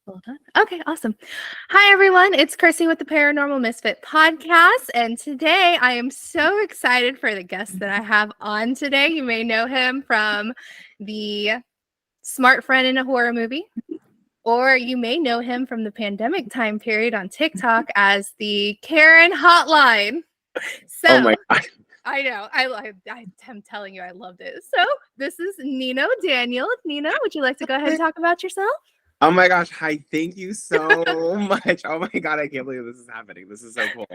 Well done. Okay, awesome. Hi, everyone. It's Chrissy with the Paranormal Misfit podcast. And today I am so excited for the guest that I have on today. You may know him from the Smart Friend in a Horror Movie, or you may know him from the pandemic time period on TikTok as the Karen Hotline. Oh my So God. I know. I'm telling you, I loved it. So this is Nino Daniel. Nino, would you like to go ahead and talk about yourself? Oh my gosh. Hi. Thank you so much. Oh my God. I can't believe this is happening. This is so cool.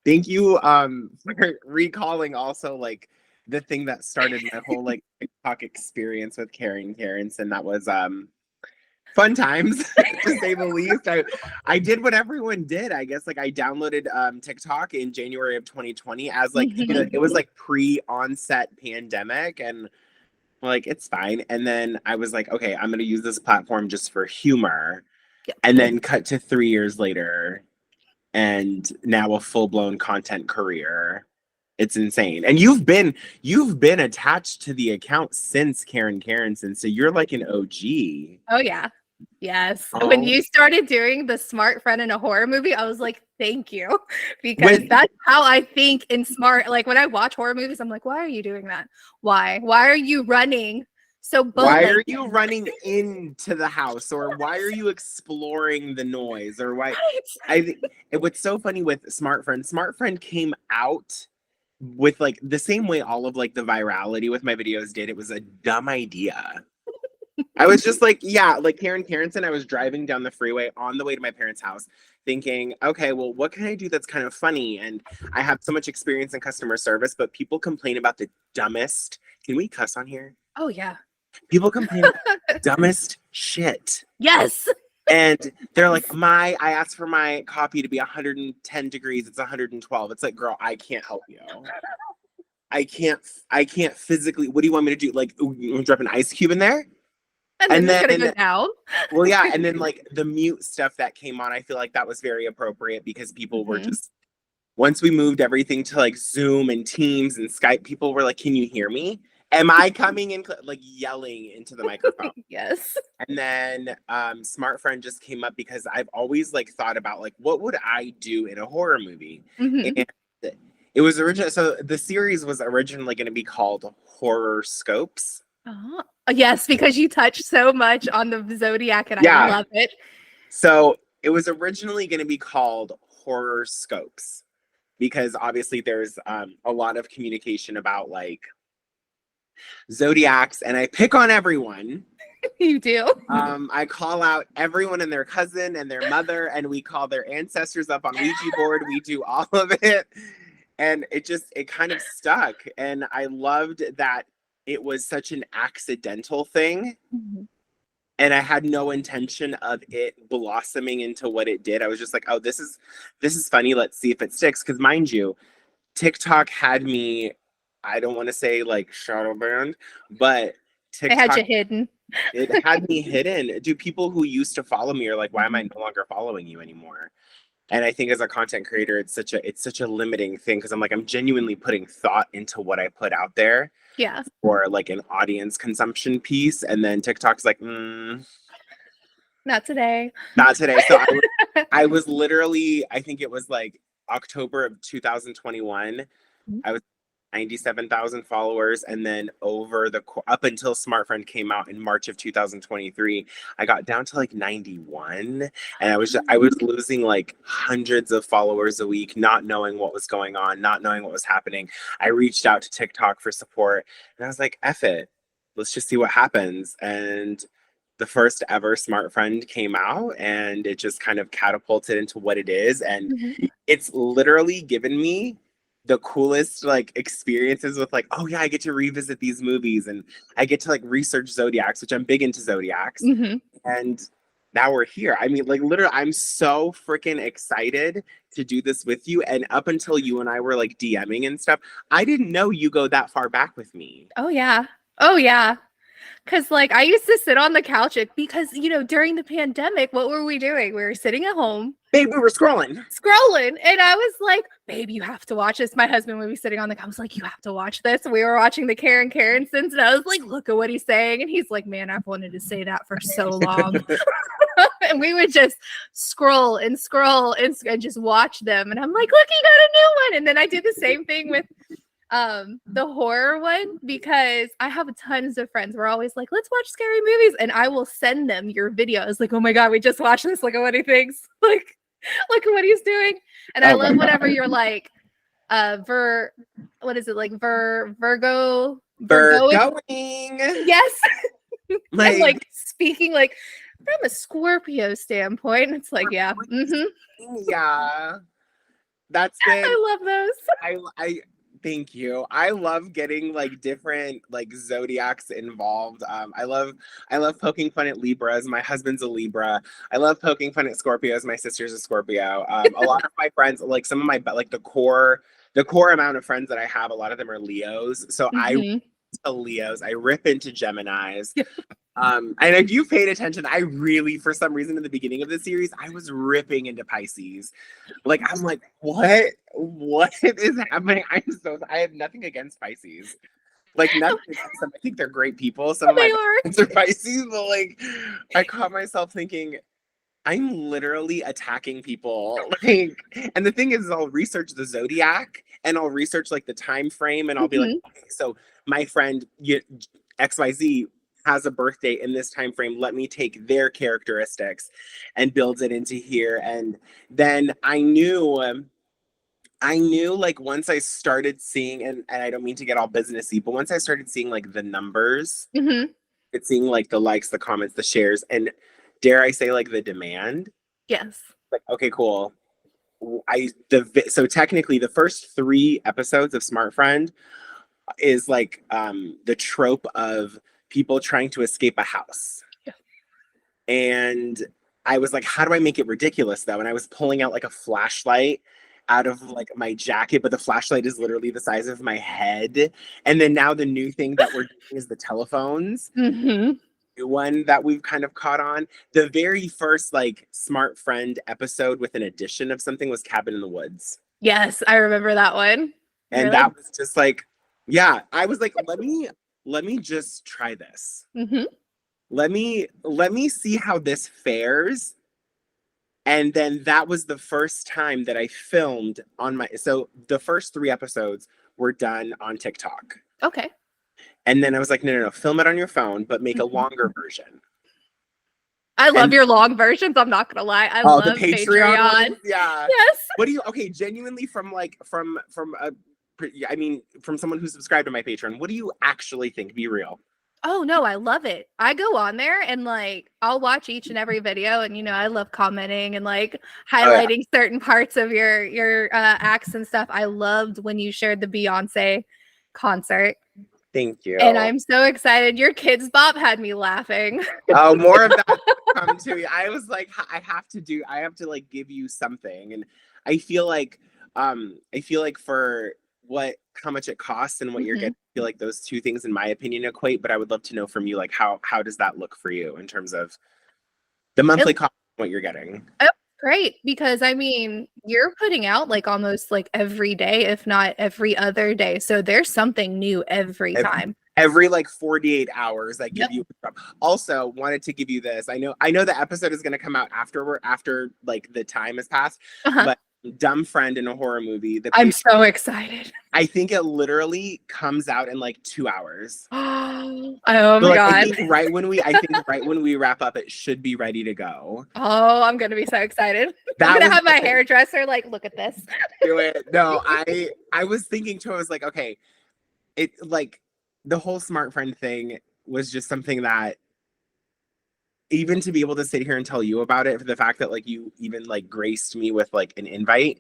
Thank you for recalling also like the thing that started my whole like TikTok experience with Karen's, and that was fun times to say the least. I did what everyone did, I guess. Like I downloaded TikTok in January of 2020 as like it was like pre-onset pandemic, and like it's fine. And then I was like, okay, I'm gonna use this platform just for humor. Yep. And then cut to 3 years later, and now a full-blown content career. It's insane. And you've been attached to the account since Karen's, so you're like an OG. Oh yeah. Yes. When Oh, you started doing the Smart Friend in a Horror Movie, I was like, thank you. Because that's how I think in smart. Like when I watch horror movies, I'm like, why are you doing that? Why? Why are you running so why boldly? are you running into the house, or why are you exploring the noise, or why? I think what's so funny with Smart Friend came out with like the same way all of like the virality with my videos did. It was a dumb idea. I was just like, yeah, like Karen's, I was driving down the freeway on the way to my parents' house thinking, okay, well, what can I do that's kind of funny? And I have so much experience in customer service, but people complain about the dumbest. Can we cuss on here? Oh yeah. People complain about the dumbest shit. Yes. And they're like, I asked for my coffee to be 110 degrees. It's 112. It's like, girl, I can't help you. I can't physically. What do you want me to do? Like, you drop an ice cube in there? And then it's gonna go down. Well, yeah, and then like the mute stuff that came on, I feel like that was very appropriate because people were just, once we moved everything to like Zoom and Teams and Skype, people were like, "Can you hear me? Am I coming in?" Like yelling into the microphone. Yes. And then Smart Friend just came up because I've always like thought about like what would I do in a horror movie, and it was original. So the series was originally going to be called Horror Scopes. Oh, yes, because you touch so much on the Zodiac and I love it. So it was originally going to be called Horror Scopes because obviously there's a lot of communication about like zodiacs, and I pick on everyone. You do. I call out everyone and their cousin and their mother, and we call their ancestors up on Ouija board. We do all of it, and it kind of stuck. And I loved that it was such an accidental thing. And I had no intention of it blossoming into what it did. I was just like, oh, this is funny. Let's see if it sticks. Because mind you, TikTok had me, I don't want to say like shadow banned, but TikTok, it had you hidden. It had me hidden. Do people who used to follow me are like, why am I no longer following you anymore? And I think as a content creator, it's such a limiting thing because I'm like, I'm genuinely putting thought into what I put out there. Yeah. For like an audience consumption piece. And then TikTok's like, not today. Not today. So I was literally, I think it was like October of 2021. I was 97,000 followers. And then up until Smart Friend came out in March of 2023, I got down to like 91. And I was losing like hundreds of followers a week, not knowing what was going on, not knowing what was happening. I reached out to TikTok for support and I was like, F it. Let's just see what happens. And the first ever Smart Friend came out and it just kind of catapulted into what it is. And it's literally given me the coolest like experiences with like, oh yeah, I get to revisit these movies and I get to like research zodiacs, which I'm big into zodiacs. And now we're here. I mean, like literally, I'm so freaking excited to do this with you. And up until you and I were like DMing and stuff, I didn't know you go that far back with me. Oh yeah. Oh yeah. Because like I used to sit on the couch because, during the pandemic, what were we doing? We were sitting at home Babe, we were scrolling. And I was like, babe, you have to watch this. My husband would be sitting on the couch. I was like, you have to watch this. And we were watching the Karen Karensons, and I was like, look at what he's saying. And he's like, man, I've wanted to say that for so long. And we would just scroll and just watch them. And I'm like, look, he got a new one. And then I did the same thing with the horror one, because I have tons of friends. We're always like, let's watch scary movies. And I will send them your videos. Like, oh my God, we just watched this. Look at what he thinks. Like, look at what he's doing. And I love whenever you're like, what is it? Like Virgoing. Yes. Like, and like speaking like from a Scorpio standpoint. It's like, yeah. Yeah. That's it. I love those. I thank you. I love getting like different like zodiacs involved. I love poking fun at Libras. My husband's a Libra. I love poking fun at Scorpios. My sister's a Scorpio. A lot of my friends, like some of my like the core amount of friends that I have, a lot of them are Leos. So I Leos. I rip into Geminis. And if you paid attention, I really, for some reason in the beginning of the series, I was ripping into Pisces. Like, I'm like, what is happening? I have nothing against Pisces. Like, nothing against them. I think they're great people. Some of my friends are Pisces, but like, I caught myself thinking, I'm literally attacking people. Like, and the thing is, I'll research the zodiac and I'll research like the time frame, and I'll be like, okay, so my friend XYZ has a birthday in this time frame. Let me take their characteristics and build it into here. And then I knew like once I started seeing, and I don't mean to get all businessy, but once I started seeing like the numbers, it's seeing like the likes, the comments, the shares, and dare I say like the demand. Yes. Like, okay, cool. So technically the first 3 episodes of Smart Friend is like the trope of people trying to escape a house. Yeah. And I was like, how do I make it ridiculous though? And I was pulling out like a flashlight out of like my jacket, but the flashlight is literally the size of my head. And then now the new thing that we're doing is the telephones. One that we've kind of caught on. The very first like Smart Friend episode with an addition of something was Cabin in the Woods. Yes, I remember that one. And that was just like, yeah, I was like, let me just try this. Let me see how this fares. And then that was the first time that I filmed on so the first 3 episodes were done on TikTok. Okay. And then I was like, no, film it on your phone, but make a longer version. I love your long versions. I'm not gonna lie. I love the Patreon. Yeah. Yes. What do you? Okay, genuinely from someone who's subscribed to my Patreon, what do you actually think? Be real. Oh no, I love it. I go on there and like I'll watch each and every video, and I love commenting and like highlighting certain parts of your acts and stuff. I loved when you shared the Beyonce concert. Thank you. And I'm so excited. Your Kids Bop had me laughing. Oh, more of that come to me. I was like, I have to like give you something. And I feel like for how much it costs and what you're getting, I feel like those 2 things in my opinion equate, but I would love to know from you, like how does that look for you in terms of the monthly cost and what you're getting? Oh, great. Because I mean, you're putting out like almost like every day, if not every other day. So there's something new every time. Every like 48 hours, I give you a drop. Also, wanted to give you this. I know the episode is going to come out after like the time has passed, but Dumb Friend in a Horror Movie. I'm so excited. I think it literally comes out in like 2 hours. Oh my God. I think right when we wrap up, it should be ready to go. Oh, I'm gonna be so excited. I'm gonna have my hairdresser like, look at this. Do it. No, I was thinking too, I was like, okay, it like the whole Smart Friend thing was just something that, even to be able to sit here and tell you about it, for the fact that like you even like graced me with like an invite.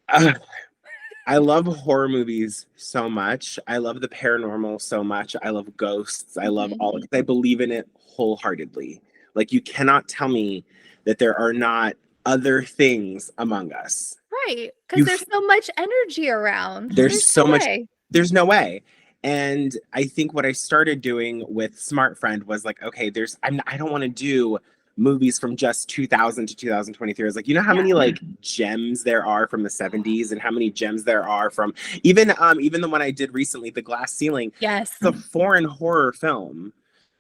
I love horror movies so much. I love the paranormal so much. I love ghosts. I love all, I believe in it wholeheartedly. Like, you cannot tell me that there are not other things among us. Right. Because there's so much energy around. There's so much. There's no way. And I think what I started doing with Smart Friend was like, okay, I don't want to do movies from just 2000 to 2023. I was like, you know how many like gems there are from the 70s and how many gems there are from even the one I did recently, The Glass Ceiling. Yes. It's a foreign horror film.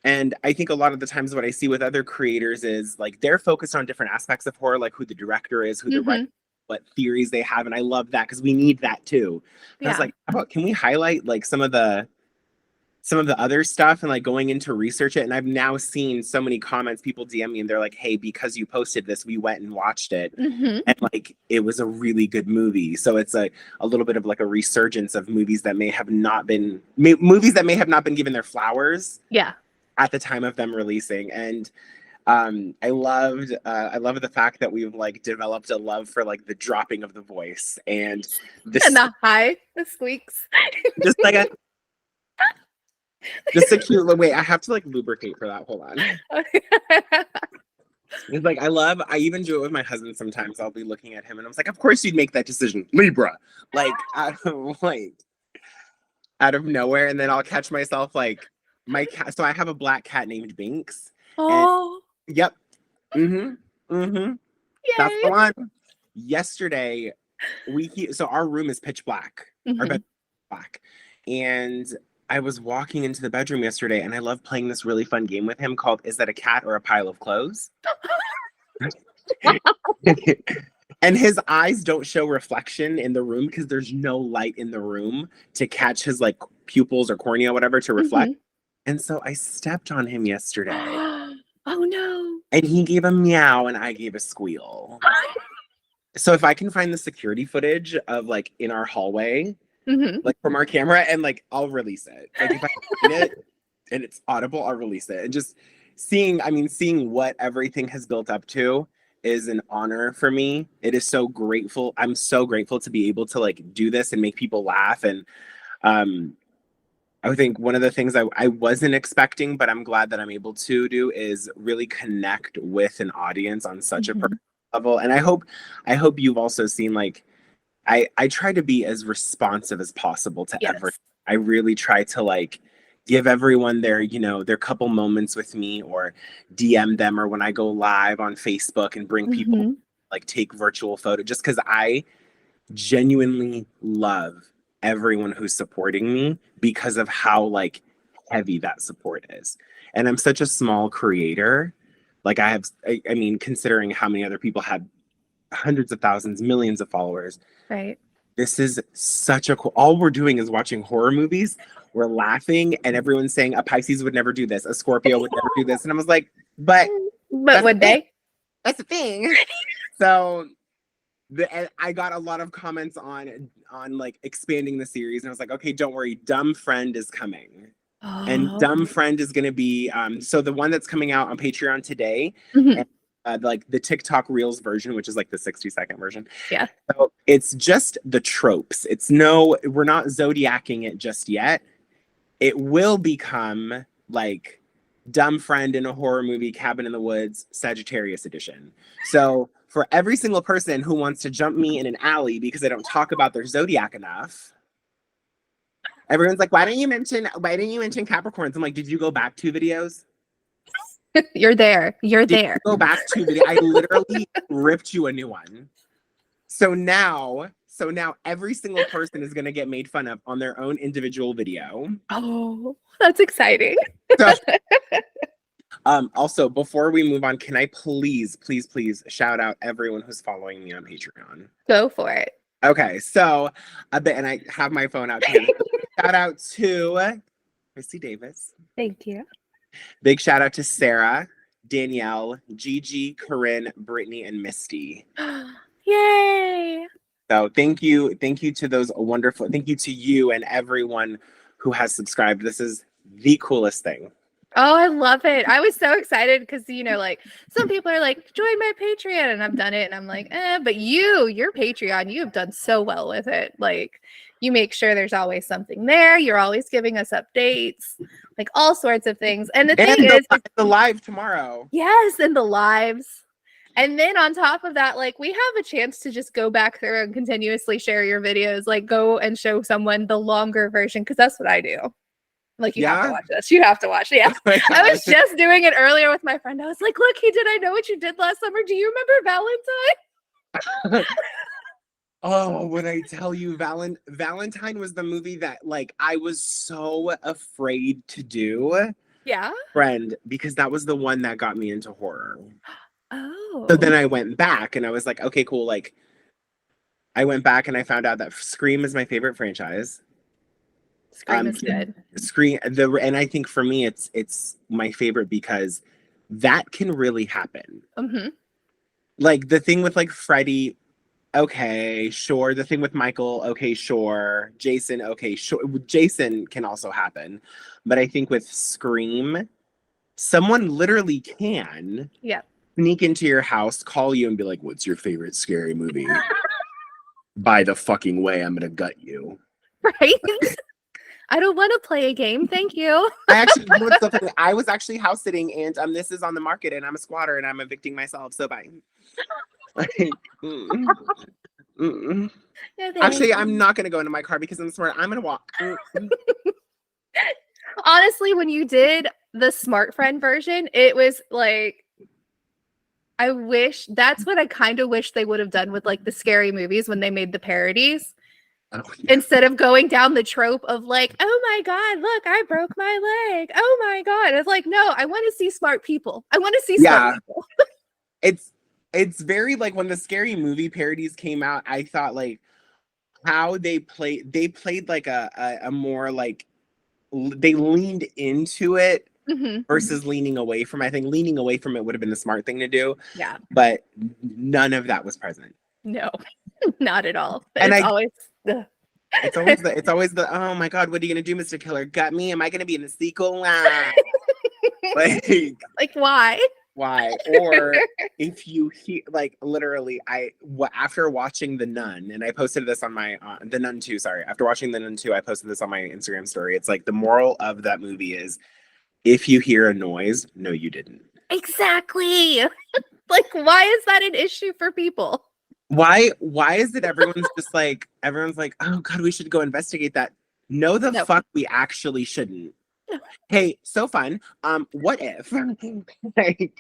And I think a lot of the times what I see with other creators is like they're focused on different aspects of horror, like who the director is, who the writer, what theories they have. And I love that because we need that too. I was like, how about, can we highlight like some of the other stuff and like going into research it? And I've now seen so many comments, people DM me and they're like, hey, because you posted this, we went and watched it. And like, it was a really good movie. So it's a little bit of like a resurgence of movies that may have not been given their flowers. Yeah. At the time of them releasing. And I loved the fact that we've like developed a love for like the dropping of the voice and the squeaks. Just like just a cute wait, I have to like lubricate for that. Hold on. It's like I even do it with my husband sometimes. I'll be looking at him and I was like, of course you'd make that decision, Libra. Like out of nowhere, and then I'll catch myself like my cat. So I have a black cat named Binks. Oh. And, yep. That's the one. Yesterday, so our room is pitch black. Our bed is black. And I was walking into the bedroom yesterday, and I love playing this really fun game with him called Is That a Cat or a Pile of Clothes? And his eyes don't show reflection in the room because there's no light in the room to catch his like pupils or cornea, whatever, to reflect. And so I stepped on him yesterday. Oh no. And he gave a meow and I gave a squeal. So if I can find the security footage of like in our hallway, like from our camera, and like I'll release it. Like if I find it and it's audible, I'll release it. And just seeing what everything has built up to is an honor for me. It is so grateful. I'm so grateful to be able to like do this and make people laugh. And I think one of the things I wasn't expecting, but I'm glad that I'm able to do is really connect with an audience on such a personal level. And I hope you've also seen like, I try to be as responsive as possible to everyone. I really try to like give everyone their couple moments with me, or DM them, or when I go live on Facebook and bring people like take virtual photo, just because I genuinely love everyone who's supporting me because of how like heavy that support is. And I'm such a small creator. Like I mean, considering how many other people have hundreds of thousands, millions of followers. Right. This is such a cool, all we're doing is watching horror movies. We're laughing and everyone's saying a Pisces would never do this. A Scorpio would never do this. And I was like, but would they? That's the thing. So I got a lot of comments on like expanding the series, and I was like, okay, don't worry, Dumb Friend is coming. And Dumb Friend is going to be so the one that's coming out on Patreon today, and, like the TikTok Reels version, which is like the 60-second version. Yeah. So it's just the tropes. We're not zodiacking it just yet. It will become like Dumb Friend in a horror movie, Cabin in the Woods, Sagittarius edition. So for every single person who wants to jump me in an alley because I don't talk about their zodiac enough, everyone's like, why didn't you mention Capricorns? I'm like, did you go back 2 videos? You're there. Did you go back 2 videos? I literally ripped you a new one. So now every single person is going to get made fun of on their own individual video. Oh, that's exciting. So, also, before we move on, can I please shout out everyone who's following me on Patreon? Go for it. Okay, so and I have my phone out here. Shout out to Chrissy Davis. Thank you. Big shout out to Sarah, Danielle, Gigi, Corinne, Brittany, and Misty. Yay! So thank you to those wonderful. Thank you to you and everyone who has subscribed. This is the coolest thing. Oh, I love it. I was so excited because, like some people are like, join my Patreon, and I've done it. And I'm like, but your Patreon, you have done so well with it. Like you make sure there's always something there. You're always giving us updates, like all sorts of things. And the thing is the live tomorrow. Yes. And the lives. And then on top of that, like we have a chance to just go back through and continuously share your videos, like go and show someone the longer version. Cause that's what I do. Like, you have to Yeah. watch this. You have to watch it. Yeah. Oh my I was God. just doing it earlier with my friend. I was like, look, he did. I know what you did last summer. Do you remember Valentine? Oh, when I tell you Valentine was the movie that like I was so afraid to do, Yeah. friend, because that was the one that got me into horror. So Oh. then I went back and I was like, okay, cool. Like I went back and I found out that Scream is my favorite franchise. Scream is good. And I think for me it's my favorite because that can really happen. Mm-hmm. Like the thing with like Freddy, okay, sure. The thing with Michael, okay, sure. Jason, okay, sure. Jason can also happen. But I think with Scream, someone literally can Yeah. sneak into your house, call you, and be like, what's your favorite scary movie? By the fucking way, I'm gonna gut you. Right? I don't want to play a game. Thank you. I actually, you know what's so funny? I was actually house sitting and this is on the market and I'm a squatter and I'm evicting myself. So bye. Like, mm-mm, mm-mm. Actually, I'm not gonna go into my car because I'm smart. I'm gonna walk. Honestly, when you did the Smart Friend version, it was like, I wish that's what I kind of wish they would have done with like the scary movies when they made the parodies. Oh, yeah. Instead of going down the trope of like, oh my God, look, I broke my leg. Oh my God. It's like, no, I want to see smart people. I want to see smart people. It's very like when the scary movie parodies came out, I thought like how they played like a more like they leaned into it Mm-hmm. versus leaning away from it. I think leaning away from it would have been the smart thing to do. Yeah. But none of that was present. No, not at all. And It's always it's always the oh my God, what are you gonna do, Mr. Killer? Got me? Am I gonna be in the sequel? Like why? why? Or if you hear like literally after watching The Nun, and I posted this on my The Nun 2, sorry. After watching The Nun 2, I posted this on my Instagram story. It's like the moral of that movie is if you hear a noise, no you didn't. Exactly. Like, why is that an issue for people? Why is it everyone's like, oh God, we should go investigate that. No, the fuck we actually shouldn't. Hey, so fun. What if like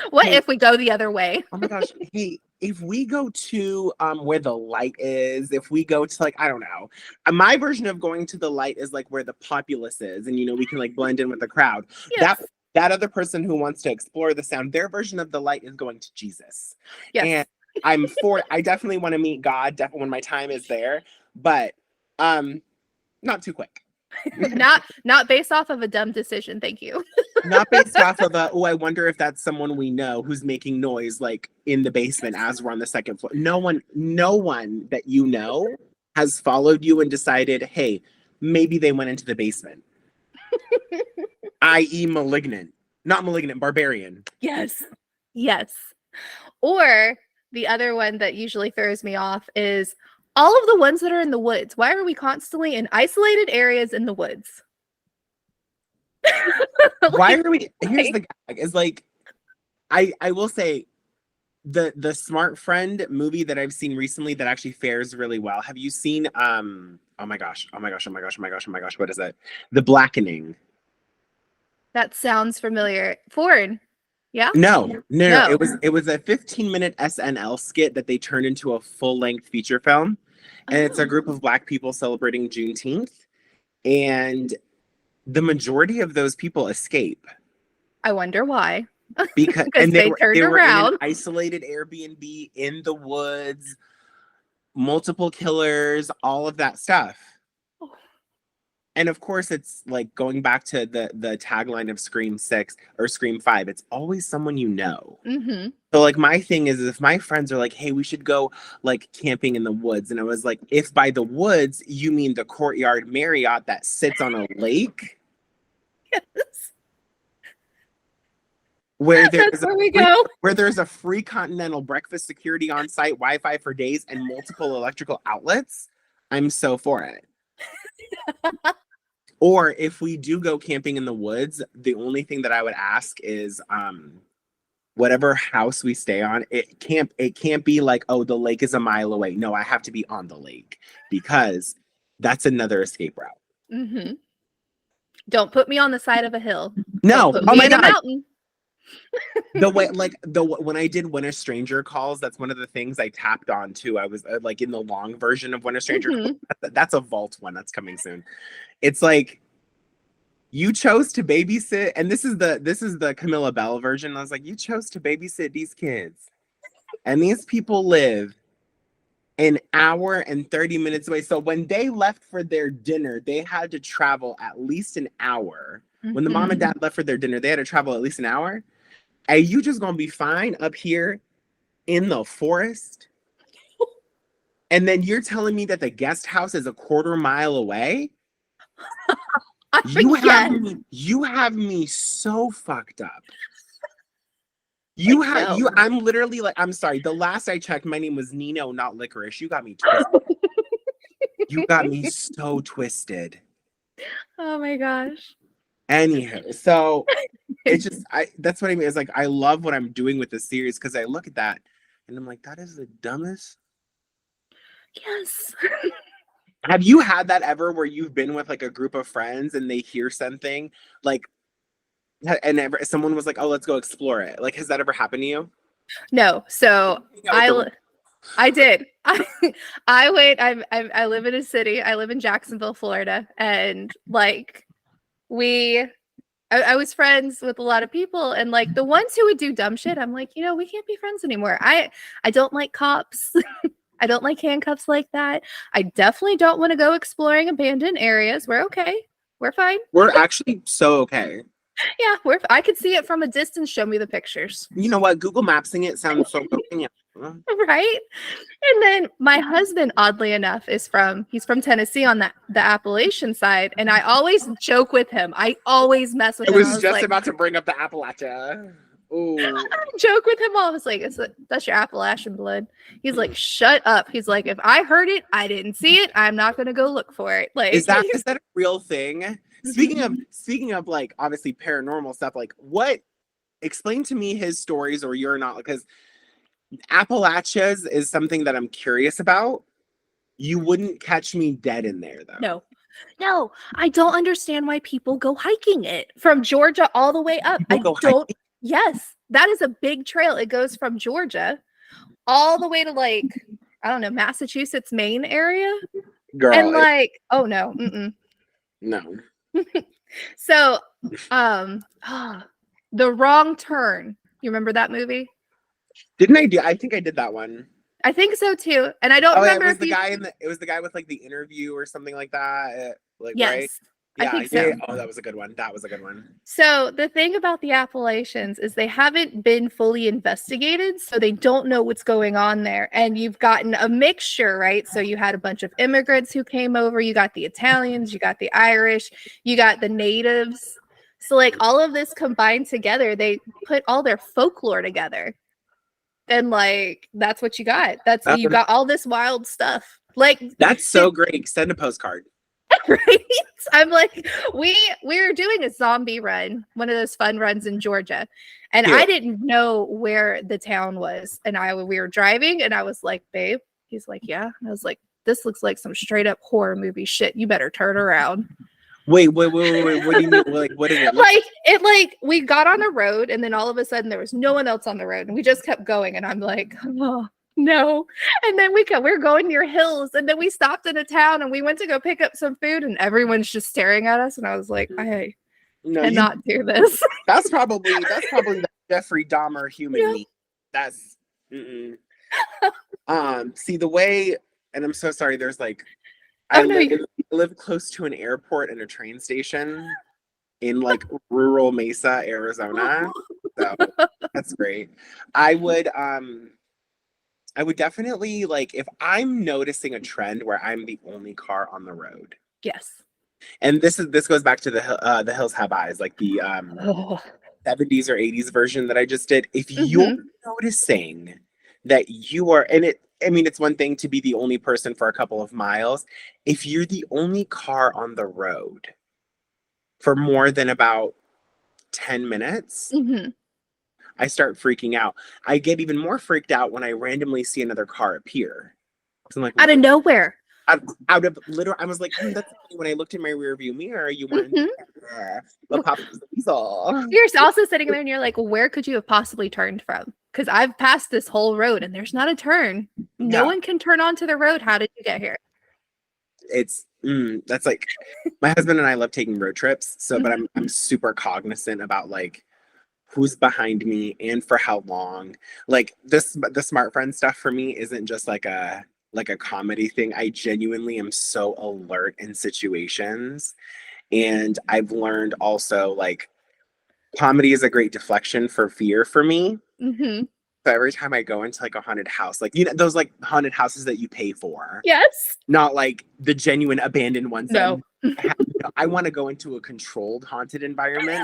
what if we go the other way? oh my gosh, hey, if we go to where the light is, if we go to like, I don't know. My version of going to the light is like where the populace is, and we can like blend in with the crowd. Yes. That other person who wants to explore the sound, their version of the light is going to Jesus. Yes. And I definitely want to meet God definitely when my time is there, but not too quick. not based off of a dumb decision, thank you. Not based off of I wonder if that's someone we know who's making noise like in the basement as we're on the second floor. No one that you know has followed you and decided, hey, maybe they went into the basement. I.e. not malignant, barbarian. Yes. Or the other one that usually throws me off is all of the ones that are in the woods. Why are we constantly in isolated areas in the woods? Why are we? Here's the gag. Is like, I will say, the Smart Friend movie that I've seen recently that actually fares really well. Have you seen? Oh my gosh! What is it? The Blackening. That sounds familiar. Ford. Yeah. No. It was a 15-minute SNL skit that they turned into a full-length feature film, and it's a group of Black people celebrating Juneteenth, and the majority of those people escape. I wonder why. Because they turned around. In an isolated Airbnb in the woods, multiple killers, all of that stuff. Oh. And of course, it's like going back to the tagline of Scream 6 or Scream 5. It's always someone you know. Mm-hmm. So like my thing is if my friends are like, hey, we should go like camping in the woods. And I was like, if by the woods, you mean the Courtyard Marriott that sits on a lake? Yes. Where there's a free continental breakfast, security on site, Wi-Fi for days, and multiple electrical outlets, I'm so for it. Or if we do go camping in the woods, the only thing that I would ask is whatever house we stay on, it can't be like, oh, the lake is a mile away. No, I have to be on the lake because that's another escape route. Mm-hmm. Don't put me on the side of a hill. No. Don't put Oh me my in God. a mountain. The way, like, when I did When a Stranger Calls, that's one of the things I tapped on too. I was like in the long version of When a Stranger Calls. That's a vault one that's coming soon. It's like, you chose to babysit, and this is the Camilla Bell version. I was like, you chose to babysit these kids, and these people live an hour and 30 minutes away. So when they left for their dinner, they had to travel at least an hour. When the mom and dad left for their dinner, they had to travel at least an hour. And you just gonna be fine up here in the forest? And then you're telling me that the guest house is a quarter mile away? You have me so fucked up. I'm literally like, I'm sorry. The last I checked, my name was Nino, not Licorice. You got me twisted. You got me so twisted. Oh my gosh. Anywho, so it's just, that's what I mean. It's like, I love what I'm doing with this series because I look at that and I'm like, that is the dumbest. Yes. Have you had that ever where you've been with like a group of friends and they hear something like, and someone was like, oh, let's go explore it? Like, has that ever happened to you? No. So I did. I live in a city. I live in Jacksonville, Florida. And like I was friends with a lot of people, and like the ones who would do dumb shit, I'm like, we can't be friends anymore. I don't like cops. I don't like handcuffs like that. I definitely don't want to go exploring abandoned areas. We're okay. We're fine. We're actually so okay. Yeah, I could see it from a distance. Show me the pictures. You know what? Google Mapsing it sounds so convenient. Right? And then my husband, oddly enough, he's from Tennessee on the Appalachian side. And I always joke with him. I always mess with him. I was just about to bring up the Appalachia. Ooh. I joke with him. I was like, that's your Appalachian blood. He's like, shut up. He's like, if I heard it, I didn't see it. I'm not going to go look for it. Like, is that a real thing? Speaking of like obviously paranormal stuff, like explain to me his stories, or you're not, because Appalachias is something that I'm curious about. You wouldn't catch me dead in there though. No, I don't understand why people go hiking it from Georgia all the way up. Yes, that is a big trail. It goes from Georgia all the way to like, I don't know, Massachusetts, Maine area. Girl, and like, oh no. No. So, The Wrong Turn. You remember that movie? I think I did that one. I think so too. And I don't remember it was the guy with like the interview or something like that. Yes. Right? Yeah, I think so. Oh, that was a good one. So the thing about the Appalachians is they haven't been fully investigated, so they don't know what's going on there. And you've gotten a mixture, right? So you had a bunch of immigrants who came over. You got the Italians, you got the Irish, you got the natives. So like all of this combined together, they put all their folklore together. And like, that's what you got. You got all this wild stuff. Like, that's so great. Send a postcard. Right? I'm like, we were doing a zombie run, one of those fun runs in Georgia, and I didn't know where the town was. And we were driving, and I was like, babe. He's like, yeah. And I was like, this looks like some straight up horror movie shit. You better turn around. Wait. What do you mean? Like, what did it look like? We got on a road, and then all of a sudden there was no one else on the road, and we just kept going. And I'm like, oh. No. And then we're going near hills, and then we stopped in a town, and we went to go pick up some food, and everyone's just staring at us. And I was like, I cannot do this. That's probably the Jeffrey Dahmer human meat. That's see the way, and I'm so sorry, there's like I live close to an airport and a train station in like rural Mesa, Arizona. So that's great. I would definitely, like, if I'm noticing a trend where I'm the only car on the road. Yes. And this goes back to the Hills Have Eyes, like the 70s or 80s version that I just did. If you're noticing that you are, it's one thing to be the only person for a couple of miles. If you're the only car on the road for more than about 10 minutes, I start freaking out. I get even more freaked out when I randomly see another car appear. So I'm like, out of nowhere. out of literal, I was like, that's funny. When I looked in my rearview mirror, you weren't there. But Papa was the weasel. You're also sitting there and you're like, well, where could you have possibly turned from? Because I've passed this whole road and there's not a turn. No one can turn onto the road. How did you get here? It's that's like, my husband and I love taking road trips. So, but I'm super cognizant about like who's behind me and for how long. Like the smart friend stuff for me isn't just like a comedy thing. I genuinely am so alert in situations. And I've learned also like comedy is a great deflection for fear for me. So every time I go into like a haunted house, like, you know, those like haunted houses that you pay for. Yes. Not like the genuine abandoned ones. No. I want to go into a controlled haunted environment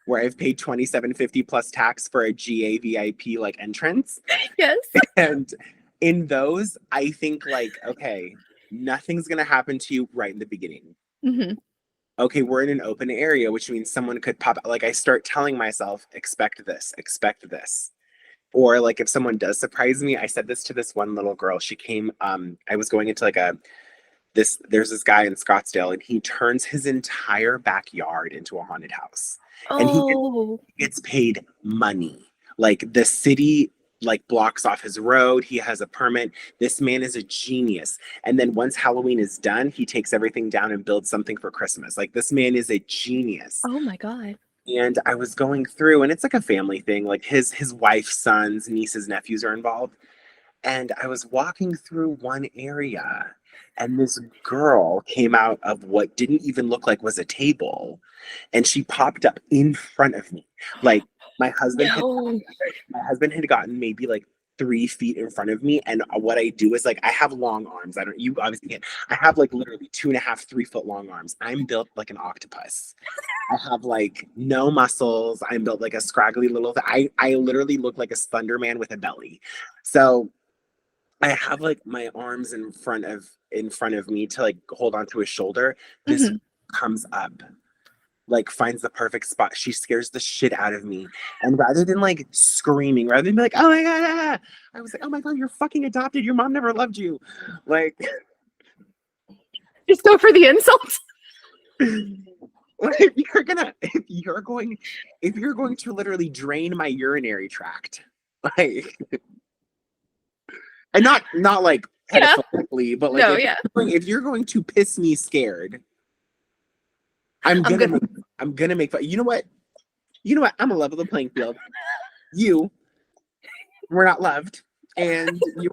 where I've paid $27.50 plus tax for a GA VIP like entrance. Yes. And in those, I think like, okay, nothing's gonna happen to you right in the beginning. Okay, we're in an open area, which means someone could pop out. Like I start telling myself, expect this, expect this. Or like if someone does surprise me, I said this to this one little girl. She came, I was going into like there's this guy in Scottsdale and he turns his entire backyard into a haunted house. And he gets paid money. Like the city like blocks off his road. He has a permit. This man is a genius. And then once Halloween is done, he takes everything down and builds something for Christmas. Like this man is a genius. Oh my God. And I was going through, and it's like a family thing. Like his wife's sons, nieces, nephews are involved. And I was walking through one area, and this girl came out of what didn't even look like was a table, and she popped up in front of me. Like my husband had gotten maybe like 3 feet in front of me, and what I do is like I have long arms. You obviously can't. I have like literally 2.5, 3 foot long arms. I'm built like an octopus. I have like no muscles. I'm built like a scraggly little thing. I literally look like a Slender Man with a belly. So I have like my arms in front of me to like hold onto his shoulder. This comes up, like finds the perfect spot. She scares the shit out of me. And rather than like screaming, rather than be like, oh my God, I was like, oh my God, you're fucking adopted. Your mom never loved you. Like, just go for the insults. if you're going to literally drain my urinary tract, like, and not like pedophilically, but like if you're going to piss me scared, I'm gonna make fun. You know what? I'm gonna level the playing field. You were not loved, and you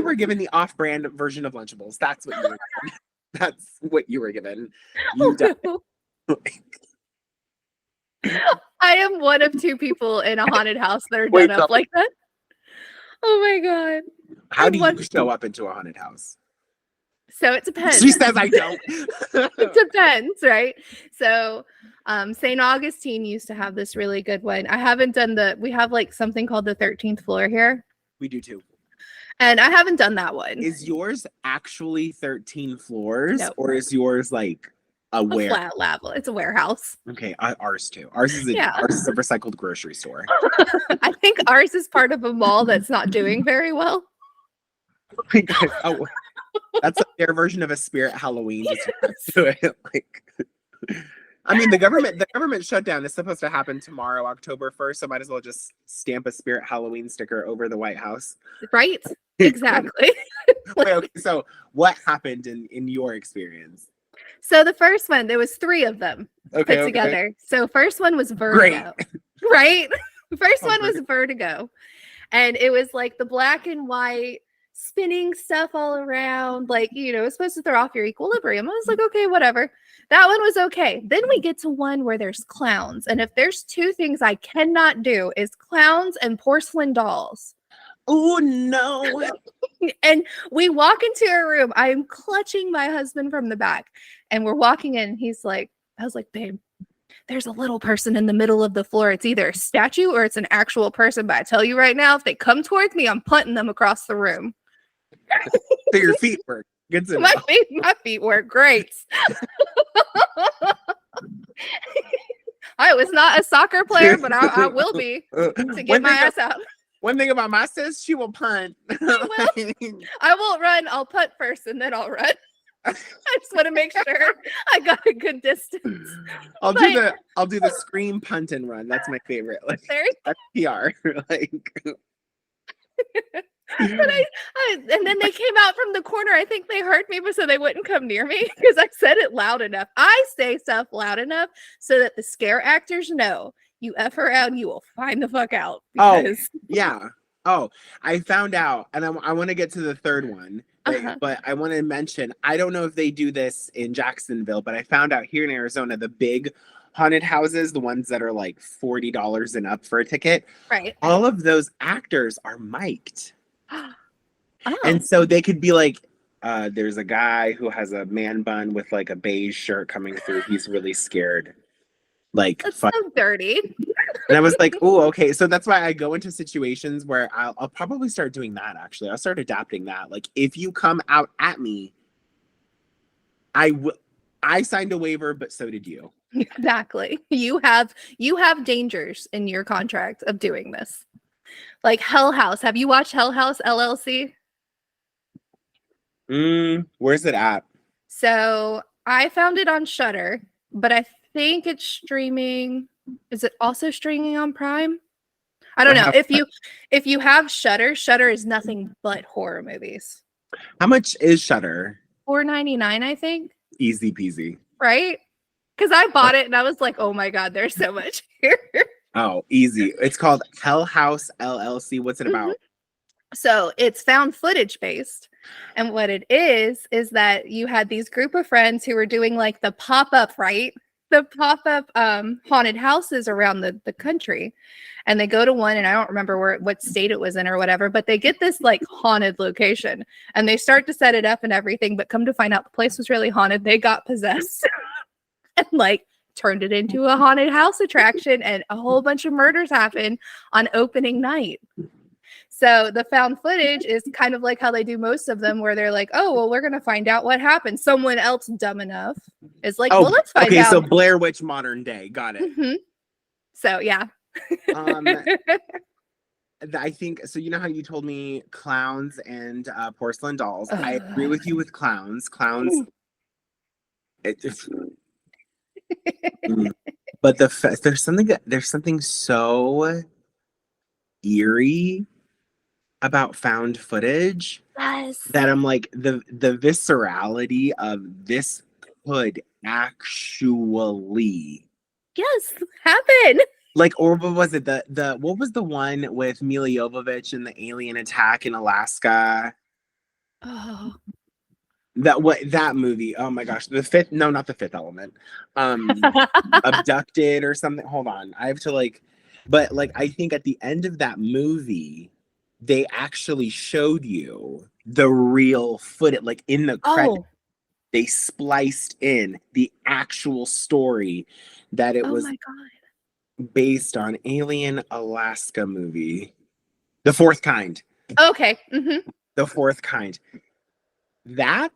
were given the off-brand version of Lunchables. That's what you were given. That's what you were given. You died. I am one of 2 people in a haunted house that are done up like that. Oh my God. How do you show up into a haunted house? So it depends. She says I don't. It depends, right? So St. Augustine used to have this really good one. I haven't done we have like something called the 13th floor here. We do too. And I haven't done that one. Is yours actually 13 floors? No. Or is yours like a flat level? It's a warehouse. Okay, ours too. Ours is a recycled grocery store. I think ours is part of a mall that's not doing very well. Oh, that's their version of a spirit Halloween. Just to it. Like, I mean, the government shutdown is supposed to happen tomorrow, October 1st. So might as well just stamp a spirit Halloween sticker over the White House. Right. Exactly. Wait, okay, so what happened in your experience? So the first one, there was 3 of them put together. So first one was Vertigo. Great. Right? First one was Vertigo. And it was like the black and white spinning stuff all around. Like, you know, it's supposed to throw off your equilibrium. I was like, okay, whatever. That one was okay. Then we get to one where there's clowns. And if there's 2 things I cannot do is clowns and porcelain dolls. Oh, no. And we walk into a room. I'm clutching my husband from the back. And we're walking in. He's like, I was like, babe, there's a little person in the middle of the floor. It's either a statue or it's an actual person. But I tell you right now, if they come towards me, I'm punting them across the room. So your feet work. Good to know. My feet work great. I was not a soccer player, but I will be to get my ass out. One thing about my sis, she will punt. I won't run. I'll punt first and then I'll run. I just want to make sure I got a good distance. I'll do the scream, punt, and run. That's my favorite. Like, that's PR. Like. And then they came out from the corner. I think they heard me, so they wouldn't come near me because I said it loud enough. I say stuff loud enough so that the scare actors know you F around, you will find the fuck out. Because... Oh, yeah. Oh, I found out, and I want to get to the third one, but I want to mention, I don't know if they do this in Jacksonville, but I found out here in Arizona, the big haunted houses, the ones that are like $40 and up for a ticket, right? All of those actors are mic'd. Oh. And so they could be like, there's a guy who has a man bun with like a beige shirt coming through. He's really scared. Like, that's so dirty. And I was like, oh, okay. So that's why I go into situations where I'll probably start doing that. Actually, I'll start adapting that. Like, if you come out at me, I signed a waiver, but so did you. Exactly. You have dangers in your contract of doing this. Like Hell House. Have you watched Hell House LLC? Where's it at? So I found it on Shudder, but I think it's streaming. Is it also streaming on Prime? I don't know. If you have Shudder, Shudder is nothing but horror movies. How much is Shudder? $4.99, I think. Easy peasy. Right? Because I bought it and I was like, oh my God, there's so much here. Oh, easy. It's called Hell House LLC. What's it about? So it's found footage based. And what it is that you had these group of friends who were doing like the pop-up, right? The pop-up haunted houses around the country. And they go to one, and I don't remember what state it was in or whatever, but they get this like haunted location and they start to set it up and everything. But come to find out the place was really haunted. They got possessed and like turned it into a haunted house attraction, and a whole bunch of murders happen on opening night. So the found footage is kind of like how they do most of them, where they're like, oh, well, we're going to find out what happened. Someone else dumb enough is like, well, let's find out. Okay, so Blair Witch modern day. Got it. Mm-hmm. So, yeah. I think, so you know how you told me clowns and porcelain dolls? I agree with you with clowns. Clowns. But there's something so eerie about found footage that I'm like, the viscerality of this could actually happen. Like, or what was it? What was the one with Mila Jovovich and the alien attack in Alaska? Oh, that movie. Oh my gosh, not the Fifth Element. Abducted or something. Hold on, I have to but I think at the end of that movie, they actually showed you the real footage, like in the credits. They spliced in the actual story that it was. My God. Based on Alien Alaska movie. The Fourth Kind. Okay. Mm-hmm. The Fourth Kind. That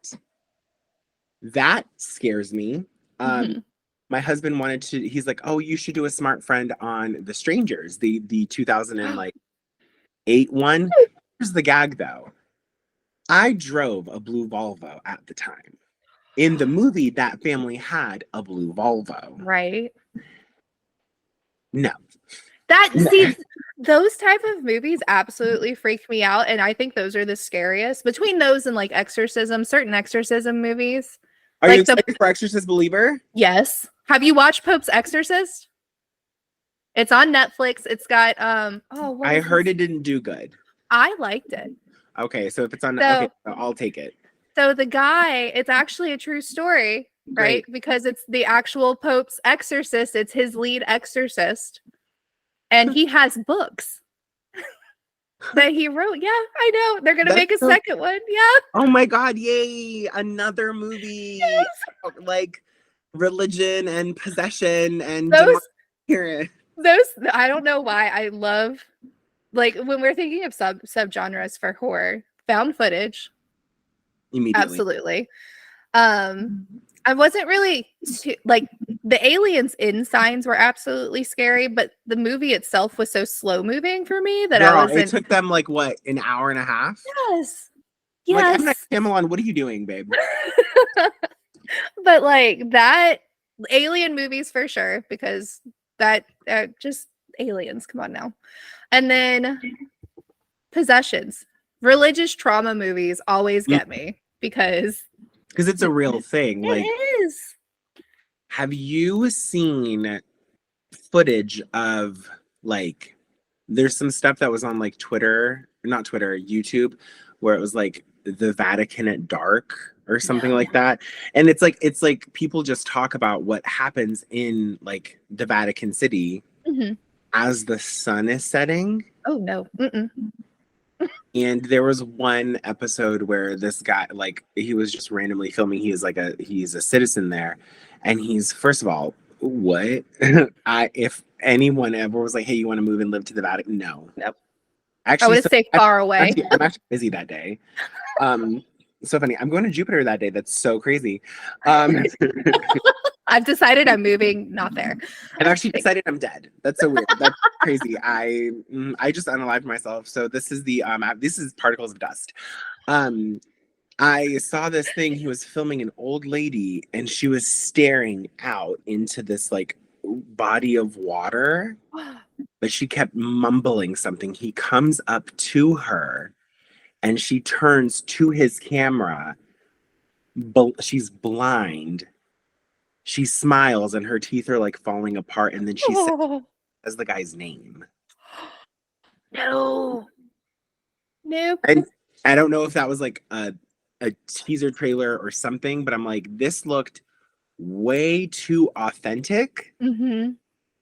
scares me. My husband he's like, oh, you should do a Smart Friend on The Strangers, the 2008 one. Here's the gag though. I drove a blue Volvo at the time. In the movie, that family had a blue Volvo. Right. No. See, those type of movies absolutely freak me out, and I think those are the scariest. Between those and like exorcism, certain exorcism movies. Are you excited for Exorcist Believer? Yes. Have you watched Pope's Exorcist? It's on Netflix. It's got I heard it didn't do good. I liked it. Okay, so if it's on, okay, I'll take it. So the guy, it's actually a true story. Right? Because it's the actual Pope's exorcist. It's his lead exorcist. And he has books that he wrote. Yeah, I know. They're going to make a second one. Yeah. Oh my God. Yay. Another movie. Yes. Like religion and possession and those, I don't know why I love, like when we're thinking of subgenres for horror, found footage. Immediately. Absolutely. I wasn't really too, like, the aliens in Signs were absolutely scary, but the movie itself was so slow moving for me that I Girl, it wasn't. took them like what, an hour and a half? Yes. Like, M. Night Yes. Shyamalan, what are you doing, babe? But like that alien movies for sure, because that just aliens, come on now. And then possessions. Religious trauma movies always get me because It's a real thing. it Like, is. have you seen footage of like there's some stuff that was on like Twitter, not Twitter, YouTube, where it was like the Vatican at dark or something like that. And it's like people just talk about what happens in like the Vatican City as the sun is setting. Oh no. Mm-mm. And there was one episode where this guy, like, he was just randomly filming. He's a citizen there, and he's, first of all, what? If anyone ever was like, hey, you want to move and live to the Vatican? No. Nope. Actually, I would stay far away. I'm actually busy that day. So funny. I'm going to Jupiter that day. That's so crazy. I've decided I'm moving not there. I've actually decided I'm dead. That's so weird. That's crazy. I just unalived myself. So this is Particles of Dust. I saw this thing. He was filming an old lady, and she was staring out into this like body of water, but she kept mumbling something. He comes up to her, and she turns to his camera. She's blind. She smiles, and her teeth are like falling apart, and then she says the guy's name. No. Nope. And I don't know if that was like a teaser trailer or something, but I'm like, this looked way too authentic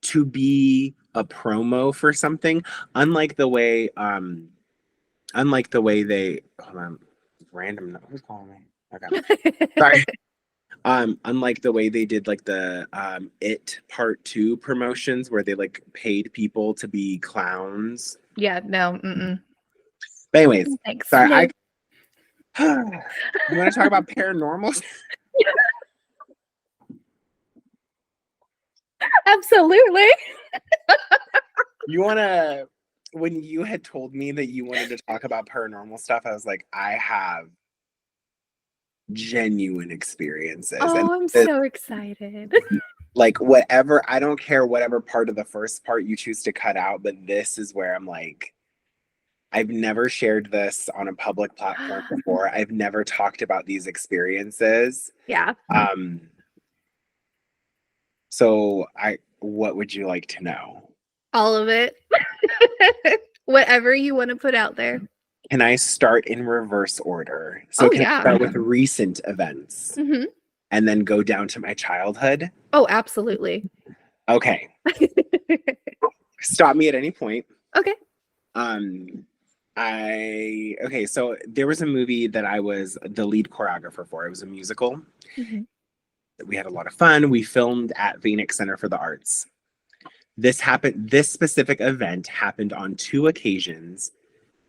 to be a promo for something. Unlike the way they, hold on, random, who's calling me? Okay, sorry. Unlike the way they did like the It Part 2 promotions where they like paid people to be clowns. Yeah, no. Mm-mm. But anyways, thanks. Sorry, you want to talk about paranormal? Absolutely. You want to, when you had told me that you wanted to talk about paranormal stuff, I was like, I have genuine experiences. Oh, I'm so excited. Like, whatever, I don't care whatever part of the first part you choose to cut out, but this is where I'm like, I've never shared this on a public platform before. I've never talked about these experiences. Yeah. So what would you like to know? All of it. Whatever you want to put out there. Can I start in reverse order? So I start with recent events and then go down to my childhood? Oh, absolutely. Okay. Stop me at any point. Okay. So there was a movie that I was the lead choreographer for. It was a musical. We had a lot of fun. We filmed at Phoenix Center for the Arts. This specific event happened on 2 occasions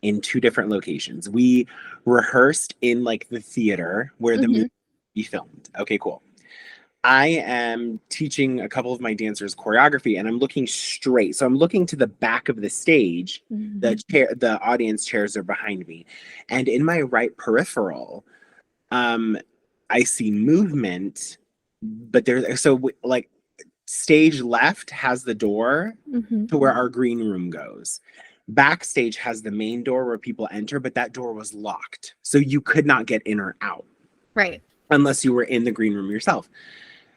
in 2 different locations. We rehearsed in like the theater where the movie be filmed. Okay, cool. I am teaching a couple of my dancers choreography, and I'm looking straight. So I'm looking to the back of the stage. The audience chairs are behind me. And in my right peripheral, I see movement, but like stage left has the door to where our green room goes. Backstage has the main door where people enter, but that door was locked. So you could not get in or out. Right. Unless you were in the green room yourself.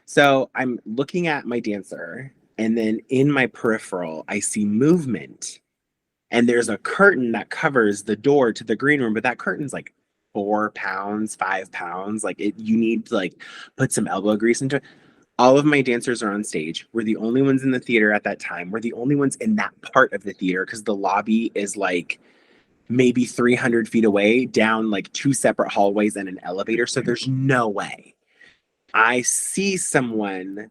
So I'm looking at my dancer, and then in my peripheral, I see movement. And there's a curtain that covers the door to the green room, but that curtain's like 4 pounds, 5 pounds. Like you need to like put some elbow grease into it. All of my dancers are on stage. We're the only ones in the theater at that time. We're the only ones in that part of the theater because the lobby is like maybe 300 feet away, down like 2 separate hallways and an elevator. So there's no way. I see someone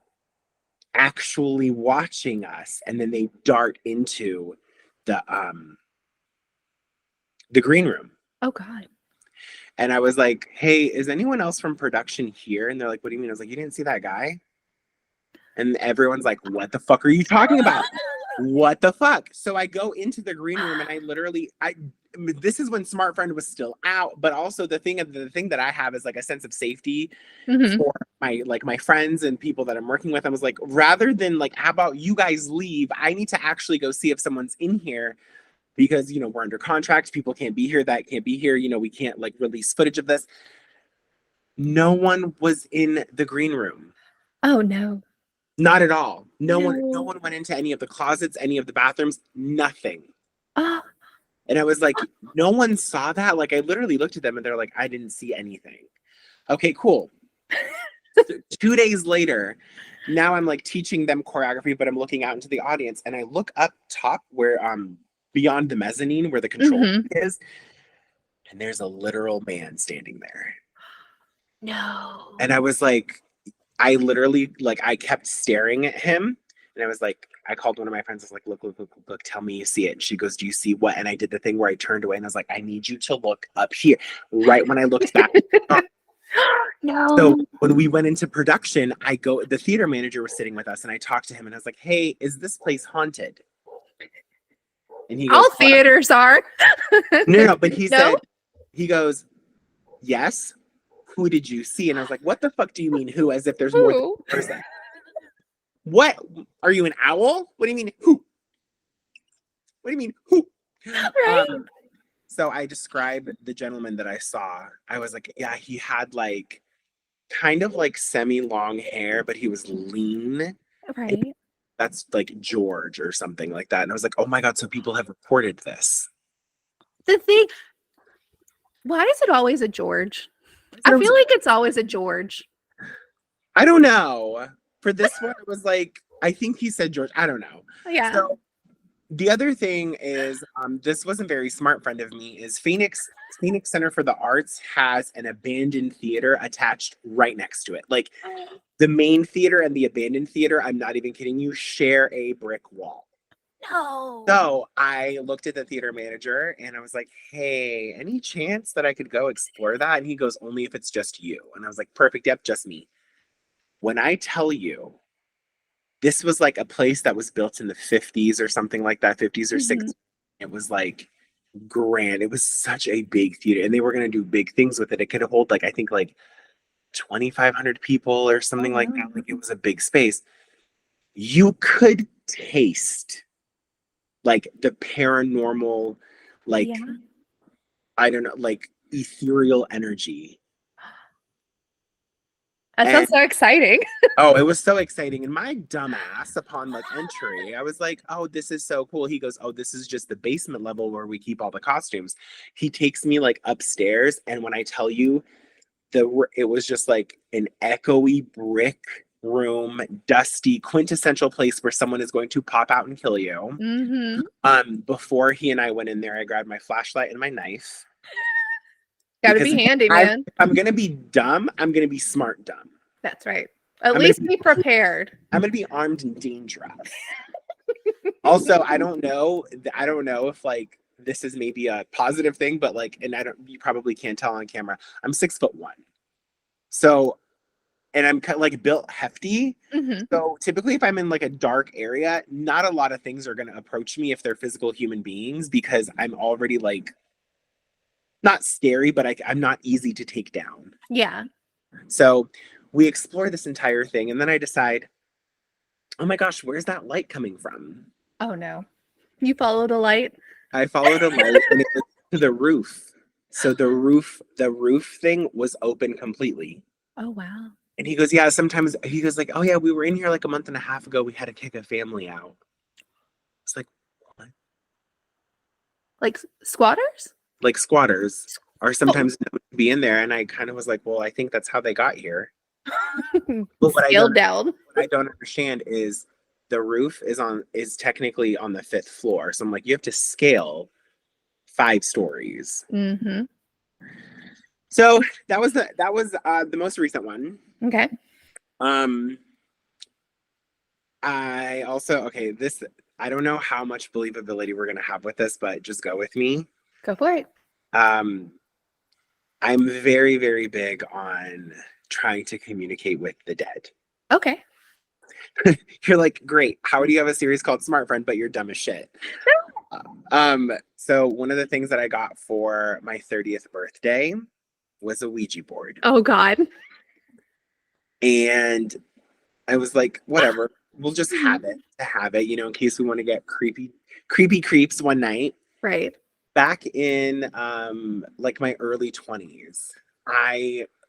actually watching us, and then they dart into the green room. Oh God. And I was like, hey, is anyone else from production here? And they're like, what do you mean? I was like, you didn't see that guy? And everyone's like, what the fuck are you talking about? What the fuck? So I go into the green room and this is when Smart Friend was still out, but also the thing that I have is like a sense of safety for my friends and people that I'm working with. I was like, rather than like, how about you guys leave? I need to actually go see if someone's in here because, we're under contract. People can't be here. That can't be here. We can't like release footage of this. No one was in the green room. Oh no. Not at all. No one went into any of the closets, any of the bathrooms, nothing. Oh. And I was like, no one saw that? Like, I literally looked at them and they're like, I didn't see anything. Okay, cool. 2 days later, now I'm like teaching them choreography, but I'm looking out into the audience and I look up top where beyond the mezzanine where the control is, and there's a literal man standing there. No. And I was like, I literally, like, I kept staring at him. And I was like, I called one of my friends. I was like, look, tell me you see it. And she goes, do you see what? And I did the thing where I turned away and I was like, I need you to look up here. Right when I looked back. No. So when we went into production, the theater manager was sitting with us and I talked to him and I was like, hey, is this place haunted? And he goes, all theaters are. No, but he said, he goes, yes. Who did you see? And I was like, what the fuck do you mean who? As if there's more than one person. What? Are you an owl? What do you mean who? What do you mean who? Right. So I described the gentleman that I saw. I was like, yeah, he had like kind of like semi-long hair, but he was lean. Right. That's like George or something like that. And I was like, oh my God, so people have reported this. The thing, why is it always a George? I feel like it's always a George. I don't know. For this one, it was like, I think he said George. I don't know. Yeah. So the other thing is, this wasn't very smart friend of me, is Phoenix Center for the Arts has an abandoned theater attached right next to it. Like the main theater and the abandoned theater, I'm not even kidding you, share a brick wall. No. So I looked at the theater manager and I was like, hey, any chance that I could go explore that? And he goes, only if it's just you. And I was like, perfect. Yep, just me. When I tell you, this was like a place that was built in the 50s or something like that, 50s or 60s. It was like grand. It was such a big theater and they were going to do big things with it. It could hold like, I think like 2,500 people or something like that. Like it was a big space. You could taste like the paranormal, like, I don't know, like ethereal energy. That sounds so exciting. Oh, it was so exciting. And my dumbass, upon like entry, I was like, oh, this is so cool. He goes, oh, this is just the basement level where we keep all the costumes. He takes me like upstairs. And when I tell you, it was just like an echoey brick room, dusty, quintessential place where someone is going to pop out and kill you. Before he and I went in there, I grabbed my flashlight and my knife. Gotta be handy, man. If I'm gonna be dumb, I'm gonna be smart dumb. That's right. At least be prepared. I'm gonna be armed and dangerous. Also, I don't know if like this is maybe a positive thing, but like, and you probably can't tell on camera, I'm 6'1". So, and I'm kind of like built hefty. So typically if I'm in like a dark area, not a lot of things are going to approach me if they're physical human beings because I'm already like, not scary, but I'm not easy to take down. Yeah. So we explore this entire thing and then I decide, oh my gosh, where's that light coming from? Oh no. You followed a light? I followed a light and it was to the roof. So the roof thing was open completely. Oh wow. And he goes, yeah, sometimes he goes like, oh yeah, we were in here like a month and a half ago. We had to kick a family out. It's like, what? Like squatters? Like squatters are sometimes known to be in there. And I kind of was like, well, I think that's how they got here. But what I don't understand is the roof is technically on the 5th floor. So I'm like, you have to scale 5 stories. So that was the most recent one. Okay. I also, I don't know how much believability we're gonna have with this, but just go with me. Go for it. I'm very, very big on trying to communicate with the dead. Okay. You're like, great. How do you have a series called Smart Friend, but you're dumb as shit? So one of the things that I got for my 30th birthday was a Ouija board. Oh God. And I was like, whatever, we'll just have it to have it, in case we want to get creepy creeps one night. Right. Back in like my early 20s,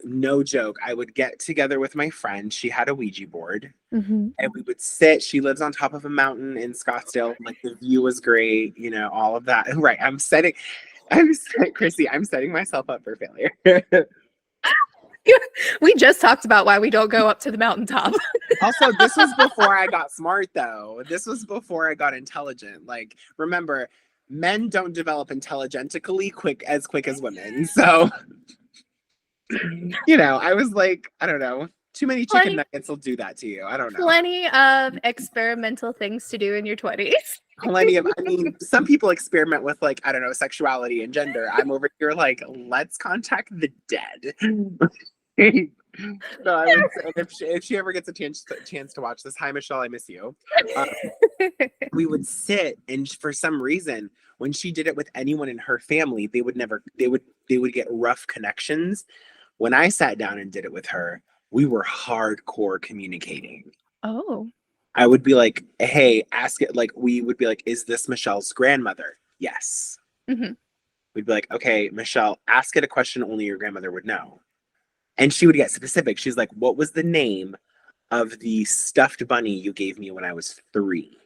no joke, I would get together with my friend. She had a Ouija board. Mm-hmm. And we would sit. She lives on top of a mountain in Scottsdale. Like the view was great, all of that. Right. Chrissy, I'm setting myself up for failure. We just talked about why we don't go up to the mountaintop. Also, this was before I got smart, though. This was before I got intelligent. Like, remember, men don't develop intelligentically quick as women. So, I was like, I don't know. Too many chicken nuggets will do that to you. I don't know. Plenty of experimental things to do in your 20s. Some people experiment with, like, I don't know, sexuality and gender. I'm over here like, let's contact the dead. So I would say, if she ever gets a chance to watch this, hi Michelle, I miss you. We would sit, and for some reason, when she did it with anyone in her family, they would get rough connections. When I sat down and did it with her, we were hardcore communicating. Oh. I would be like, hey, ask it. Like, we would be like, is this Michelle's grandmother? Yes. Mm-hmm. We'd be like, okay, Michelle, ask it a question only your grandmother would know. And she would get specific. She's like, what was the name of the stuffed bunny you gave me when I was 3?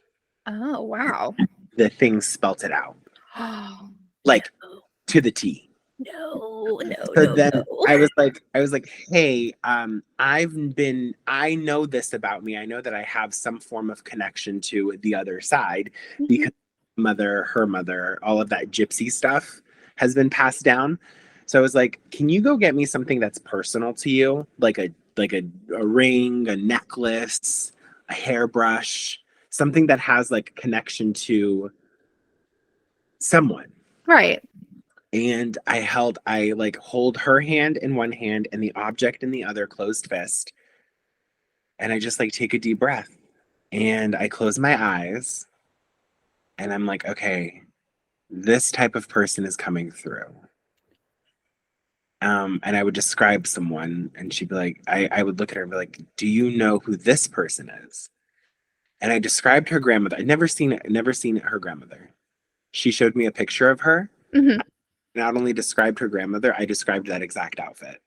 Oh, wow. The thing spelt it out. Oh, like, to the T. No. So then I was like, hey, I know this about me. I know that I have some form of connection to the other side because her mother, all of that gypsy stuff has been passed down. So I was like, can you go get me something that's personal to you? Like a ring, a necklace, a hairbrush, something that has like connection to someone. Right. And I hold her hand in one hand and the object in the other, closed fist. And I just like take a deep breath and I close my eyes and I'm like, okay, this type of person is coming through. And I would describe someone and she'd be like, I would look at her and be like, do you know who this person is? And I described her grandmother. I'd never seen her grandmother. She showed me a picture of her. Mm-hmm. Not only described her grandmother, I described that exact outfit.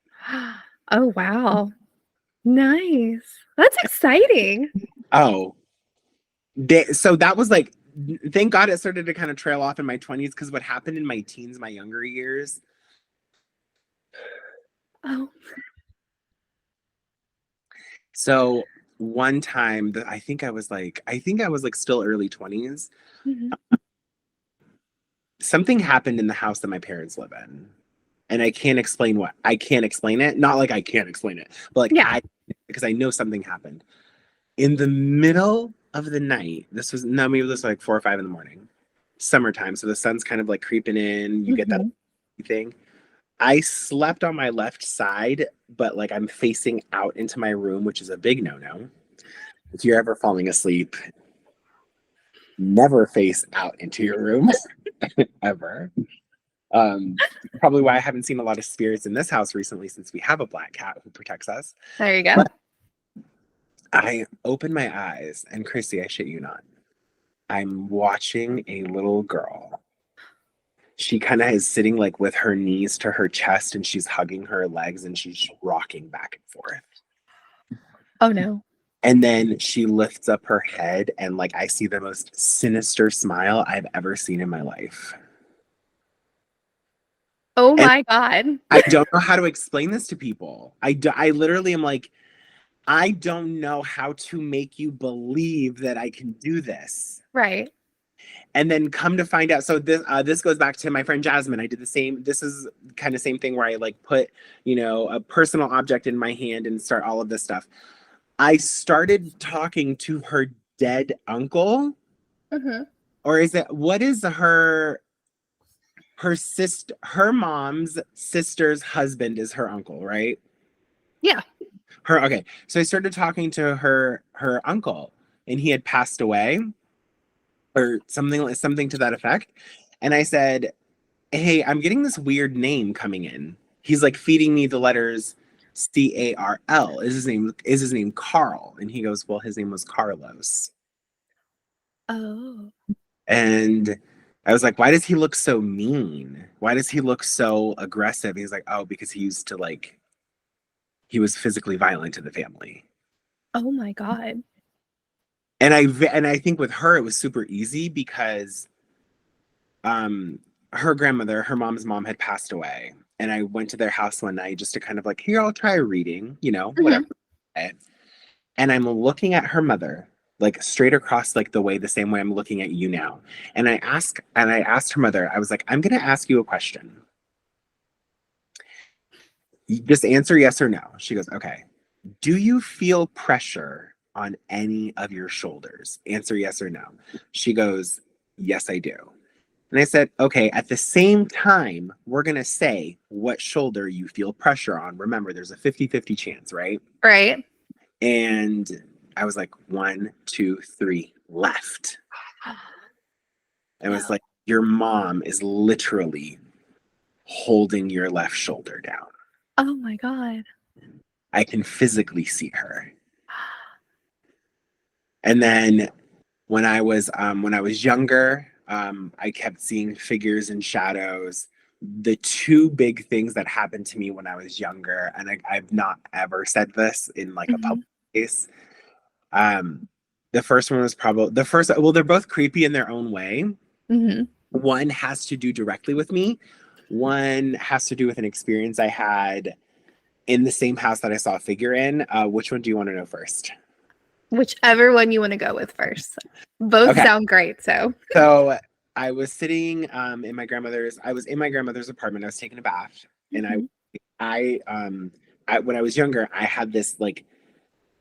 Oh, wow. Nice. That's exciting. Oh. So that was like, thank God it started to kind of trail off in my 20s, because what happened in my teens, my younger years. Oh. So one time that I think I was like still early 20s. Mm-hmm. Something happened in the house that my parents live in. And I can't explain what. I can't explain it. Not like I can't explain it, but like because I know something happened. In the middle of the night, maybe this was like 4 or 5 in the morning. Summertime, so the sun's kind of like creeping in. You get that thing. I slept on my left side, but like I'm facing out into my room, which is a big no-no. If you're ever falling asleep, never face out into your room ever. Probably why I haven't seen a lot of spirits in this house recently, since we have a black cat who protects us. There you go. But I open my eyes, and Chrissy, I shit you not, I'm watching a little girl. She kind of is sitting like with her knees to her chest, and she's hugging her legs, and she's rocking back and forth. Oh no. And then she lifts up her head, and like I see the most sinister smile I've ever seen in my life. Oh my God. I don't know how to explain this to people. I literally am like, I don't know how to make you believe that I can do this. Right. And then come to find out. So this goes back to my friend Jasmine. I did the same. This is kind of same thing where I like put, a personal object in my hand and start all of this stuff. I started talking to her dead uncle. Mm-hmm. Or what is her her mom's sister's husband is her uncle, right? Yeah. Okay. So I started talking to her uncle, and he had passed away, or something to that effect. And I said, "Hey, I'm getting this weird name coming in." He's like feeding me the letters Carl. Is his name Carl? And he goes, "Well, his name was Carlos." Oh. And I was like, "Why does he look so mean? Why does he look so aggressive?" He's like, "Oh, because he was physically violent to the family." Oh my God. And I think with her it was super easy because um her mom's mom had passed away, and I went to their house one night just to kind of like, here, I'll try reading, Mhm. whatever. And I'm looking at her mother, like straight across, like the same way I'm looking at you now. And I asked her mother, I was like, "I'm gonna ask you a question. You just answer yes or no." She goes, "Okay. Do you feel pressure on any of your shoulders? Answer yes or no." She goes, "Yes, I do." And I said, "Okay, at the same time, we're going to say what shoulder you feel pressure on. Remember, there's a 50-50 chance, right?" Right. And I was like, 1, 2, 3, left. And I was No. like, "Your mom is literally holding your left shoulder down. Oh my God. I can physically see her." And then when I was younger, I kept seeing figures and shadows. The two big things that happened to me when I was younger, and I've not ever said this in like a Mhm. public place. Um, the first one was probably the first. Well, they're both creepy in their own way. Mhm. One has to do directly with me. One has to do with an experience I had in the same house that I saw a figure in. Which one do you want to know first? Whichever one you want to go with first. Both Okay. sound great. So. So I was sitting I was in my grandmother's apartment. I was taking a bath, and Mhm. I um when I was younger, I had this like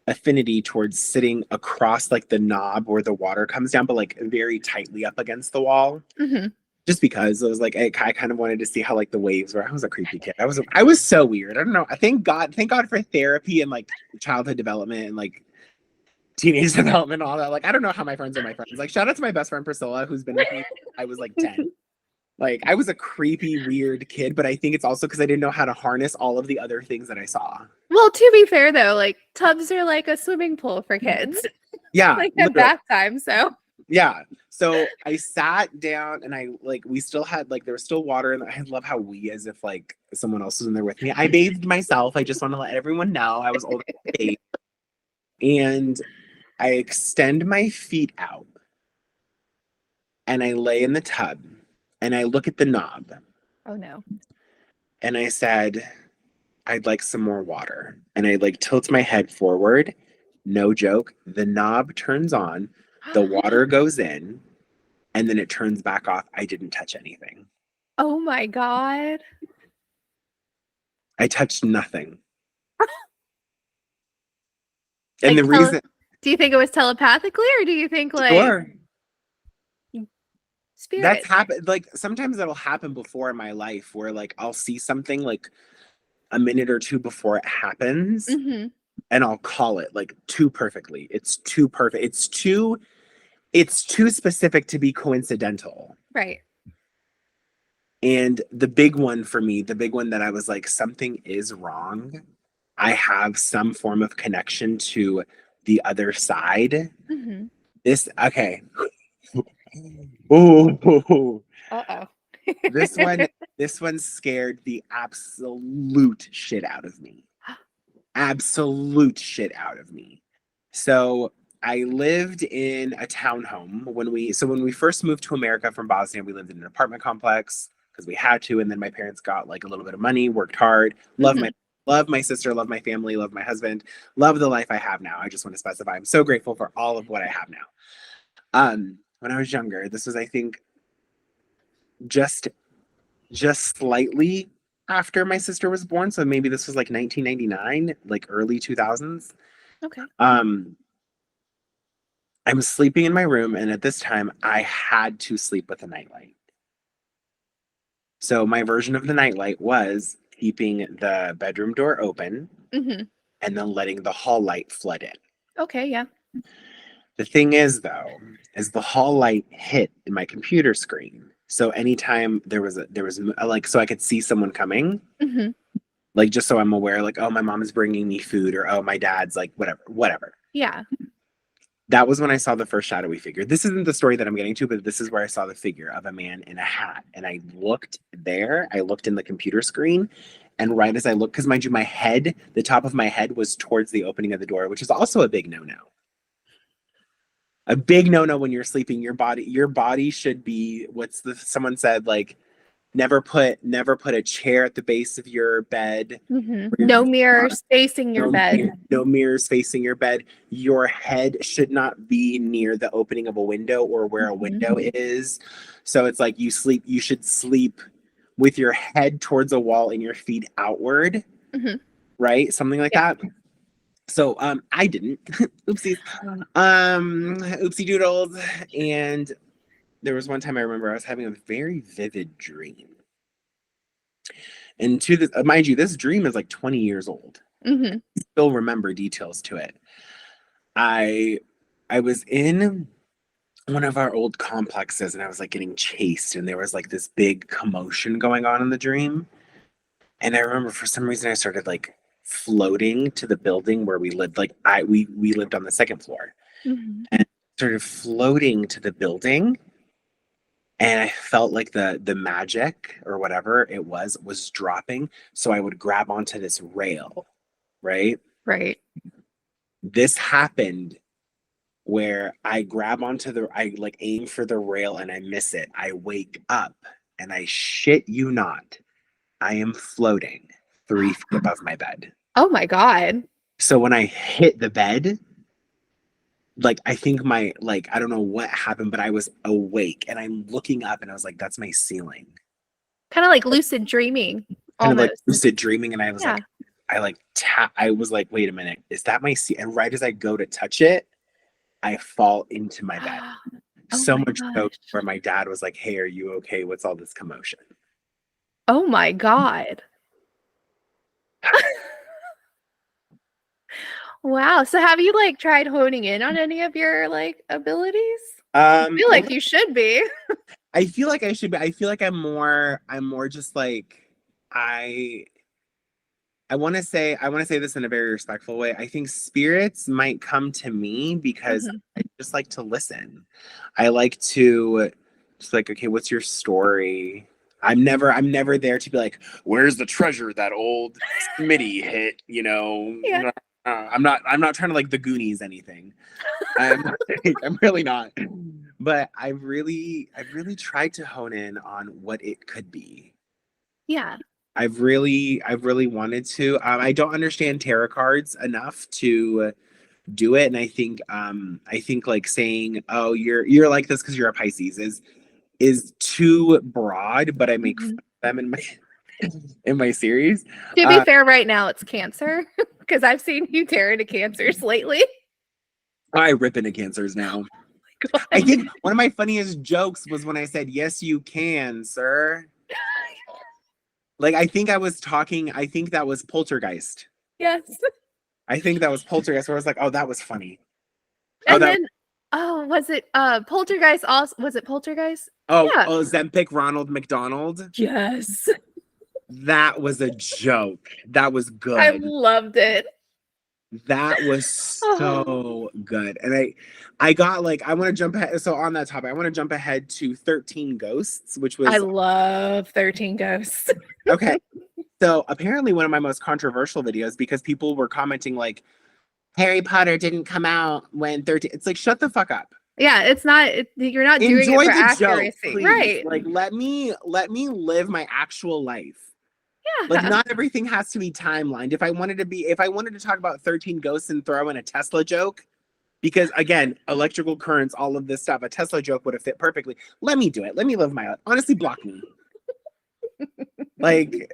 affinity towards sitting across like the knob where the water comes down, but like very tightly up against the wall. Mhm. Just because I was like, I kind of wanted to see how like the waves were. I was a creepy kid. I was so weird. I don't know. Thank God for therapy and like childhood development and like teenage development and all that. Like, I don't know how my friends are my friends. Like, shout out to my best friend Priscilla, who's been with me since I was like 10. Like, I was a creepy, weird kid, but I think it's also because I didn't know how to harness all of the other things that I saw. Well, to be fair though, like tubs are like a swimming pool for kids, Yeah, like at literally. bath time. So. Yeah. So I sat down, and we still had like there was still water, and I love how we, as if like someone else was in there with me. I bathed myself. I just want to let everyone know I was older than 8. And I extend my feet out, and I lay in the tub, and I look at the knob, Oh no. and I said, "I'd like some more water." And I like tilt my head forward. No joke. The knob turns on, the water goes in, and then it turns back off. I didn't touch anything. Oh my God. I touched nothing. And Like the reason, do you think it was telepathically or do you think like sure, that's spirits? happened. Like sometimes that'll happen before in my life where like I'll see something like a minute or two before it happens, Mhm. and I'll call it like too perfectly. It's too perfect. It's too specific to be coincidental. Right. And the big one for me, the big one that I was like, something is wrong. I have some form of connection to the other side. Mhm. Okay. Oh, Uh-oh. this one, this one scared the absolute shit out of me. Absolute shit out of me. So I lived in a townhome when we first moved to America from Bosnia. We lived in an apartment complex because we had to, and then my parents got like a little bit of money, worked hard, Mhm. love my sister, love my family, love my husband, love the life I have now. I just want to specify I'm so grateful for all of what I have now. When I was younger, this was I think just slightly after my sister was born, so maybe this was like 1999, like early 2000s. Okay. Um, I'm sleeping in my room, and at this time, I had to sleep with a nightlight. So my version of the nightlight was keeping the bedroom door open Mm-hmm. and then letting the hall light flood in. Okay, yeah. The thing is, though, is the hall light hit in my computer screen. So anytime there was like, so I could see someone coming, Mm-hmm. like just so I'm aware, like, oh, my mom is bringing me food, or oh, my dad's like whatever. Yeah. That was when I saw the first shadowy figure. This isn't the story that I'm getting to, but this is where I saw the figure of a man in a hat. And I looked in the computer screen. And right as I looked, because mind you, the top of my head was towards the opening of the door, which is also a big no-no. A big no-no when you're sleeping. Your body should be, someone said, like, never put a chair at the base of your bed. Mm-hmm. No mirrors facing your bed. No mirrors facing your bed. Your head should not be near the opening of a window or where a window is. So it's like you should sleep with your head towards a wall and your feet outward. Mm-hmm. Right? Something like that. So I didn't. Oopsies. Oopsie doodles. And there was one time I remember I was having a very vivid dream. And to this, mind you, this dream is like 20 years old. Mm-hmm. I still remember details to it. I was in one of our old complexes and I was like getting chased, and there was like this big commotion going on in the dream. And I remember for some reason I started like floating to the building where we lived. Like we lived on the second floor. Mm-hmm. And started floating to the building. And I felt like the magic or whatever it was dropping. So I would grab onto this rail, right? Right. This happened where I grab I like aim for the rail and I miss it. I wake up and I shit you not, I am floating 3 feet above my bed. Oh my God. So when I hit the bed, like, I think I don't know what happened, but I was awake and I'm looking up and I was like, that's my ceiling. Kind of like lucid dreaming. Kind almost. of like lucid dreaming. And I was like, I was like, wait a minute, is that my ceiling? And right as I go to touch it, I fall into my bed. So much so where my dad was like, hey, are you okay? What's all this commotion? Oh my God. Wow. So have you like tried honing in on any of your like abilities? I feel like you should be. I feel like I should be. I feel like I'm more just like I want to say this in a very respectful way. I think spirits might come to me because I just like to listen. I like to just like, okay, what's your story? I'm never there to be like, where's the treasure that old Smitty hit? You know, Yeah. I'm not trying to like the Goonies anything. I'm really not. But I've really tried to hone in on what it could be. Yeah. I've really wanted to. I don't understand tarot cards enough to do it, and I think like saying, "Oh, you're like this because you're a Pisces" is too broad. But I make fun of them in my series. To be fair, right now it's Cancer because I've seen you tear into Cancers lately. I rip into Cancers now. Oh, I think one of my funniest jokes was when I said, "Yes, you can, sir." Like, I think that was Poltergeist. Yes. I think that was Poltergeist, where I was like, oh, that was funny. And was it Poltergeist also? Was it Poltergeist? Oh, yeah. Zempic Ronald McDonald? Yes. That was a joke. That was good. I loved it. That was so good. And I got like, I want to jump ahead. So on that topic, I want to jump ahead to 13 Ghosts, which was... I love 13 Ghosts. Okay. So apparently one of my most controversial videos, because people were commenting like, Harry Potter didn't come out when 13... It's like, shut the fuck up. Yeah, it's not... you're not doing Enjoy it for the accuracy. Joke, right. Like, let me live my actual life. Yeah. Like, not everything has to be timelined. If I wanted to talk about 13 Ghosts and throw in a Tesla joke, because again, electrical currents, all of this stuff, a Tesla joke would have fit perfectly. Let me do it. Let me live my life. Honestly, block me. Like,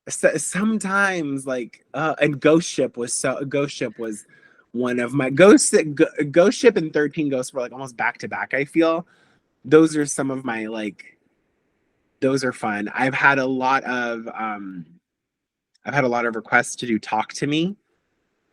sometimes, like, and Ghost Ship was one of my Ghost Ship and 13 Ghosts were like almost back to back. I feel those are some of my like Those are fun. I've had a lot of requests to do Talk to Me.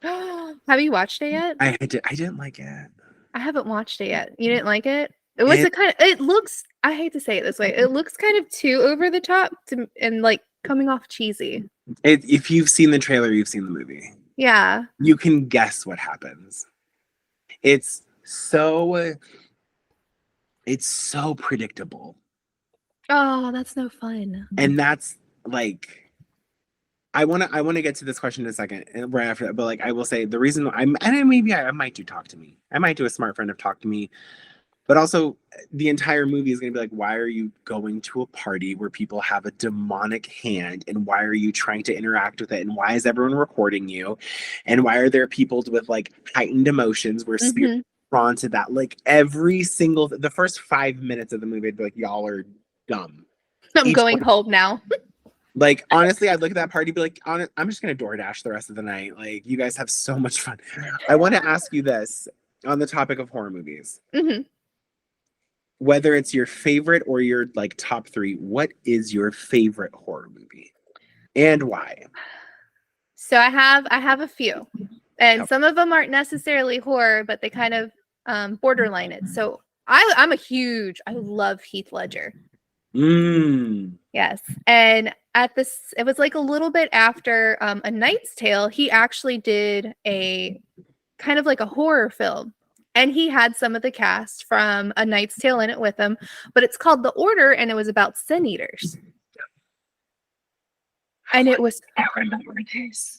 Have you watched it yet? I didn't like it. I haven't watched it yet. You didn't like it? It looks, I hate to say it this way, it looks kind of too over the top and like coming off cheesy. If you've seen the trailer, you've seen the movie. Yeah. You can guess what happens. It's so predictable. Oh, that's no fun. And that's like, I want to get to this question in a second, right after that. But like, I will say the reason I might do Talk to Me. I might do a smart friend of Talk to Me. But also, the entire movie is going to be like, why are you going to a party where people have a demonic hand? And why are you trying to interact with it? And why is everyone recording you? And why are there people with like heightened emotions where spirits are drawn to that? Like the first 5 minutes of the movie, I'd be like, y'all are dumb. I'm going home now. Like, honestly, I'd look at that party, be like, I'm just going to DoorDash the rest of the night. Like, you guys have so much fun. I want to ask you this on the topic of horror movies. Mm-hmm. Whether it's your favorite or your like top 3, what is your favorite horror movie and why? So I have a few, and some of them aren't necessarily horror, but they kind of borderline it. So I love Heath Ledger. Yes. And it was like a little bit after A Knight's Tale, he actually did a kind of like a horror film. And he had some of the cast from A Knight's Tale in it with him, but it's called The Order, and it was about sin eaters. And it was, I remember this.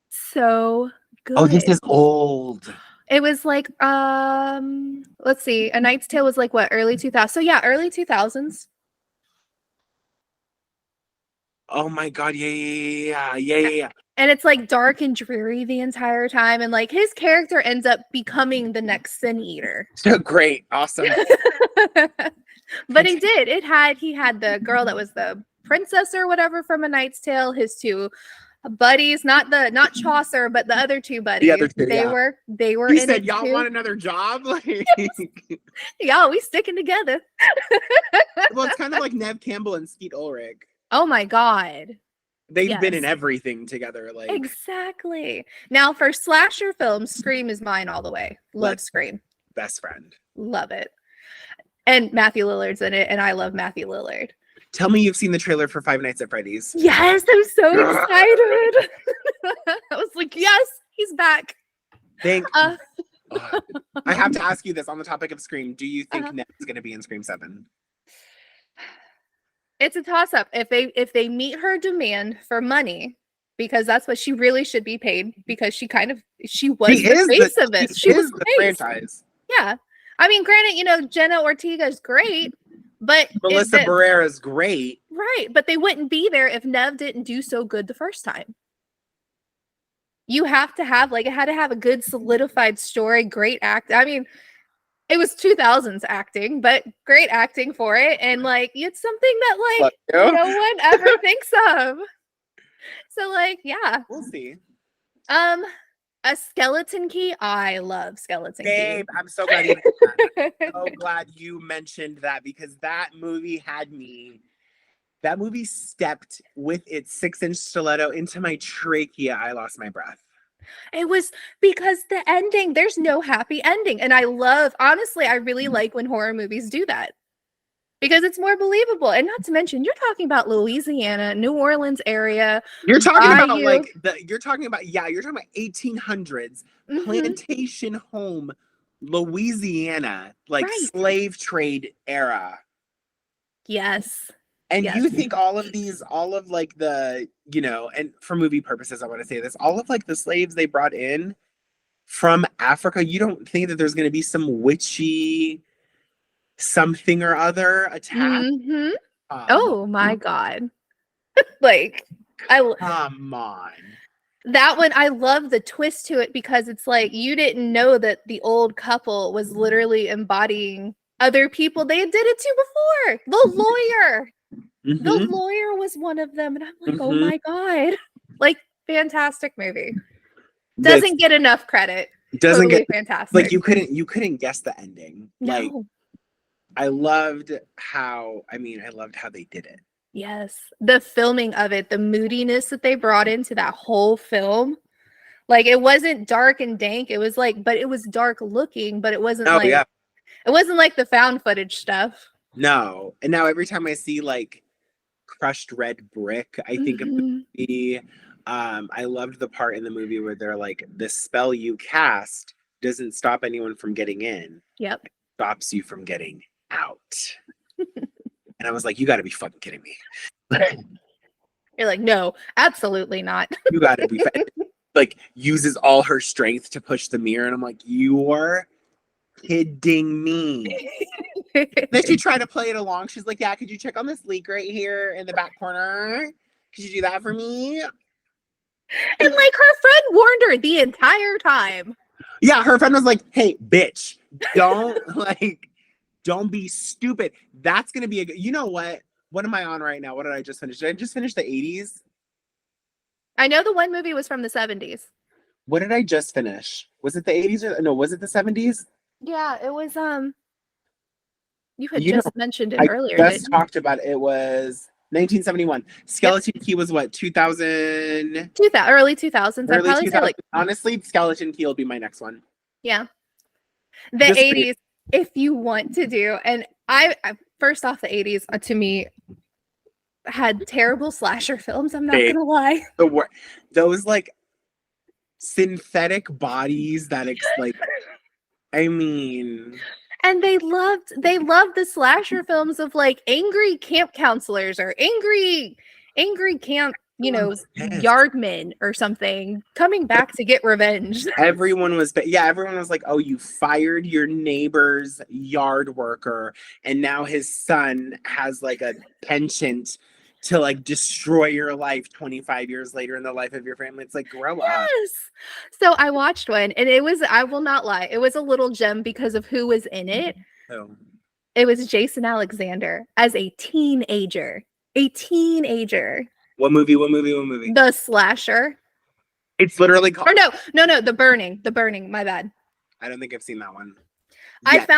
So good. Oh, this is old. It was like, let's see, A Knight's Tale was like what, early 2000s? So yeah, early 2000s. Oh my God, yeah. And it's like dark and dreary the entire time. And like his character ends up becoming the next sin eater. So great. Awesome. But he had the girl that was the princess or whatever from A Knight's Tale, his two buddies, not Chaucer, but the other two buddies. The other two, they were he in said, it y'all too. want another job? Like, y'all, we sticking together. Well, it's kind of like Nev Campbell and Skeet Ulrich. Oh my God. They've been in everything together. Like, exactly. Now for slasher films, Scream is mine all the way. Love Scream. Best friend. Love it. And Matthew Lillard's in it, and I love Matthew Lillard. Tell me you've seen the trailer for Five Nights at Freddy's. Yes, I'm so excited. I was like, yes, he's back. I have to ask you this on the topic of Scream. Do you think Ned is going to be in Scream 7? It's a toss-up. If they meet her demand for money, because that's what she really should be paid, because she was the face of it. She was the franchise. Yeah. I mean, granted, Jenna Ortega is great, but Melissa Barrera is great. Right. But they wouldn't be there if Nev didn't do so good the first time. You have to have, it had to have a good solidified story, great act. I mean, it was 2000s acting, but great acting for it. And it's something that no one ever thinks of. So yeah. We'll see. A Skeleton Key. I love Skeleton Key. I'm so glad you mentioned that, because that movie stepped with its 6-inch stiletto into my trachea. I lost my breath. It was because the ending, there's no happy ending. And honestly, I really like when horror movies do that, because it's more believable. And not to mention, you're talking about Louisiana, New Orleans area. You're talking about you're talking about 1800s plantation home, Louisiana, slave trade era. Yes. And you think all of the, and for movie purposes, I want to say this, all of the slaves they brought in from Africa, you don't think that there's going to be some witchy something or other attack? Oh my God. Come on. That one, I love the twist to it, because it's you didn't know that the old couple was literally embodying other people they did it to before. The lawyer. The lawyer was one of them. And I'm like, oh my God. Fantastic movie. Doesn't get enough credit. Doesn't totally get fantastic. You couldn't guess the ending. No. I loved how they did it. Yes. The filming of it, the moodiness that they brought into that whole film. Like, it wasn't dark and dank. It was like, but it was dark looking, but it wasn't it wasn't like the found footage stuff. No. And now every time I see like crushed red brick, I think of the movie. I loved the part in the movie where they're like, the spell you cast doesn't stop anyone from getting in. Yep. It stops you from getting out. And I was like, you got to be fucking kidding me. You're like, no, absolutely not. You got to be like, uses all her strength to push the mirror. And I'm like, you're kidding me. Then she tried to play it along. She's like, yeah, could you check on this leak right here in the back corner? Could you do that for me? And like, her friend warned her the entire time. Yeah, her friend was like, hey, bitch, don't be stupid. That's going to be you know what? What am I on right now? What did I just finish? Did I just finish the 80s? I know the one movie was from the 70s. What did I just finish? Was it the 80s or no, was it the 70s? Yeah, it was you had just mentioned it earlier. I just talked about it. It was 1971. Skeleton Key was what, 2000? Early 2000s. I'd probably say, like, honestly, Skeleton Key will be my next one. Yeah. The 80s, if you want to do, and I first off, the 80s to me had terrible slasher films. I'm not gonna lie. Those like synthetic bodies that like, I mean. And they loved the slasher films of like angry camp counselors or angry camp, yardmen or something coming back to get revenge. Everyone was like, oh, you fired your neighbor's yard worker and now his son has like a penchant to like destroy your life 25 years later in the life of your family. It's like, grow up. So I watched one and it was, I will not lie, it was a little gem because of who was in it. Oh. It was Jason Alexander as a teenager. What movie? The Slasher. It's literally called. Or no, The Burning. My bad. I don't think I've seen that one. Yet.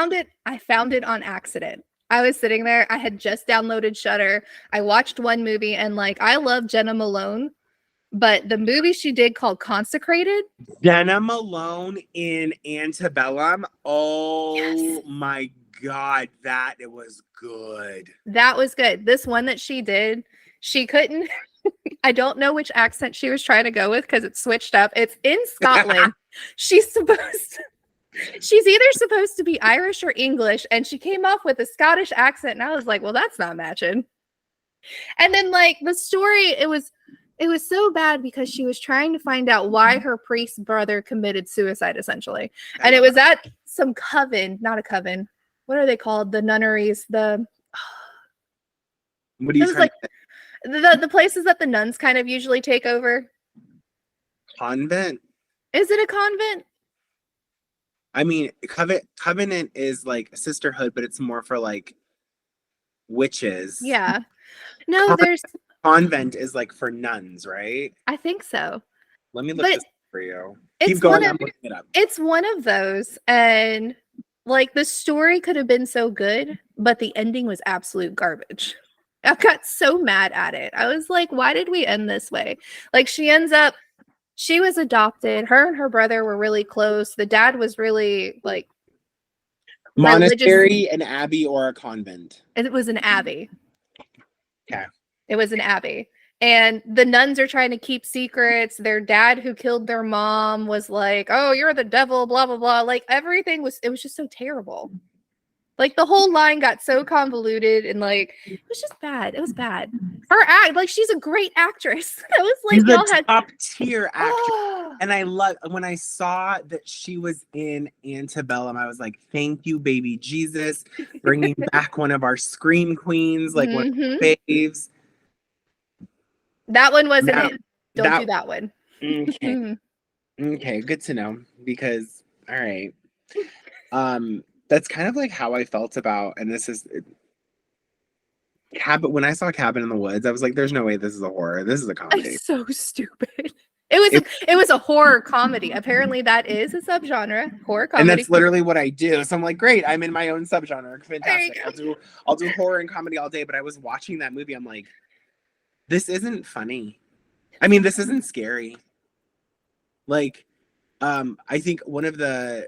I found it on accident. I was sitting there. I had just downloaded Shudder. I watched one movie and like, I love Jenna Malone, but the movie she did called Consecrated. Jenna Malone in Antebellum. Oh yes. My God, it was good. That was good. This one that she did, she couldn't. I don't know which accent she was trying to go with because it's switched up. It's in Scotland. She's either supposed to be Irish or English, and she came off with a Scottish accent, and I was like, well, that's not matching. And then like the story, it was so bad because she was trying to find out why her priest brother committed suicide, essentially. And it was at some coven, not a coven. What are they called? The nunneries, what are you trying to the places that the nuns kind of usually take over. Convent? Is it a convent? I mean, covenant is like sisterhood, but it's more for like witches. Yeah. No, there's convent is like for nuns, right? I think so. Let me look this up for you. Keep going. I'm looking it up. It's one of those, and like the story could have been so good, but the ending was absolute garbage. I got so mad at it. I was like, why did we end this way? Like she was adopted. Her and her brother were really close. The dad was really like monastery, an abbey, or a convent. It was an abbey. Okay. It was an abbey. And the nuns are trying to keep secrets. Their dad who killed their mom was like, oh, you're the devil, blah, blah, blah. Like everything it was just so terrible. Like the whole line got so convoluted and like it was just bad. It was bad. Her act, like she's a great actress. I was like, she's a top tier actress. And I love when I saw that she was in Antebellum, I was like, thank you, baby Jesus, bringing back one of our scream queens, like one of the faves. That one wasn't it. Don't do that one. Okay. Okay, good to know because all right. That's kind of like how I felt about, and this is when I saw Cabin in the Woods, I was like, there's no way this is a horror. This is a comedy. It's so stupid. It was a horror comedy. Apparently, that is a subgenre, horror And comedy. that's literally what I do. So I'm like, great, I'm in my own subgenre. There you Fantastic. go. I'll do horror and comedy all day. But I was watching that movie. I'm like, this isn't funny. I mean, this isn't scary. Like, I think one of the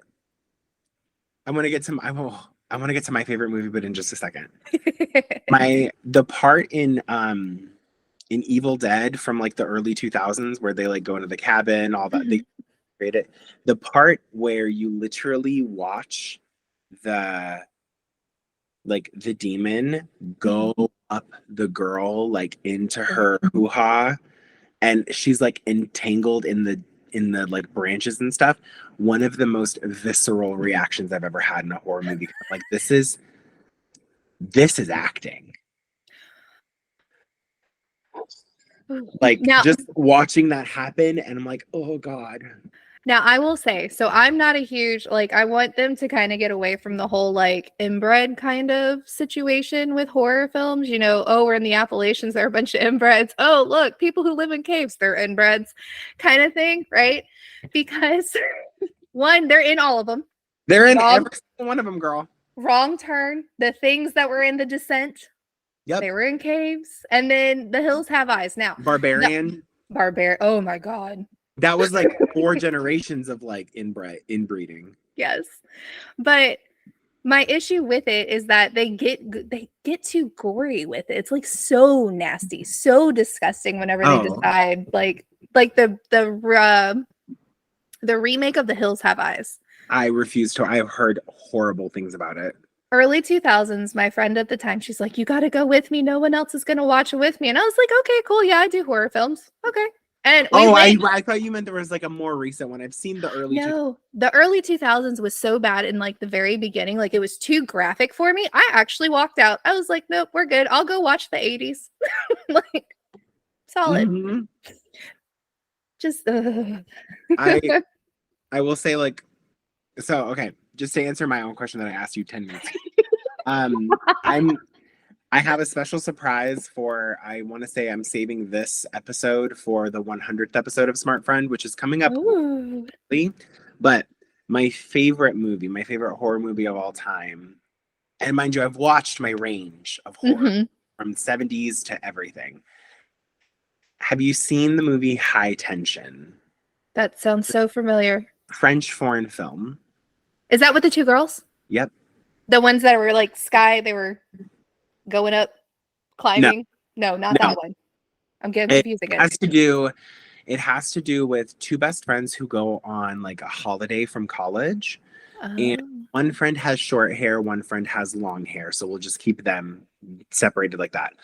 I want to get to my favorite movie, but in just a second. The part in Evil Dead from like the early 2000s where they like go into the cabin, all that, they create it. The part where you literally watch the demon go up the girl like into her hoo-ha, and she's like entangled in the like branches and stuff. One of the most visceral reactions I've ever had in a horror movie. Like, this is acting. Like, now, just watching that happen, and I'm like, oh God. Now, I will say, so I'm not a huge, like, I want them to kind of get away from the whole, like, inbred kind of situation with horror films. You know, oh, we're in the Appalachians, there are a bunch of inbreds. Oh, look, people who live in caves, they're inbreds kind of thing, right? Because, one, they're in all of them. They're in every single one of them, girl. Wrong Turn, the things that were in The Descent, they were in caves. And then The Hills Have Eyes. Now, Barbarian. Oh, my God. That was like 4 generations of like inbreeding. Yes. But my issue with it is that they get too gory with it. It's like so nasty, so disgusting whenever they decide like the remake of The Hills Have Eyes. I refuse to. I've heard horrible things about it. Early 2000s, my friend at the time, she's like, "You got to go with me. No one else is going to watch it with me." And I was like, "Okay, cool. Yeah, I do horror films. Okay." And I thought you meant there was like a more recent one. I've seen the early. No, the early 2000s was so bad in like the very beginning, like it was too graphic for me. I actually walked out. I was like, "Nope, we're good. I'll go watch the 80s." Like, solid. Mm-hmm. Just I will say, like, so okay, just to answer my own question that I asked you 10 minutes ago. I have a special surprise for, I want to say I'm saving this episode for the 100th episode of Smart Friend, which is coming up. But my favorite horror movie of all time, and mind you, I've watched my range of horror from 70s to everything. Have you seen the movie High Tension? That sounds so familiar. French foreign film. Is that with the 2 girls? Yep. The ones that were like they were going up, climbing? No, not that one. I'm getting confused again. It has to do with 2 best friends who go on like a holiday from college. And one friend has short hair, one friend has long hair. So we'll just keep them separated like that.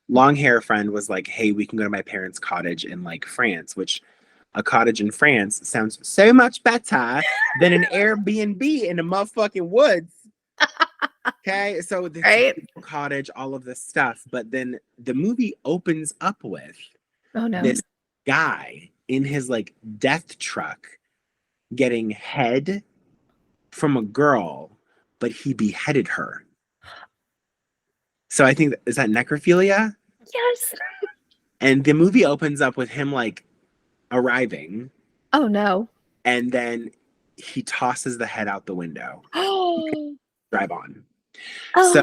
Long hair friend was like, "Hey, we can go to my parents' cottage in like France," which a cottage in France sounds so much better than an Airbnb in the motherfucking woods. Okay, so the cottage, all of this stuff. But then the movie opens up with this guy in his like death truck getting head from a girl, but he beheaded her. So I think, is that necrophilia? Yes. And the movie opens up with him like arriving. Oh no. And then he tosses the head out the window. Drive on. So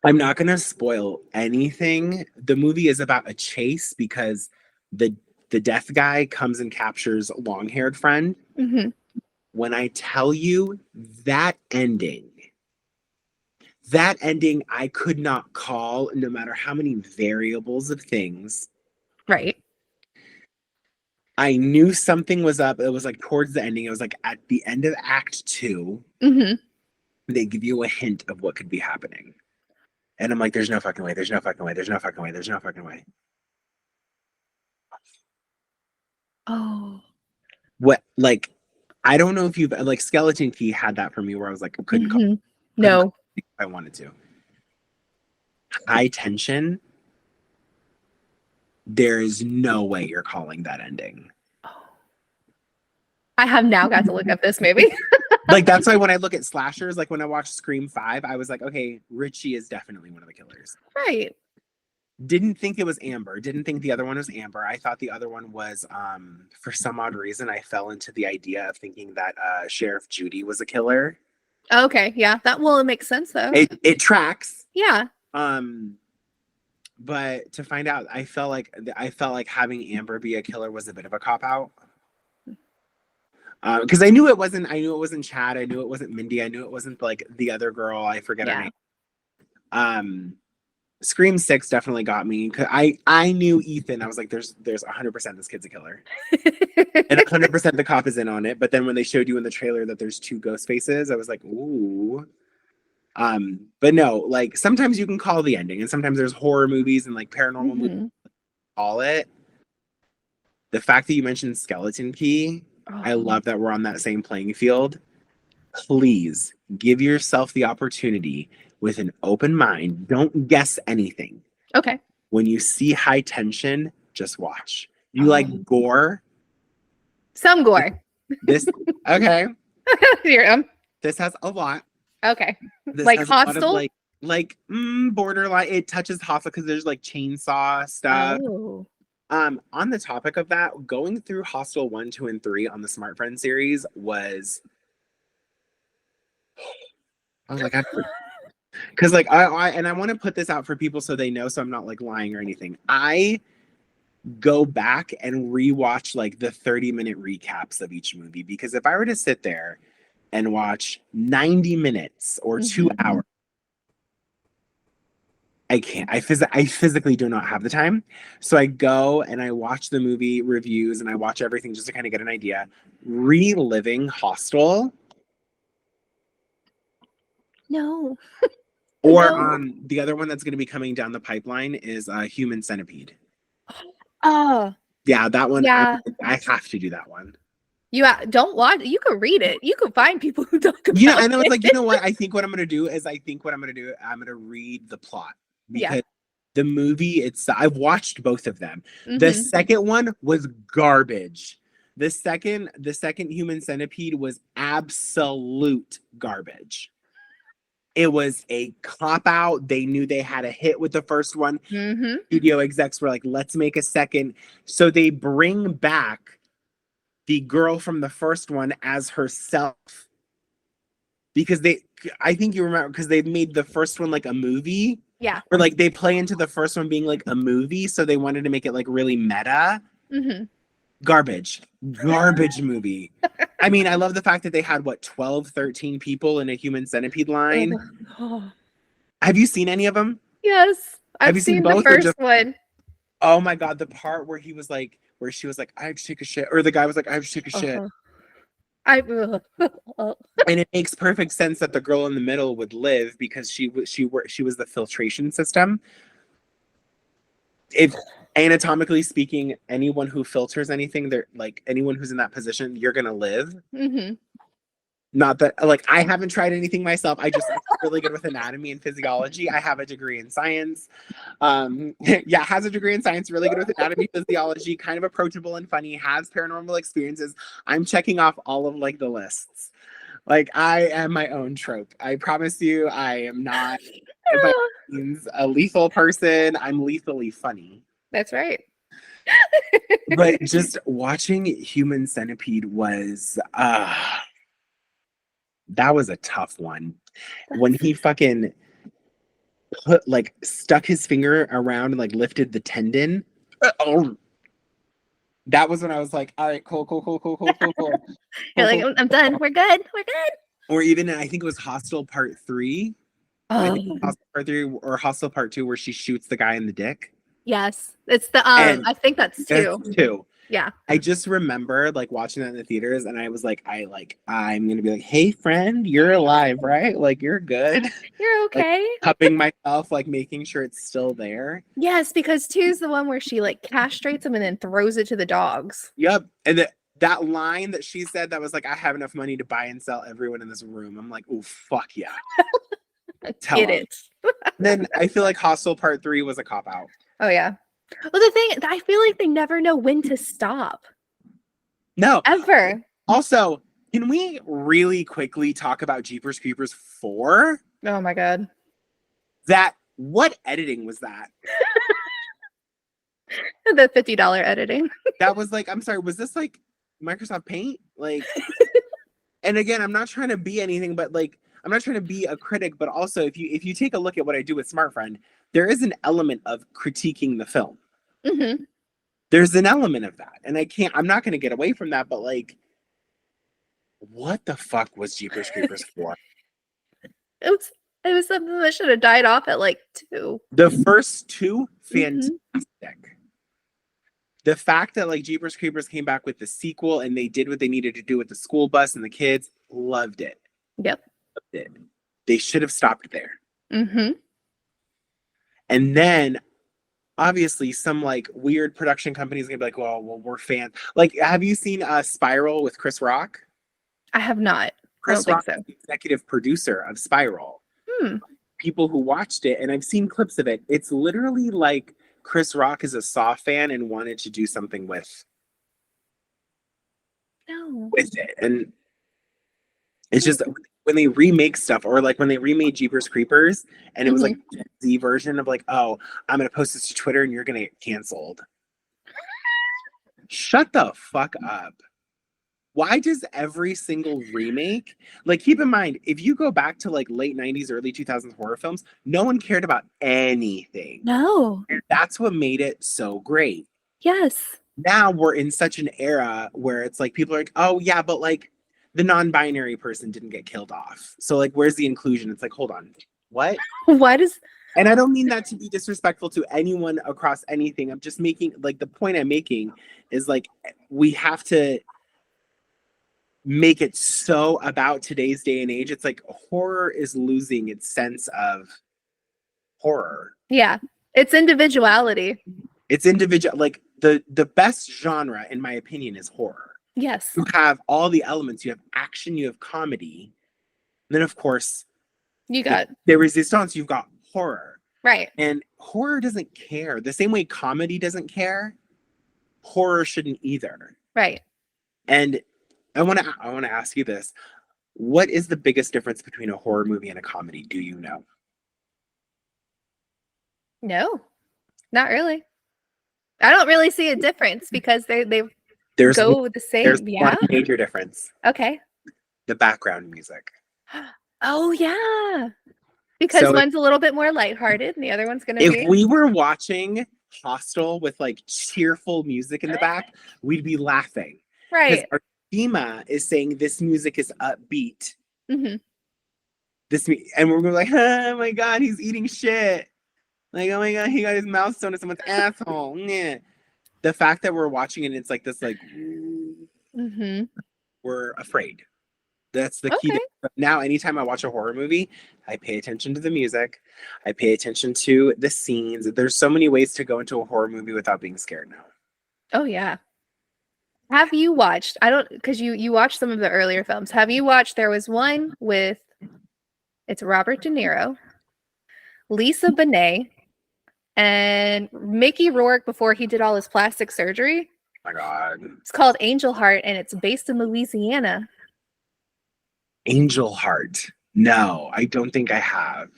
I'm not going to spoil anything. The movie is about a chase because the death guy comes and captures a long-haired friend. When I tell you that ending I could not call, no matter how many variables of things. Right. I knew something was up. It was like towards the ending. It was like at the end of Act 2. They give you a hint of what could be happening. And I'm like, there's no fucking way. There's no fucking way. There's no fucking way. There's no fucking way. Oh. What, like, I don't know if you've, like, Skeleton Key had that for me where I was like, couldn't call. No. If I wanted to. High Tension, there is no way you're calling that ending. I have now got to look up this movie. Like, that's why when I look at slashers, like when I watched Scream 5, I was like, okay, Richie is definitely one of the killers. Right. Didn't think it was Amber. Didn't think the other one was Amber. I thought the other one was, for some odd reason, I fell into the idea of thinking that Sheriff Judy was a killer. Okay, yeah, that will make sense though. It tracks. Yeah. But to find out, I felt like having Amber be a killer was a bit of a cop out. Because I knew it wasn't Chad. I knew it wasn't Mindy. I knew it wasn't like the other girl. I forget her name. Scream 6 definitely got me. Cause I knew Ethan. I was like, there's 100% this kid's a killer, and 100% the cop is in on it. But then when they showed you in the trailer that there's 2 ghost faces, I was like, ooh. But no, like sometimes you can call the ending, and sometimes there's horror movies and like paranormal movies call it. The fact that you mentioned Skeleton Key, I love that we're on that same playing field. Please give yourself the opportunity with an open mind. Don't guess anything. Okay. When you see high tension, just watch. You like gore? Some gore. This okay. This has a lot. Okay. This like has Hostel? Borderline. It touches Hostel because there's like chainsaw stuff. Oh. On the topic of that, going through Hostel 1, 2, and 3 on the Smart Friend series was, I was like, because like I want to put this out for people so they know, so I'm not like lying or anything. I go back and rewatch like the 30-minute recaps of each movie, because if I were to sit there and watch 90 minutes or 2 hours, I can't. I physically do not have the time. So I go and I watch the movie reviews and I watch everything just to kind of get an idea. Reliving Hostel. No. Or No. The other one that's going to be coming down the pipeline is Human Centipede. Oh. Yeah, that one. Yeah. I have to do that one. You don't watch. You could read it. You could find people who talk about it. And I was like, you know what? I'm going to read the plot. Because the movie, I've watched both of them. The second one was garbage. The second Human Centipede was absolute garbage. It was a cop out. They knew they had a hit with the first one. Studio execs were like, let's make a second. So they bring back the girl from the first one as herself. Because I think you remember, because they made the first one like a movie. Yeah. Or like they play into the first one being like a movie. So they wanted to make it like really meta. Garbage movie. I mean, I love the fact that they had 12, 13 people in a Human Centipede line. Have you seen any of them? Yes. I've seen the first one. Oh my God. The part where she was like, I have to take a shit. Or the guy was like, I have to take a shit. And it makes perfect sense that the girl in the middle would live, because she was the filtration system. If anatomically speaking, anyone who filters anything, they're like, anyone who's in that position, you're gonna live. Not that, like, I haven't tried anything myself. I'm really good with anatomy and physiology. I have a degree in science. Has a degree in science, really good with anatomy, physiology, kind of approachable and funny, has paranormal experiences. I'm checking off all of like the lists. Like, I am my own trope. I promise you, I am not by means a lethal person. I'm lethally funny. That's right. But just watching Human Centipede was that was a tough one. When he fucking stuck his finger around and like lifted the tendon. That was when I was like, all right, cool. You're like, I'm done. We're good. Or even, I think it was Hostel Part 3. I think Hostel Part 3 or Hostel Part 2, where she shoots the guy in the dick. Yes. It's the I think that's 2. That's 2. Yeah. I just remember like watching that in the theaters, and I was like, I'm gonna be like, hey friend, you're alive, right? Like, you're good. You're okay. Like, cupping myself, like making sure it's still there. Yes, because 2 is the one where she like castrates him and then throws it to the dogs. Yep. And that line that she said, that was like, I have enough money to buy and sell everyone in this room. I'm like, oh fuck yeah. Get it. Then I feel like Hostel Part 3 was a cop out. Oh yeah. Well, the thing, I feel like they never know when to stop. No. Ever. Also, can we really quickly talk about Jeepers Creepers 4? Oh my God. What editing was that? The $50 editing. That was like, I'm sorry, was this like Microsoft Paint? Like, and again, I'm not trying to be anything, but like, I'm not trying to be a critic, but also if you take a look at what I do with SmartFriend, there is an element of critiquing the film. Mm-hmm. There's an element of that. And I'm not going to get away from that, but like, what the fuck was Jeepers Creepers for? It was something that should have died off at like 2. The first two, fantastic. Mm-hmm. The fact that like Jeepers Creepers came back with the sequel and they did what they needed to do with the school bus and the kids, loved it. Yep. Loved it. They should have stopped there. Mm-hmm. And then obviously some like weird production companies gonna be like, well, we're fans. Like, have you seen Spiral with Chris Rock? I have not. Chris Rock so. is the executive producer of Spiral. Hmm. People who watched it, and I've seen clips of it, it's literally like Chris Rock is a Saw fan and wanted to do something with it. And it's just when they remake stuff, or like when they remade Jeepers Creepers and it was like the version of like, oh, I'm gonna post this to Twitter and you're gonna get canceled. Shut the fuck up. Why does every single remake, like, keep in mind, if you go back to like late 90s, early 2000s horror films, no one cared about anything. No. And that's what made it so great. Yes. Now we're in such an era where it's like people are like, oh yeah, but like the non-binary person didn't get killed off. So like, where's the inclusion? It's like, hold on, what? Why does... And I don't mean that to be disrespectful to anyone across anything. I'm just making, like, the point I'm making is like, we have to make it so about today's day and age. It's like horror is losing its sense of horror. Yeah, it's individuality. It's individual. Like the best genre, in my opinion, is horror. Yes. You have all the elements. You have action. You have comedy. And then, of course, you got the resistance. You've got horror. Right. And horror doesn't care. The same way comedy doesn't care, horror shouldn't either. Right. And I want to ask you this. What is the biggest difference between a horror movie and a comedy? Do you know? No, not really. I don't really see a difference because they go the same. There's one major difference. Okay. The background music. Oh yeah. Because one's a little bit more lighthearted and the other one's going to be... If we were watching Hostel with like cheerful music in the back, we'd be laughing. Right. Our Dima is saying this music is upbeat. Mm-hmm. And we're like, oh my God, he's eating shit. Like, oh my God, he got his mouth sewn to someone's asshole. Yeah. The fact that we're watching it, it's like this, like, we're afraid. That's the key. Now, anytime I watch a horror movie, I pay attention to the music. I pay attention to the scenes. There's so many ways to go into a horror movie without being scared now. Oh, yeah. Have you watched, because you watched some of the earlier films. Have you watched, there was one with, it's Robert De Niro, Lisa Bonet, and Mickey Rourke before he did all his plastic surgery. Oh my God. It's called Angel Heart, and it's based in Louisiana. Angel Heart. No, I don't think I have.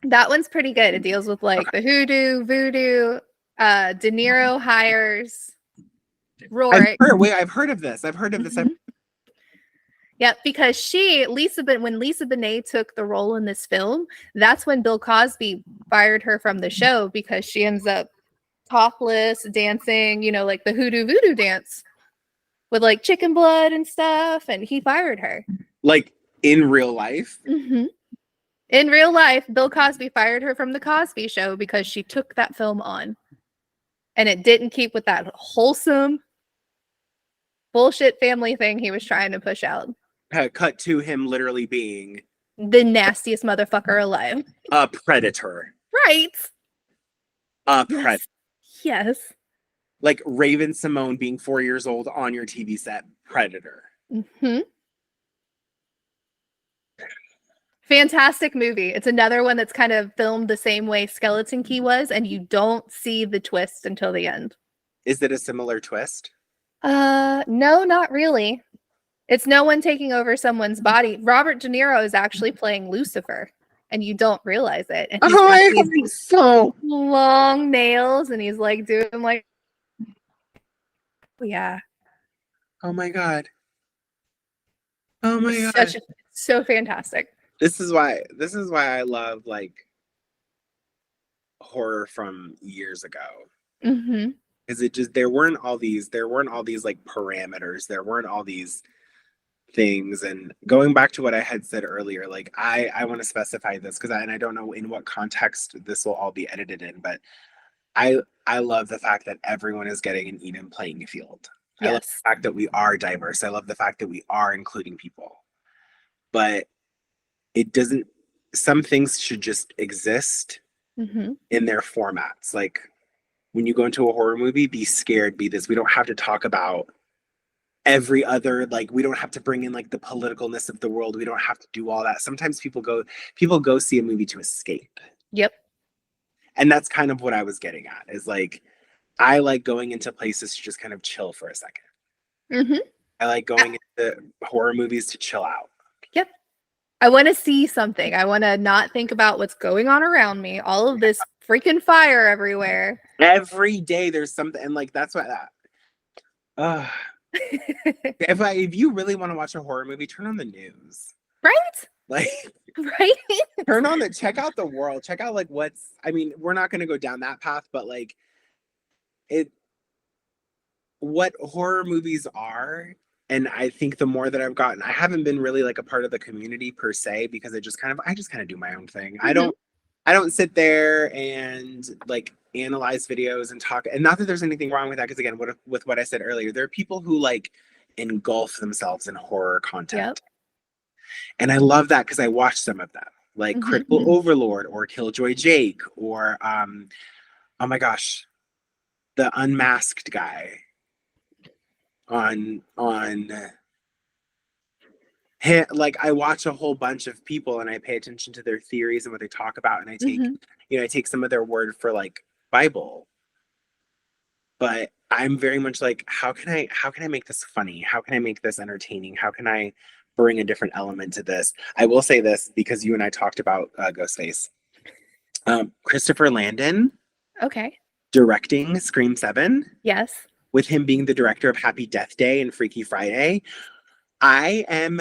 That one's pretty good. It deals with like the hoodoo, voodoo. De Niro hires Rourke. I've heard of this. Yep, because when Lisa Bonet took the role in this film, that's when Bill Cosby fired her from the show because she ends up topless, dancing, like the hoodoo voodoo dance with like chicken blood and stuff, and he fired her. Like in real life? Mm-hmm. In real life, Bill Cosby fired her from the Cosby Show because she took that film on. And it didn't keep with that wholesome bullshit family thing he was trying to push out. Cut to him literally being the nastiest motherfucker alive. A predator. Right. A predator. Yes. Like Raven Simone being 4 years old on your TV set. Predator. Mm-hmm. Fantastic movie. It's another one that's kind of filmed the same way Skeleton Key was, and you don't see the twist until the end. Is it a similar twist? No, not really. It's no one taking over someone's body. Robert De Niro is actually playing Lucifer, and you don't realize it. And he's I think so. Long nails, and he's like doing like Yeah. Oh my God. Oh my It's God. so fantastic. This is why I love like horror from years ago. Mm-hmm. Because it just there weren't all these like parameters. There weren't all these things. And going back to what I had said earlier, like I want to specify this because I don't know in what context this will all be edited in, but I love the fact that everyone is getting an even playing field. I love Yes. the fact that we are diverse. I love the fact that we are including people. But it doesn't some things should just exist Mm-hmm. in their formats. Like when you go into a horror movie, be scared, be this. We don't have to talk about every other, like we don't have to bring in like the politicalness of the world. We don't have to do all that. Sometimes people go see a movie to escape. Yep. And that's kind of what I was getting at, is like I like going into places to just kind of chill for a second. Mm-hmm. I like going into horror movies to chill out. Yep. I want to see something. I want to not think about what's going on around me. All of this freaking fire everywhere. Every day there's something, and like that's what uh, if you really want to watch a horror movie, turn on the news. Right? Like Right? check out the world. Check out like I mean, we're not gonna go down that path, but like it what horror movies are, and I think the more that I've gotten, I haven't been really like a part of the community per se because I just kind of do my own thing. Mm-hmm. I don't sit there and like analyze videos and talk, and not that there's anything wrong with that, because again, with what I said earlier, there are people who like engulf themselves in horror content. Yep. And I love that because I watch some of them, like Mm-hmm. Critical Overlord or Killjoy Jake or oh my gosh, the unmasked guy on like I watch a whole bunch of people and I pay attention to their theories and what they talk about, and I take Mm-hmm. I take some of their word for like Bible. But I'm very much like, how can I make this funny? How can I make this entertaining? How can I bring a different element to this? I will say this because you and I talked about Ghostface. Christopher Landon Okay. directing Scream 7, Yes. with him being the director of Happy Death Day and Freaky Friday. I am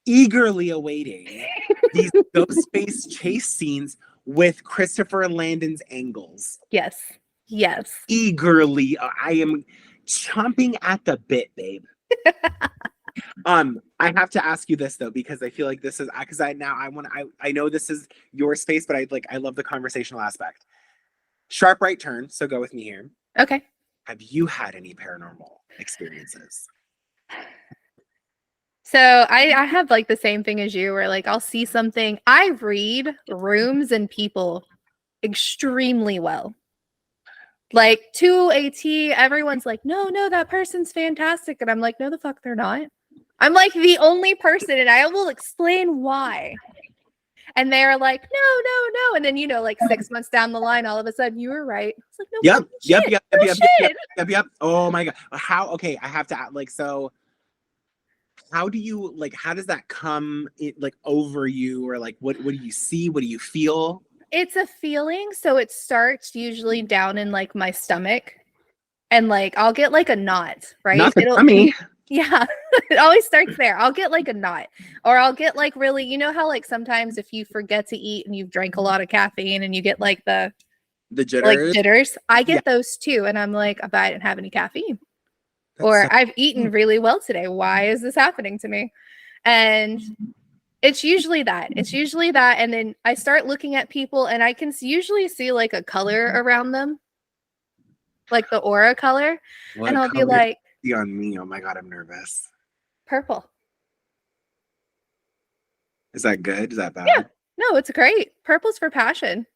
eagerly awaiting these Ghostface chase scenes with Christopher Landon's angles. Yes. Yes. Eagerly. I am chomping at the bit, babe. I have to ask you this though, because I feel like this is because I know this is your space, but I love the conversational aspect. Sharp right turn, so go with me here. Okay. Have you had any paranormal experiences? So I have like the same thing as you, where like I'll see something. I read rooms and people extremely well. Like to a T, everyone's like, no, that person's fantastic. And I'm like, no, the fuck they're not. I'm like the only person, and I will explain why. And they're like, no. And then, like 6 months down the line, all of a sudden you were right. It's like, no, Yep. Oh my God. Okay, I have to like, so how do you like, how does that come like over you, or like what do you see? What do you feel? It's a feeling. So it starts usually down in like my stomach, and like I'll get like a knot, right? Not the tummy. Yeah, it always starts there. I'll get like a knot, or I'll get like really, how like sometimes if you forget to eat and you've drank a lot of caffeine and you get like the jitters. Like jitters. I get those too, and I'm like, but I didn't have any caffeine. Or I've eaten really well today. Why is this happening to me? And it's usually that. And then I start looking at people, and I can usually see like a color around them, like the aura color. And I'll be like, on me. Oh my God, I'm nervous. Purple. Is that good? Is that bad? Yeah. No, it's great. Purple's for passion.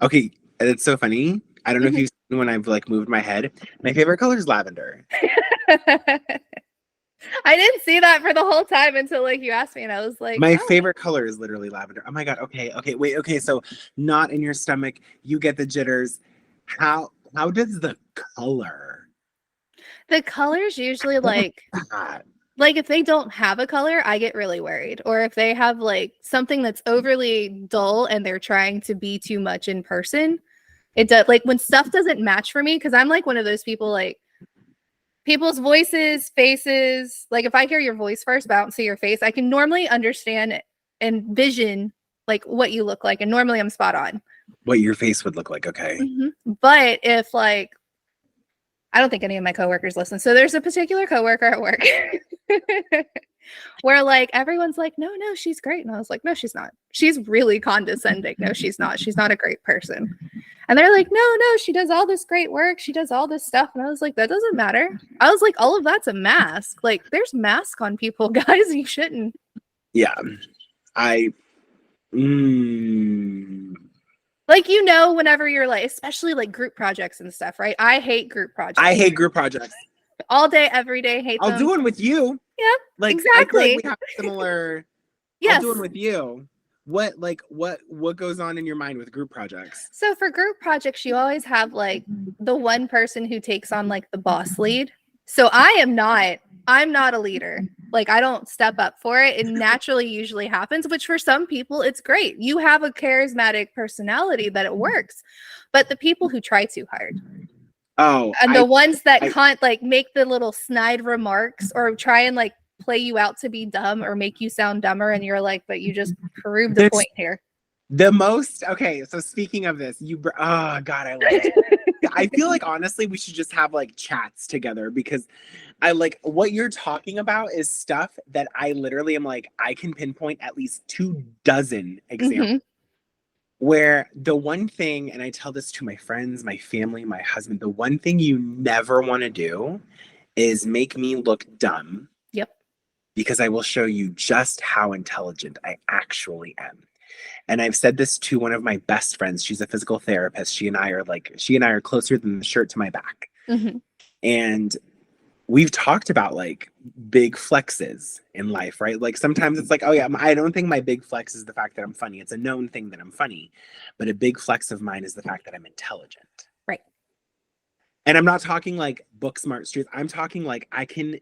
Okay, it's so funny. I don't know if you've seen when I've like moved my head. My favorite color is lavender. I didn't see that for the whole time until like you asked me, and I was like, my favorite color is literally lavender. Oh my God. Okay, wait. Okay, so not in your stomach. You get the jitters. How does the color? The color's usually like if they don't have a color, I get really worried. Or if they have like something that's overly dull and they're trying to be too much in person, it does. Like when stuff doesn't match for me, because I'm like one of those people, like people's voices, faces. Like if I hear your voice first, but I don't see your face, I can normally understand and vision like what you look like. And normally I'm spot on. What your face would look like, okay. But if like, I don't think any of my coworkers listen. So there's a particular coworker at work where like everyone's like, no, she's great. And I was like, no, she's not. She's really condescending. No, she's not. She's not a great person. And they're like, no, she does all this great work. She does all this stuff. And I was like, that doesn't matter. I was like, all of that's a mask. Like there's mask on people, guys. You shouldn't. Yeah. Like, you know, whenever you're like, especially like group projects and stuff, right? I hate group projects. I hate group projects. All day, every day, hate them. I'll do one with you. Yeah, like, exactly. I feel like we have similar. Yes. I'll do one with you. What goes on in your mind with group projects? So for group projects, you always have like the one person who takes on like the boss lead. So I'm not a leader. Like I don't step up for it. It naturally usually happens, which for some people it's great. You have a charismatic personality that it works. But the people who try too hard. Oh. And the ones that can't like make the little snide remarks or try and like play you out to be dumb or make you sound dumber, and you're like, but you just proved the point here. Okay, so speaking of this, oh god, I love it. I feel like honestly we should just have like chats together, because I like what you're talking about is stuff that I literally am like, I can pinpoint at least 24 examples. Where the one thing, and I tell this to my friends, my family, my husband, the one thing you never want to do is make me look dumb. Yep. Because I will show you just how intelligent I actually am. And I've said this to one of my best friends. She's a physical therapist. She and I are closer than the shirt to my back. And we've talked about like big flexes in life, right? Like sometimes it's like, oh yeah, I don't think my big flex is the fact that I'm funny. It's a known thing that I'm funny. But a big flex of mine is the fact that I'm intelligent. Right. And I'm not talking like book smart streets. I'm talking like I can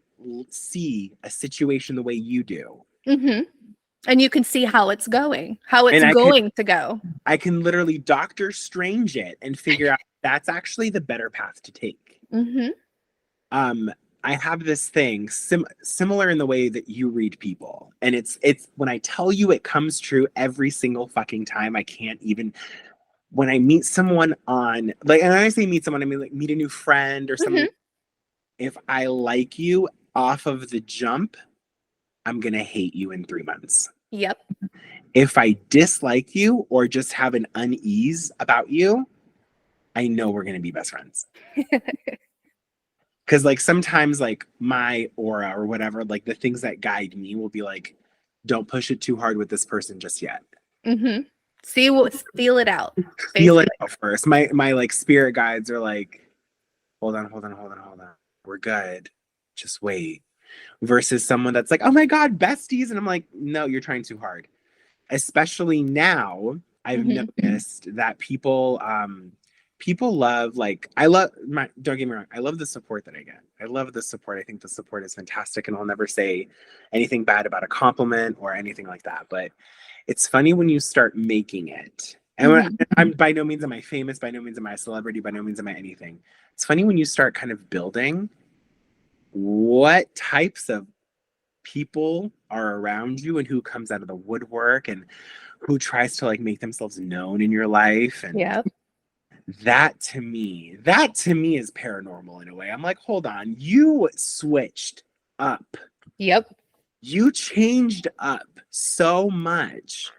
see a situation the way you do. And you can see how it's going, to go. I can literally Doctor Strange it and figure out that's actually the better path to take. I have this thing similar in the way that you read people. And it's when I tell you it comes true every single fucking time. I can't even, when I meet someone on, like, and when I say meet someone, I mean like meet a new friend or something. If I like you off of the jump, I'm going to hate you in 3 months. Yep. If I dislike you or just have an unease about you, I know we're going to be best friends. Because like sometimes like my aura or whatever, like the things that guide me will be like, don't push it too hard with this person just yet. Feel it out. Basically. Feel it out first. My like spirit guides are like, hold on. We're good. Just wait. Versus someone that's like, oh my God, besties. And I'm like, no, you're trying too hard. Especially now, I've noticed that people love, like, don't get me wrong, I love the support that I get. I love the support. I think the support is fantastic, and I'll never say anything bad about a compliment or anything like that. But it's funny when you start making it. And I'm by no means am I famous, by no means am I a celebrity, by no means am I anything. It's funny when you start kind of building what types of people are around you and who comes out of the woodwork and who tries to like make themselves known in your life. And that to me is paranormal in a way. I'm like, hold on, you switched up. Yep. You changed up so much.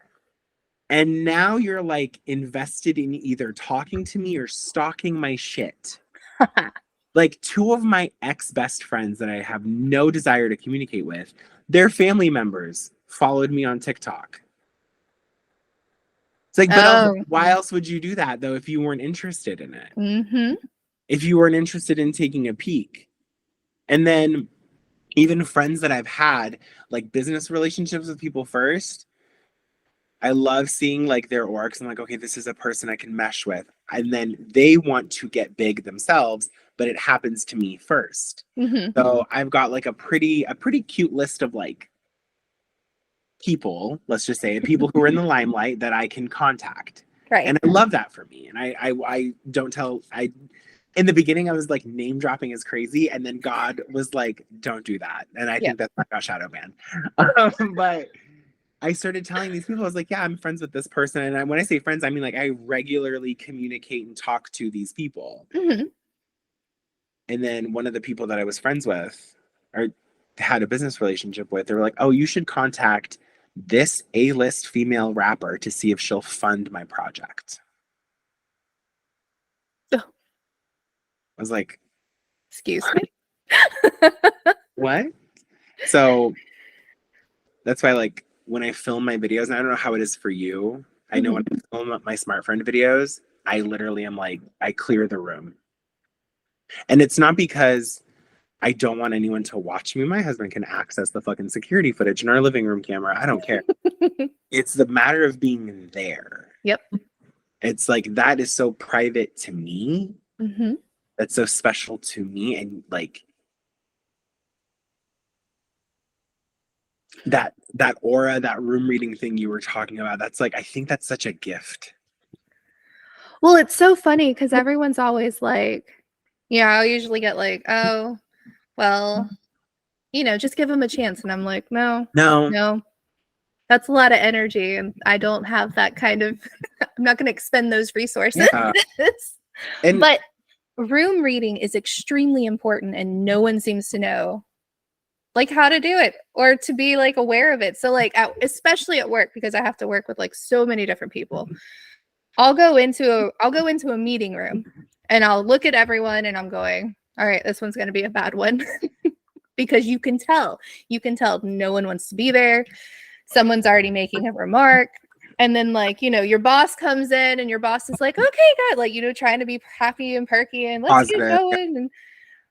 And now you're like invested in either talking to me or stalking my shit. Like 2 of my ex-best friends that I have no desire to communicate with, their family members followed me on TikTok. It's like, but why else would you do that though if you weren't interested in it? If you weren't interested in taking a peek. And then even friends that I've had, like business relationships with people first, I love seeing like their orgs. I'm like, okay, this is a person I can mesh with. And then they want to get big themselves, but it happens to me first. So I've got like a pretty cute list of like people, let's just say, people who are in the limelight that I can contact. Right. And I love that for me. And I don't tell, in the beginning, I was like, name dropping is crazy. And then God was like, don't do that. And I think that's why I got shadow banned. But I started telling these people, I was like, yeah, I'm friends with this person. And when I say friends, I mean like I regularly communicate and talk to these people. Mm-hmm. And then one of the people that I was friends with or had a business relationship with, they were like, oh, you should contact this A-list female rapper to see if she'll fund my project. Oh. I was like, excuse me? what? So that's why, like, when I film my videos, and I don't know how it is for you. I know when I film my Smart Friend videos, I literally am like, I clear the room. And it's not because I don't want anyone to watch me. My husband can access the fucking security footage in our living room camera. I don't care. It's the matter of being there. Yep. It's like, that is so private to me. Mm-hmm. That's so special to me. And like, that aura, that room reading thing you were talking about, that's like, I think that's such a gift. Well, it's so funny because everyone's always like, I'll usually get like, oh, well, just give them a chance. And I'm like, no, that's a lot of energy. And I don't have that kind of, I'm not going to expend those resources. Yeah. But room reading is extremely important and no one seems to know like how to do it or to be like aware of it. So like, especially at work, because I have to work with like so many different people. I'll go into a meeting room and I'll look at everyone and I'm going, all right, this one's going to be a bad one. Because you can tell no one wants to be there. Someone's already making a remark. And then like, your boss comes in and your boss is like, okay, good. Like, trying to be happy and perky and let's get going. And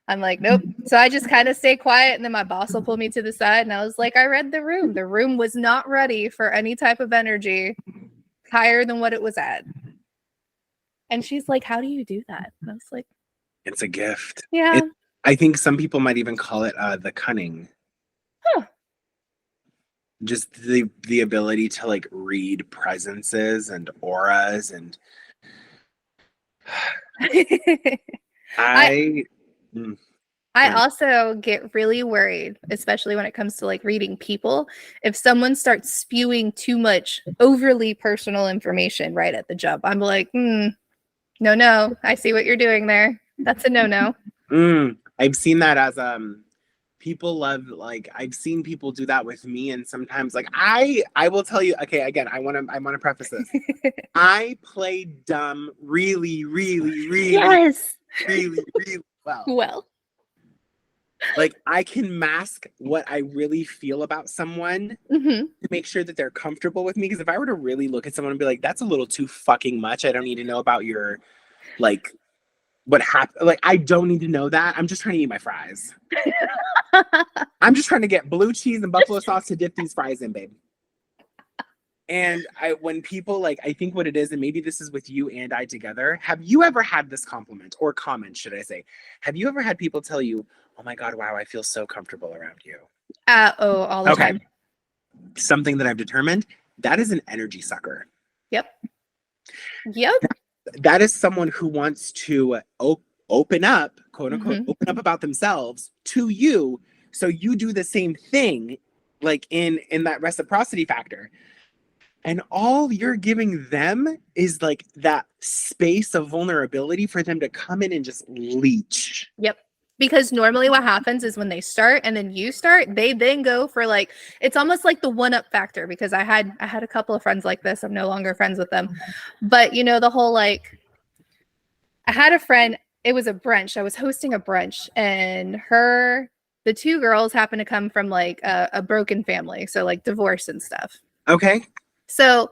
I'm like, nope. So I just kind of stay quiet. And then my boss will pull me to the side. And I was like, I read the room. The room was not ready for any type of energy higher than what it was at. And she's like, how do you do that? And I was like, it's a gift. Yeah. I think some people might even call it the cunning. Huh. Just the ability to like read presences and auras and I also get really worried, especially when it comes to like reading people, if someone starts spewing too much overly personal information right at the jump. I'm like, no, I see what you're doing there. That's a no. I've seen that as people love, like, I've seen people do that with me, and sometimes like I will tell you, okay, again, I want to preface this. I play dumb really yes. really well. Like, I can mask what I really feel about someone to make sure that they're comfortable with me. Because if I were to really look at someone and be like, that's a little too fucking much. I don't need to know about your, like, what happened. Like, I don't need to know that. I'm just trying to eat my fries. I'm just trying to get blue cheese and buffalo sauce to dip these fries in, babe. And when people, like, I think what it is, and maybe this is with you and I together, have you ever had this compliment or comment, should I say? Have you ever had people tell you, oh my God, wow, I feel so comfortable around you? All the time. Something that I've determined, that is an energy sucker. Yep. That is someone who wants to open up, quote unquote, open up about themselves to you. So you do the same thing, like in that reciprocity factor. And all you're giving them is like that space of vulnerability for them to come in and just leech. Yep. Because normally what happens is when they start and then you start, they then go for like, it's almost like the one-up factor, because I had a couple of friends like this. I'm no longer friends with them. But the whole like, I had a friend, it was a brunch. I was hosting a brunch and the two girls happened to come from like a broken family. So like divorce and stuff. Okay. So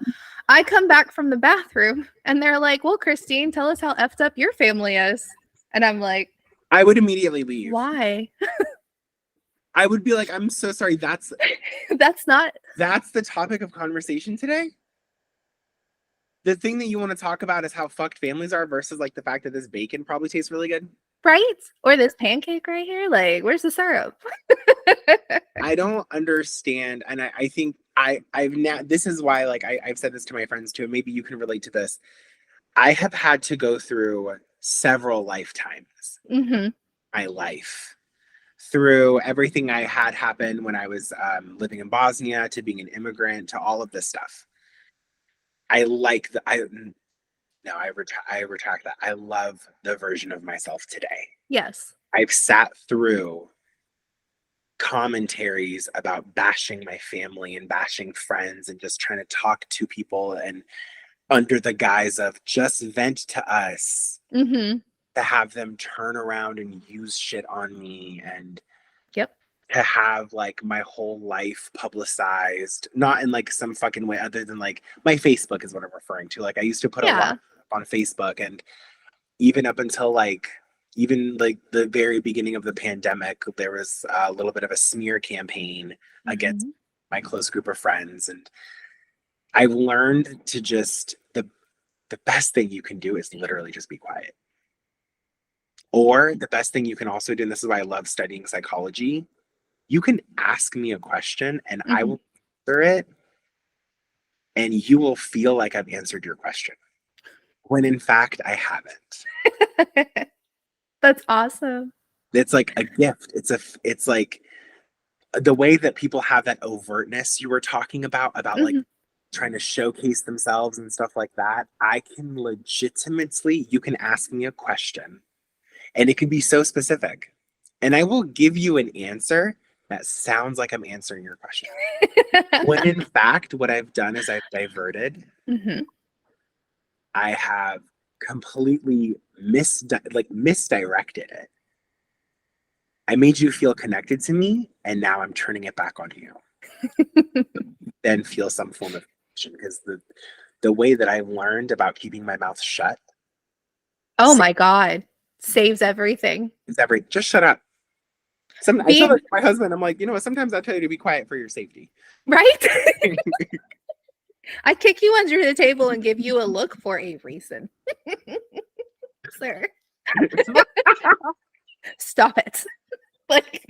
I come back from the bathroom and they're like, well, Christine, tell us how effed up your family is. And I'm like, I would immediately leave. Why? I would be like, I'm so sorry. That's the topic of conversation today. The thing that you want to talk about is how fucked families are versus like the fact that this bacon probably tastes really good. Right? Or this pancake right here. Like, where's the syrup? I don't understand. And I think I've now, this is why, like, I've said this to my friends too, and maybe you can relate to this. I have had to go through several lifetimes. Mm-hmm. My life. Through everything I had happen when I was living in Bosnia, to being an immigrant, to all of this stuff. I like the I retract that. I love the version of myself today. Yes. I've sat through commentaries about bashing my family and bashing friends and just trying to talk to people and under the guise of just vent to us, Mm-hmm. to have them turn around and use shit on me, and Yep. to have like my whole life publicized, not in like some fucking way other than like my Facebook is what I'm referring to. Like I used to put a lot on Facebook, and even up until even the very beginning of the pandemic, there was a little bit of a smear campaign against my close group of friends. And I've learned to just the best thing you can do is literally just be quiet. Or the best thing you can also do, and this is why I love studying psychology, you can ask me a question and I will answer it, and you will feel like I've answered your question, when in fact I haven't. That's awesome. It's like a gift. It's like the way that people have that overtness you were talking about like trying to showcase themselves and stuff like that. I can legitimately, you can ask me a question and it can be so specific, and I will give you an answer that sounds like I'm answering your question. When in fact, what I've done is I've diverted. I have completely misdirected it. I made you feel connected to me, and now I'm turning it back on you. Then feel some form of connection, because the way that I learned about keeping my mouth shut. Oh my God. Saves everything. Just shut up. I tell my husband, I'm like, you know what? Sometimes I tell you to be quiet for your safety. Right? I kick you under the table and give you a look for a reason. Sir. Stop it. Like,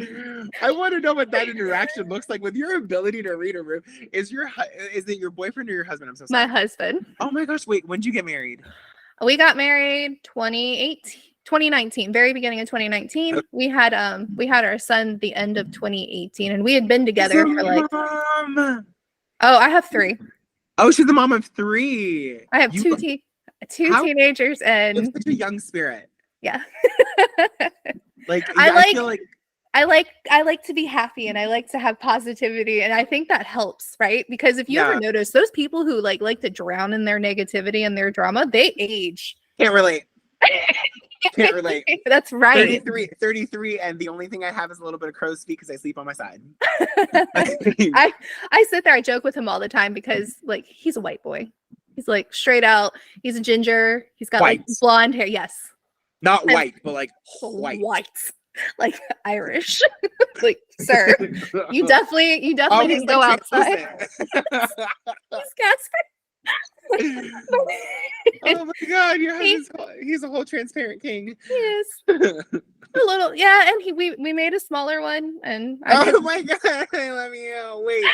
I want to know what that interaction looks like with your ability to read a room. Is it your boyfriend or your husband? I'm so sorry. My husband. Oh my gosh, wait, when did you get married? We got married 2019, very beginning of 2019. Okay. We had our son the end of 2018, and we had been together for like mom. Oh, I have 3. Oh, she's the mom of 3. I have two teenagers, and such a young spirit. Yeah. Like I feel like I like to be happy, and I like to have positivity, and I think that helps, right? Because if you ever notice, those people who like to drown in their negativity and their drama, they age. Can't relate. Can't relate. That's right. 33, and the only thing I have is a little bit of crow's feet because I sleep on my side. I sit there, I joke with him all the time because like he's a white boy. He's like straight out. He's a ginger. He's got like blonde hair. Yes. Not white, but like white. Like Irish. Like, sir, you definitely didn't go outside. He's gasping. Oh my God, your husband's he's a whole transparent king. He is. A little, yeah, and we made a smaller one, and my God, let me wait.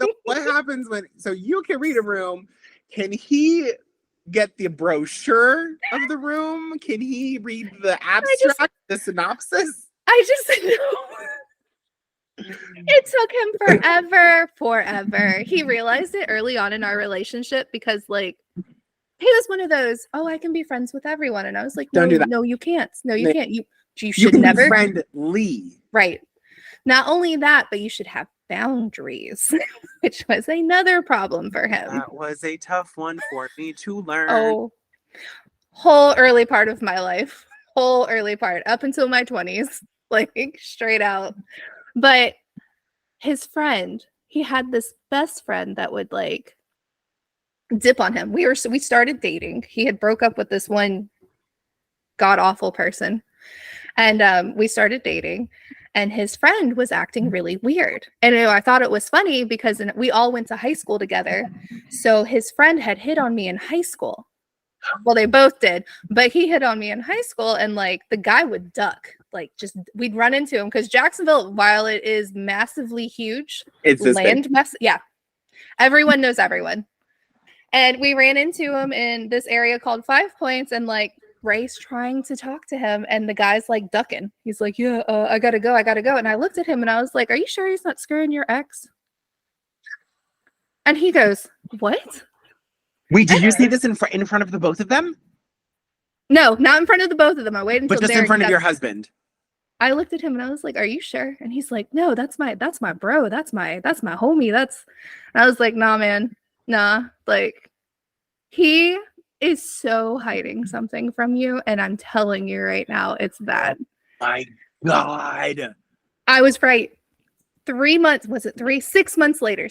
So what happens so you can read a room? Can he get the brochure of the room? Can he read the abstract, the synopsis? I just know. It took him forever. He realized it early on in our relationship because, like, he was one of those, oh, I can be friends with everyone. And I was like, don't do that. No, you can't. No, you can't. You should never be friendly. Right. Not only that, but you should have boundaries, which was another problem for him. That was a tough one for me to learn. Oh, whole early part of my life. Whole early part up until my 20s, like straight out. But his friend, he had this best friend that would like dip on him. We started dating. He had broke up with this one god awful person, and we started dating. And his friend was acting really weird. And I thought it was funny because we all went to high school together. So his friend had hit on me in high school. Well, they both did, but he hit on me in high school, and like the guy would duck. Like we'd run into him because Jacksonville, while it is massively huge, it's land mass. Yeah. Everyone knows everyone. And we ran into him in this area called 5 Points, and like Ray's trying to talk to him, and the guy's like ducking. He's like, yeah, I gotta go. And I looked at him and I was like, are you sure he's not screwing your ex? And he goes, what? Wait, did you see this in front of the both of them? No, not in front of the both of them. I waited until but just Derek in front of your husband. I looked at him and I was like, are you sure? And he's like, no, that's my bro. That's my homie. And I was like, nah, man. Nah. Like, he is so hiding something from you. And I'm telling you right now, it's bad. My God. I was right. 3 months, was it 3? 6 months later,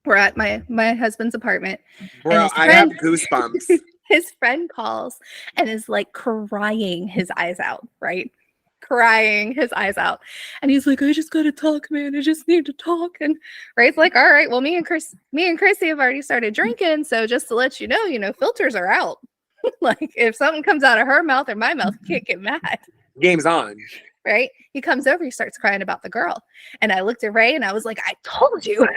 we're at my husband's apartment. Bro, I have goosebumps. His friend calls and is like crying his eyes out, right? Crying his eyes out. And he's like, I just gotta talk, man. I just need to talk. And Ray's like, all right, well, me and Chrissy have already started drinking. So just to let you know, filters are out. Like, if something comes out of her mouth or my mouth, you can't get mad. Game's on. Right? He comes over, he starts crying about the girl. And I looked at Ray and I was like, I told you.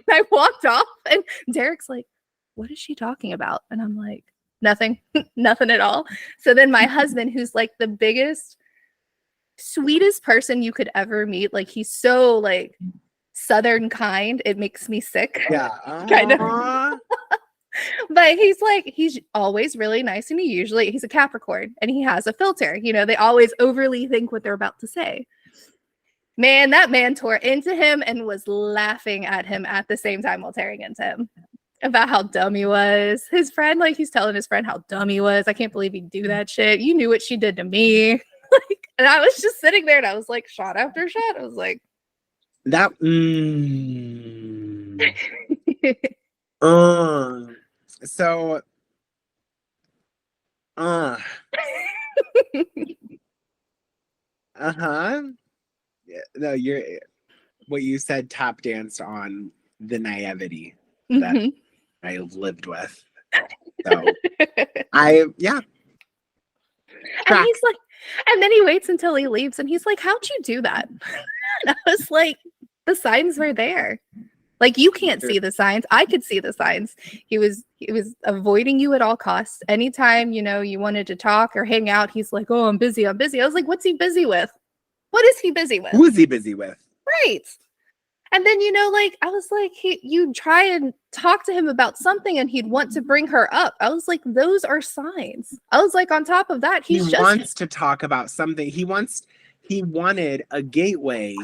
I walked off and Derek's like, what is she talking about? And I'm like, nothing, nothing at all. So then my husband, who's like the biggest, sweetest person you could ever meet, like he's so like Southern kind, it makes me sick. Yeah. Kind of. But he's always really nice, and he's a Capricorn and he has a filter. They always overly think what they're about to say. Man, that man tore into him and was laughing at him at the same time while tearing into him about how dumb he was. His friend, like, he's telling his friend how dumb he was. I can't believe he'd do that shit. You knew what she did to me. And I was just sitting there and I was like, shot after shot. I was like, that. So. Yeah, no, what you said tap danced on the naivety that I've lived with. So yeah. And he's like, and then he waits until he leaves and he's like, how'd you do that? And I was like, the signs were there. Like, you can't see the signs. I could see the signs. He was avoiding you at all costs. Anytime, you wanted to talk or hang out, he's like, oh, I'm busy. I was like, what's he busy with? What is he busy with? Who is he busy with? Right. And then, I was like, you try and talk to him about something and he'd want to bring her up. I was like, those are signs. I was like, on top of that, he wants to talk about something. He wanted a gateway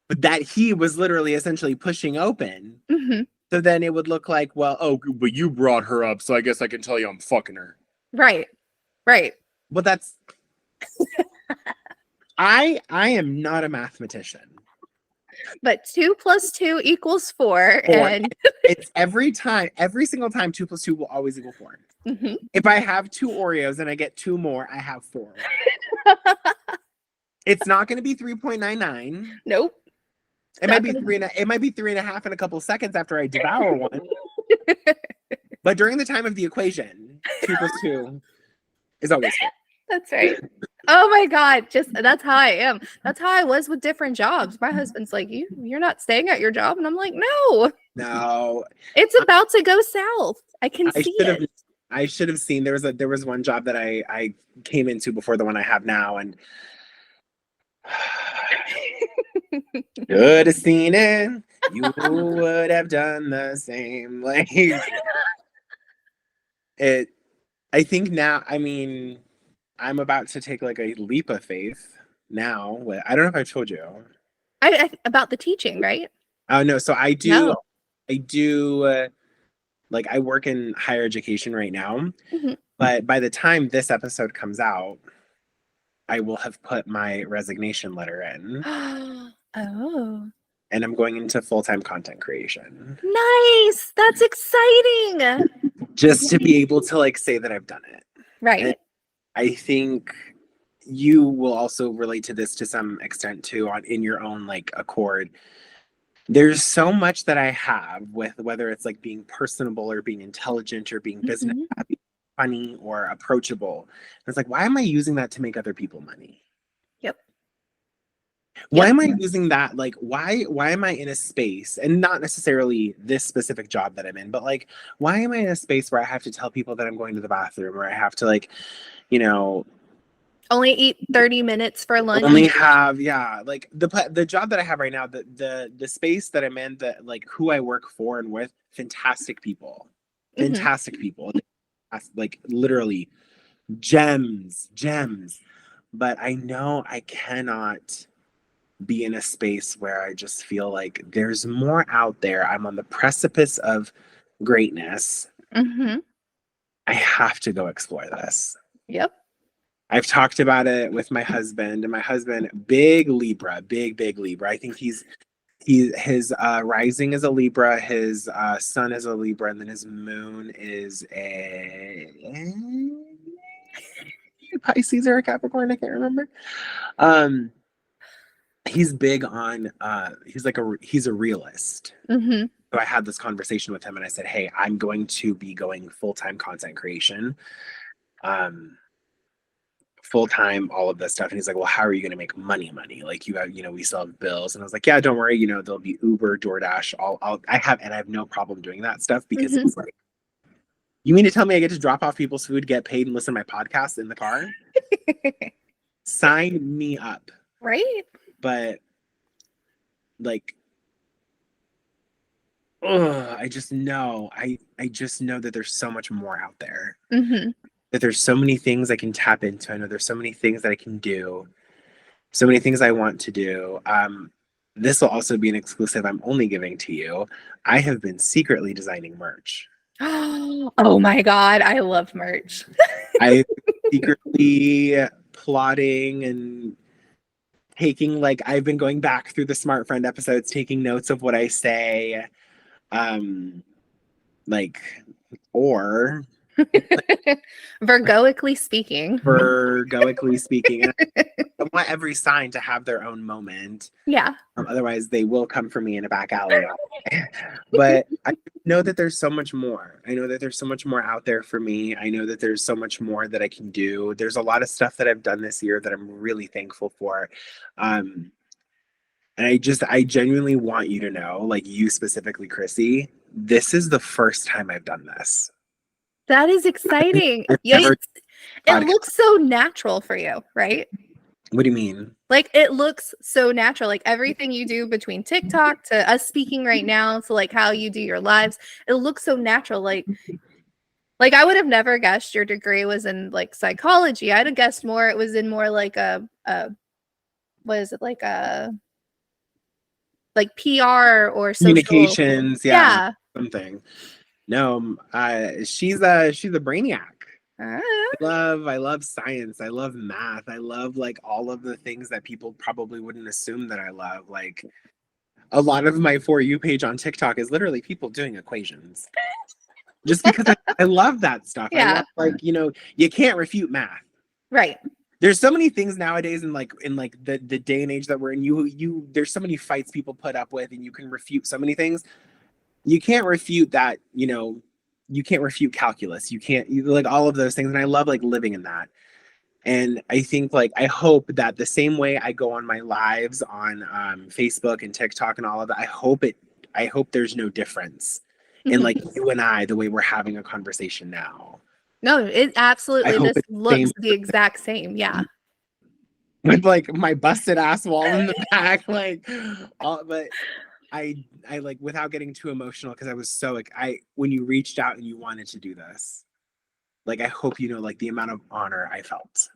that he was literally essentially pushing open. Mm-hmm. So then it would look like, well, oh, but you brought her up, so I guess I can tell you I'm fucking her. Right. Well, that's... I am not a mathematician. But 2 + 2 = 4. And it's every single time 2 + 2 will always equal 4. Mm-hmm. If I have 2 Oreos and I get 2 more, I have 4. It's not going to be 3.99. Nope. It might be 3.5 in a couple seconds after I devour one. But during the time of the equation, 2 + 2 is always 4. That's right. Oh my God. That's how I am. That's how I was with different jobs. My husband's like, you're not staying at your job. And I'm like, no. It's about to go south. I can see it. I should have seen, there was one job that I came into before the one I have now, and should have seen it. You would have done the same. Like, I think now, I mean, I'm about to take like a leap of faith now. I don't know if I told you. I about the teaching, right? Oh no, so I do. Like, I work in higher education right now, mm-hmm. But by the time this episode comes out, I will have put my resignation letter in. Oh. And I'm going into full-time content creation. Nice. That's exciting. Just to be able to like say that I've done it. Right. And I think you will also relate to this to some extent too, in your own like accord. There's so much that I have with whether it's like being personable or being intelligent or being business savvy, funny or approachable. And it's like, why am I using that to make other people money? Yep. Why am I using that? Like, why am I in a space, and not necessarily this specific job that I'm in, but like, why am I in a space where I have to tell people that I'm going to the bathroom, or I have to like, you know, only eat 30 minutes for lunch? only have, like the job that I have right now, the space that I'm in, that like who I work for and with, fantastic people. Like literally gems. But I know I cannot be in a space where I just feel like there's more out there. I'm on the precipice of greatness. Mm-hmm. I have to go explore this. Yep. I've talked about it with my husband, and my husband, big Libra, big Libra. I think his rising is a Libra, his sun is a Libra, and then his moon is a Pisces or a Capricorn. I can't remember. He's big on he's a realist. Mm-hmm. So I had this conversation with him, and I said, hey, I'm going to be going full-time content creation, full-time, all of this stuff. And he's like, well, how are you going to make money? Like, you have, we still have bills. And I was like, yeah, don't worry, there'll be Uber, DoorDash, I have no problem doing that stuff, because it's like, you mean to tell me I get to drop off people's food, get paid, and listen to my podcast in the car? Sign me up. Right. But like, I just know that there's so much more out there. Mm-hmm. That there's so many things I can tap into. I know there's so many things that I can do, so many things I want to do. This will also be an exclusive I'm only giving to you. I have been secretly designing merch. Oh my God, I love merch. I secretly plotting and taking, like, I've been going back through the Smart Friend episodes, taking notes of what I say, or Virgoically speaking. And I want every sign to have their own moment. Yeah. Otherwise, they will come for me in a back alley. But I know that there's so much more. I know that there's so much more out there for me. I know that there's so much more that I can do. There's a lot of stuff that I've done this year that I'm really thankful for. And I genuinely want you to know, like, you specifically, Chrissy, this is the first time I've done this. That is exciting. It looks so natural for you, right? What do you mean? Like, it looks so natural. Like, everything you do, between TikTok to us speaking right now to like how you do your lives, it looks so natural. Like I would have never guessed your degree was in like psychology. I'd have guessed more it was in more like a what is it, like a like PR or social communications, something. No, she's a brainiac. I love science. I love math. I love, like, all of the things that people probably wouldn't assume that I love. Like, a lot of my For You page on TikTok is literally people doing equations. Just because I love that stuff. Yeah. I love, you can't refute math. Right. There's so many things nowadays in the day and age that we're in. There's so many fights people put up with, and you can refute so many things. You can't refute that, you can't refute calculus. You can't, like, all of those things. And I love, like, living in that. And I think, like, I hope that the same way I go on my lives on Facebook and TikTok and all of that, I hope there's no difference in, like, you and I, the way we're having a conversation now. No, it absolutely just looks the exact same. Yeah. With, like, my busted ass wall in the back, like, but I like, without getting too emotional, because I was so, like, when you reached out and you wanted to do this, like, I hope you know, like, the amount of honor I felt.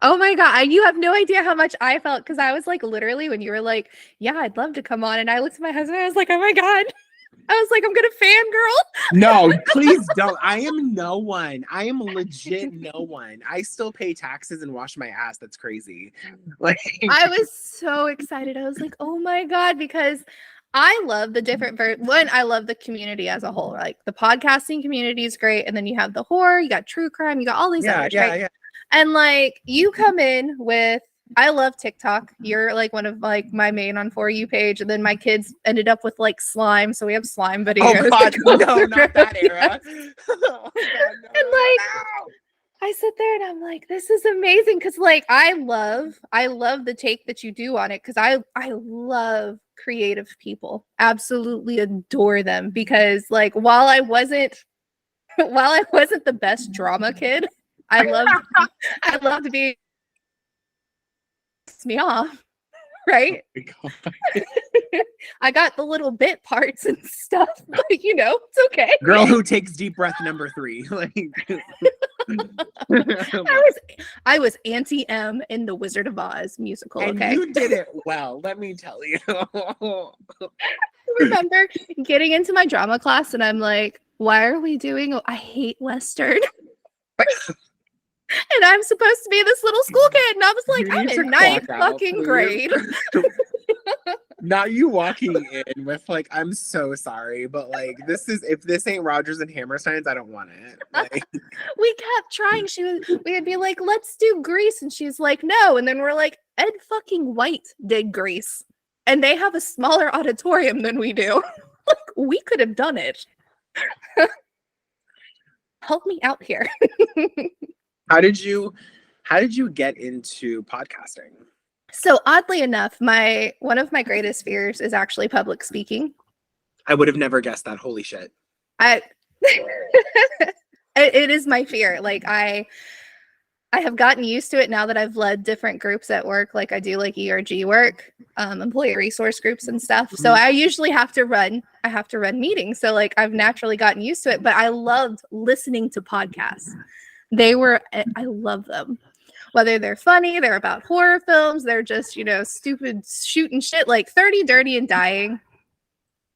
Oh my God. You have no idea how much I felt, because I was like, literally, when you were like, yeah, I'd love to come on, and I looked at my husband, I was like, oh my God. I was like, I'm gonna fangirl. No, please don't. I am no one. I am legit no one. I still pay taxes and wash my ass. That's crazy. Like, I was so excited. I was like, oh my God, because I love the different I love the community as a whole. Like, the podcasting community is great, and then you have the horror, you got true crime, you got all these others, right? Yeah. And like, you come in with, I love TikTok. You're like one of, like, my main on For You page, and then my kids ended up with, like, slime, so we have slime videos. Oh God, no, not that era. Oh, God, no, and like, I sit there and I'm like, this is amazing. Cause like I love the take that you do on it. Cause I love creative people. Absolutely adore them. Because like while I wasn't the best drama kid, I loved being me off. Right? Oh I got the little bit parts and stuff, but it's okay. Girl who takes deep breath number 3. Like I was Auntie M in the Wizard of Oz musical. And okay, you did it well, let me tell you. I remember getting into my drama class and I'm like, why are we doing I hate Western? And I'm supposed to be this little school kid. And I was like, I'm in ninth fucking grade. Not you walking in with like, I'm so sorry, but like if this ain't Rodgers and Hammerstein's, I don't want it. Like, we kept trying. We'd be like, let's do Grease. And she's like, no. And then we're like, Ed fucking White did Grease. And they have a smaller auditorium than we do. Like, we could have done it. Help me out here. How did you get into podcasting? So oddly enough, one of my greatest fears is actually public speaking. I would have never guessed that. Holy shit. It is my fear. Like I have gotten used to it now that I've led different groups at work. Like I do like ERG work, employee resource groups and stuff. So I usually have to run meetings. So like I've naturally gotten used to it, but I loved listening to podcasts. I love them. Whether they're funny, they're about horror films, they're just, stupid shooting shit. Like 30 Dirty and Dying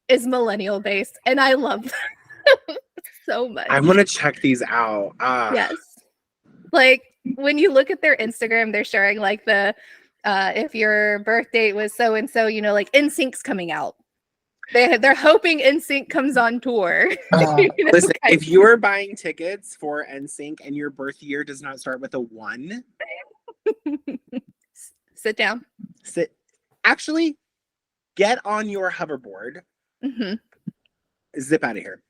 is millennial based, and I love them so much. I want to check these out. Yes. Like when you look at their Instagram, they're sharing like the if your birth date was so and so, like NSYNC's coming out. They're hoping NSYNC comes on tour. Listen, if you're buying tickets for NSYNC and your birth year does not start with a 1, sit down. Actually, get on your hoverboard. Mm-hmm. Zip out of here.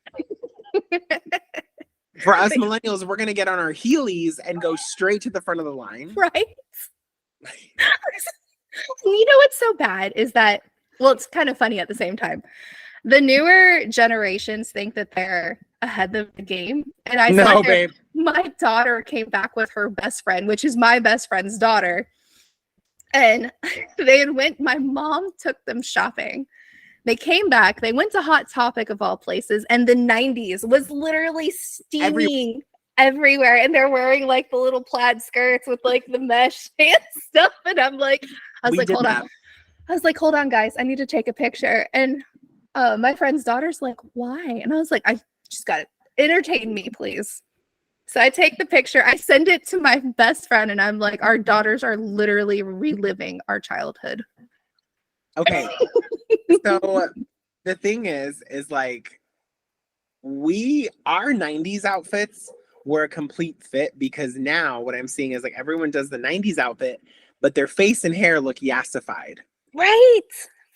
For us millennials, we're gonna get on our Heelys and go straight to the front of the line. Right. You know what's so bad is that. Well, it's kind of funny at the same time. The newer generations think that they're ahead of the game. And I saw my daughter came back with her best friend, which is my best friend's daughter. And my mom took them shopping. They came back. They went to Hot Topic of all places. And the 90s was literally steaming everywhere. And they're wearing like the little plaid skirts with like the mesh and stuff. And I was like, hold on. I was like, hold on, guys. I need to take a picture. And my friend's daughter's like, why? And I was like, I just got to entertain me, please. So I take the picture. I send it to my best friend. And I'm like, our daughters are literally reliving our childhood. Okay. So the thing is like, our 90s outfits were a complete fit, because now what I'm seeing is like everyone does the 90s outfit, but their face and hair look yassified. Right.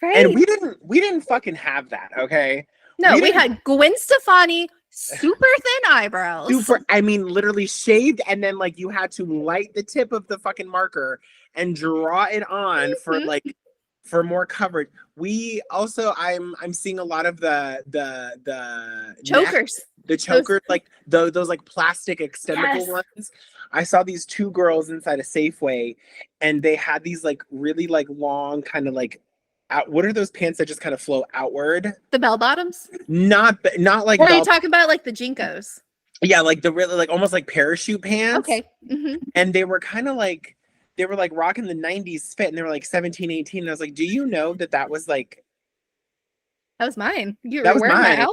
And we didn't fucking have that, okay? No, we had Gwen Stefani, super thin eyebrows. Literally shaved, and then like you had to light the tip of the fucking marker and draw it on for more coverage. We also I'm seeing a lot of the chokers. The chokers, like those like plastic extendable ones. I saw these 2 girls inside a Safeway, and they had these like really like long kind of like what are those pants that just kind of flow outward? The bell bottoms? Not like. Or are you talking about like the Jinkos? Yeah, like the really like almost like parachute pants. Okay. Mm-hmm. And they were kind of like rocking the 90s fit, and they were like 17, 18. And I was like, do you know that was like. That was mine. That was mine.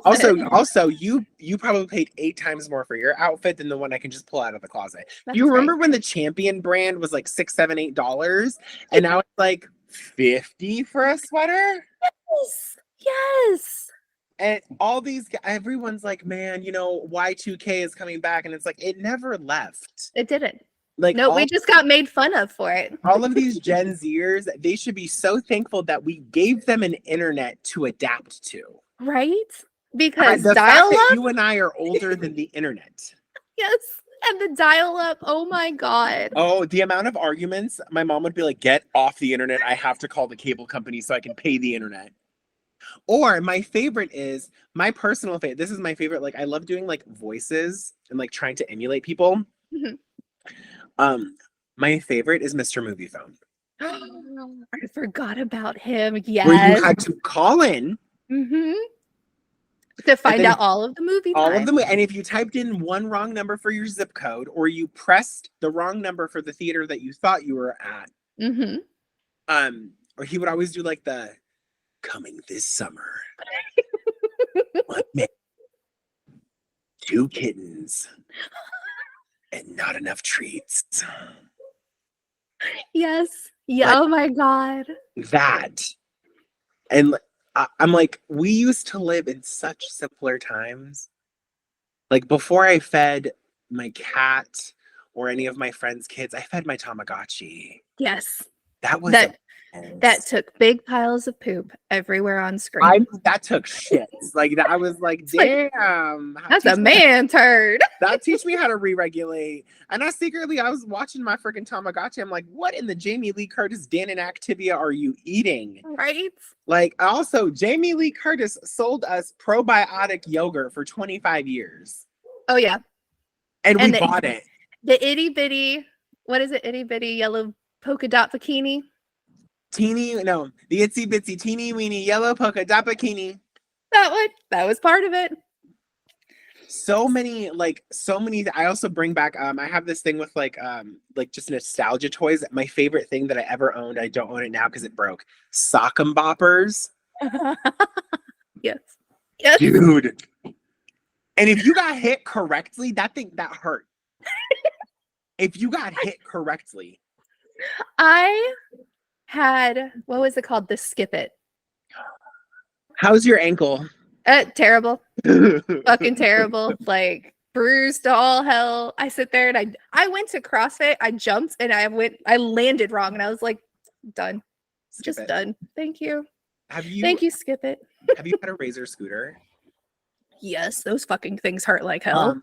Also, you probably paid 8 times more for your outfit than the one I can just pull out of the closet. Do you remember when the Champion brand was like $6, $7, $8, and now it's like $50 for a sweater? Yes. And everyone's like, man, Y2K is coming back, and it's like it never left. It didn't. Like, no, we just got made fun of for it. All of these Gen Zers, they should be so thankful that we gave them an internet to adapt to. Right? Because the dial-up? fact that you and I are older than the internet. Yes. And the dial-up. Oh my God. Oh, the amount of arguments. My mom would be like, get off the internet. I have to call the cable company so I can pay the internet. Or my favorite is my personal favorite. This is my favorite. Like, I love doing like voices and like trying to emulate people. Mhm. My favorite is Mr. Movie Phone. I forgot about him. Where you Yes. had to call in To find then out all of the movie all of time. them. And if you typed in one wrong number for your zip code, or you pressed the wrong number for the theater that you thought you were at, or he would always do like the coming this summer. One man, two kittens, and not enough treats. Yes. Yeah. Like, oh my God. that. And I'm like, we used to live in such simpler times. Like, before I fed my cat or any of my friends' kids, I fed my Tamagotchi. Yes. That was that took big piles of poop everywhere on screen. That took shits. Like, I was like, damn. That's a man turd. That teach me how to re-regulate. And I was watching my freaking Tamagotchi. I'm like, what in the Jamie Lee Curtis, Dan and Activia are you eating? Right? Like, also, Jamie Lee Curtis sold us probiotic yogurt for 25 years. Oh, yeah. And we bought it. The itty bitty, what is it? Itty bitty yellow polka dot bikini? The itsy bitsy teeny weeny yellow polka dot bikini. That was part of it. So many. I also bring back, I have this thing with like just nostalgia toys. My favorite thing that I ever owned, I don't own it now because it broke. Sock 'em boppers. Yes. Dude. And if you got hit correctly, that hurt. If you got hit correctly. I had, what was it called? The Skip It. How's your ankle? Terrible. Fucking terrible. Like, bruised to all hell. I sit there and I went to CrossFit. I jumped and I landed wrong and I was like, done. Just done. Thank you. Thank you, Skip It. Have you had a Razor scooter? Yes, those fucking things hurt like hell.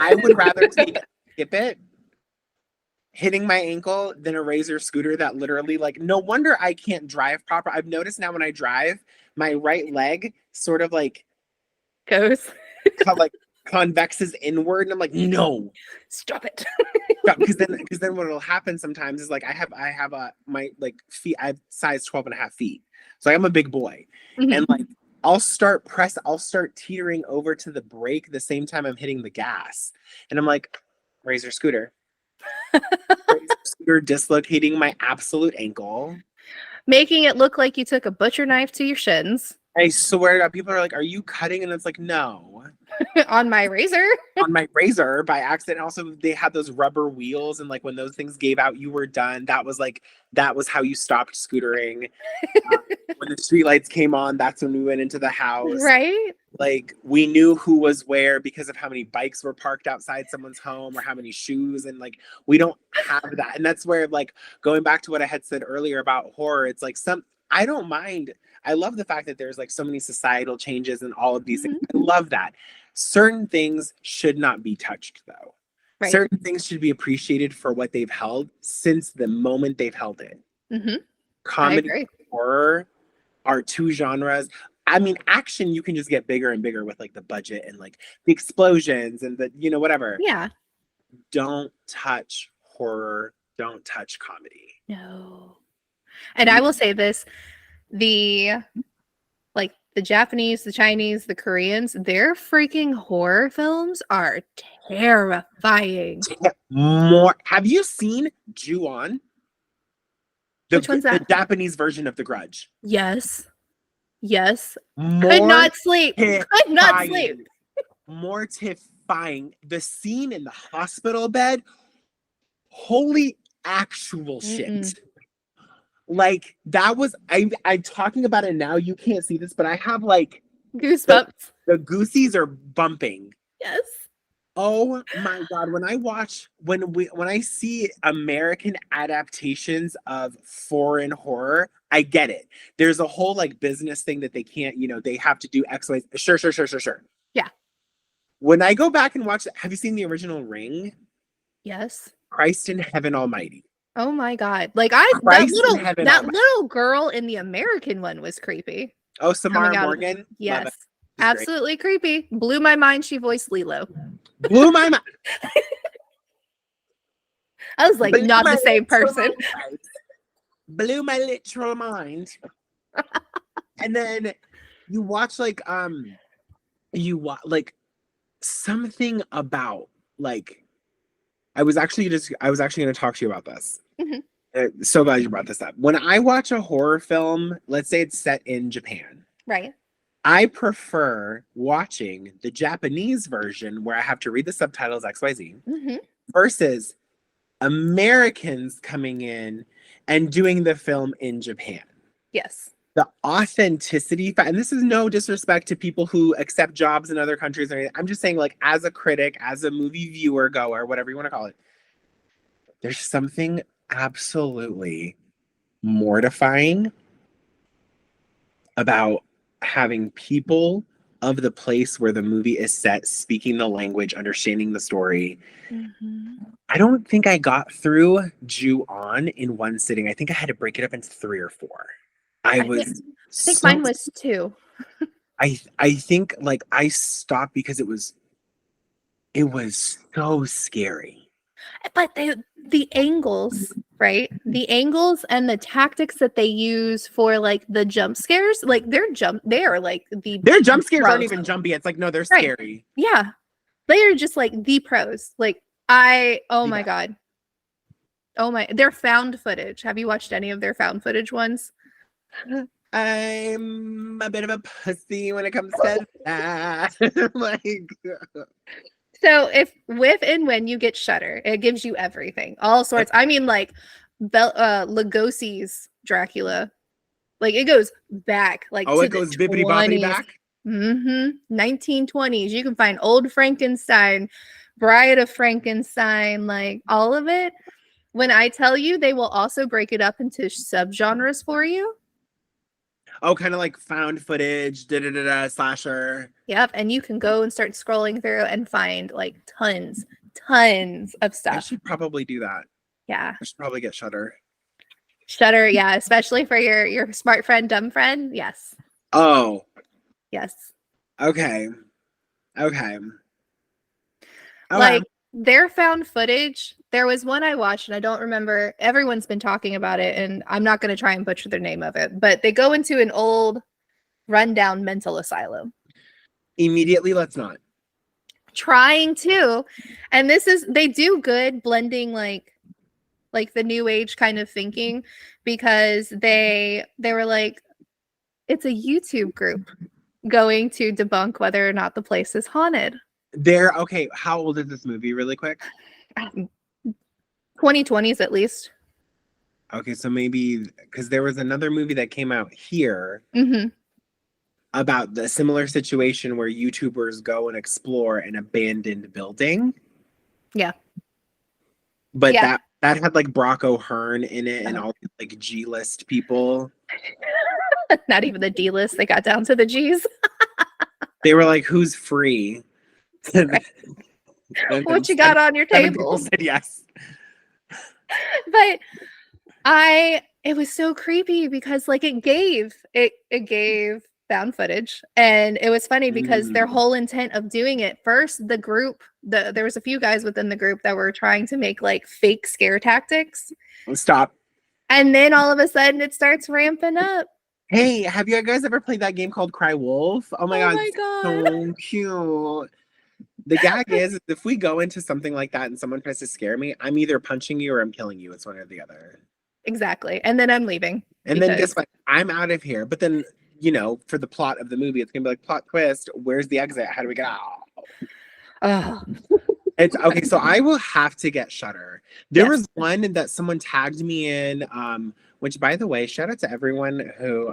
I would rather take Skip It hitting my ankle than a Razor scooter that literally, like, no wonder I can't drive proper. I've noticed now when I drive, my right leg sort of like goes like convexes inward, and I'm like, no, stop it. because then what will happen sometimes is like I have my like feet, I have size 12.5 feet, so I'm a big boy, and like I'll start teetering over to the brake the same time I'm hitting the gas, and I'm like, Razor scooter. Scooter dislocating my absolute ankle, making it look like you took a butcher knife to your shins. I swear to God, people are like, are you cutting? And it's like, no. On my Razor? On my Razor by accident. Also, they had those rubber wheels, and like when those things gave out, you were done. That was how you stopped scootering. When the streetlights came on, that's when we went into the house. Right? Like, we knew who was where because of how many bikes were parked outside someone's home or how many shoes. And like, we don't have that. And that's where, like, going back to what I had said earlier about horror, it's like I don't mind. I love the fact that there's like so many societal changes and all of these things. I love that. Certain things should not be touched, though. Right. Certain things should be appreciated for what they've held since the moment they've held it. Comedy and horror are two genres. I mean, action, you can just get bigger and bigger with like the budget and like the explosions and the, whatever. Yeah. Don't touch horror. Don't touch comedy. No. And I will say this, the Japanese, the Chinese, the Koreans, their freaking horror films are terrifying. Have you seen Ju-on? Which one's that? The Japanese version of The Grudge. Yes. Could not sleep. More terrifying. The scene in the hospital bed. Holy actual shit. Like, that was, I'm talking about it now. You can't see this, but I have like goosebumps. The goosies are bumping. Yes. Oh my God. When I see American adaptations of foreign horror, I get it. There's a whole like business thing that they can't, they have to do X, Y. Sure. Yeah. When I go back and watch, have you seen the original Ring? Yes. Christ in Heaven Almighty. Oh my God. Christ in Heaven that Almighty. little girl in the American one was creepy. Oh, Samara Morgan? Yes. Love it. Absolutely creepy. Blew my mind she voiced Lilo. Blew my mind. I was like, not the same person. Blew my literal mind. And then you watch like something about like I was actually going to talk to you about this. Mm-hmm. So glad you brought this up. When I watch a horror film, let's say it's set in Japan, right? I prefer watching the Japanese version where I have to read the subtitles XYZ mm-hmm. versus Americans coming in and doing the film in Japan. Yes. The authenticity, and this is no disrespect to people who accept jobs in other countries or anything. I'm just saying, like, as a critic, as a movie viewer, goer, whatever you want to call it, there's something absolutely mortifying about having people of the place where the movie is set speaking the language, understanding the story. Mm-hmm. I don't think I got through Ju-on in one sitting. I think I had to break it up into 3 or 4. I think mine was 2. I think like I stopped because it was so scary. But the angles, right? The angles and the tactics that they use for like the jump scares, like their jump scares aren't even jumpy. It's like, no, they're scary. Yeah. They are just like the pros. Like my God. Oh my, they're found footage. Have you watched any of their found footage ones? I'm a bit of a pussy when it comes to that. So if and when you get Shudder, it gives you everything, all sorts. I mean, like Lugosi's Dracula, like it goes back, like it goes bippity boppity back. 1920s. You can find Old Frankenstein, Bride of Frankenstein, like all of it. When I tell you, they will also break it up into subgenres for you. Oh, kind of like found footage, slasher. Yep, and you can go and start scrolling through and find like tons of stuff. I should probably do that. Yeah. I should probably get Shudder. Shudder, yeah, especially for your smart friend, dumb friend. Yes. Oh. Yes. Okay. Like their found footage, there was one I watched and I don't remember. Everyone's been talking about it and I'm not going to try and butcher the name of it, but they go into an old rundown mental asylum. Immediately, let's not. Trying to. And they do good blending like the new age kind of thinking, because they were like, it's a YouTube group going to debunk whether or not the place is haunted. Okay, how old is this movie really quick? 2020s at least. Okay, so maybe because there was another movie that came out here about the similar situation where YouTubers go and explore an abandoned building. Yeah. But that had like Brock O'Hearn in it and all like G-list people. Not even the D-list. They got down to the G's. They were like, who's free? What you got on your table? People said yes. But it was so creepy because like it gave found footage, and it was funny because their whole intent of doing it, first the group, there was a few guys within the group that were trying to make like fake scare tactics. Stop. And then all of a sudden it starts ramping up. Hey, have you guys ever played that game called Cry Wolf? Oh my god, so cute. The gag is, if we go into something like that and someone tries to scare me, I'm either punching you or I'm killing you. It's one or the other. Exactly. And then I'm leaving. And then guess what? I'm out of here. But then, for the plot of the movie, it's going to be like, plot twist. Where's the exit? How do we get out? It's okay. So I will have to get Shudder. There was one that someone tagged me in, which, by the way, shout out to everyone who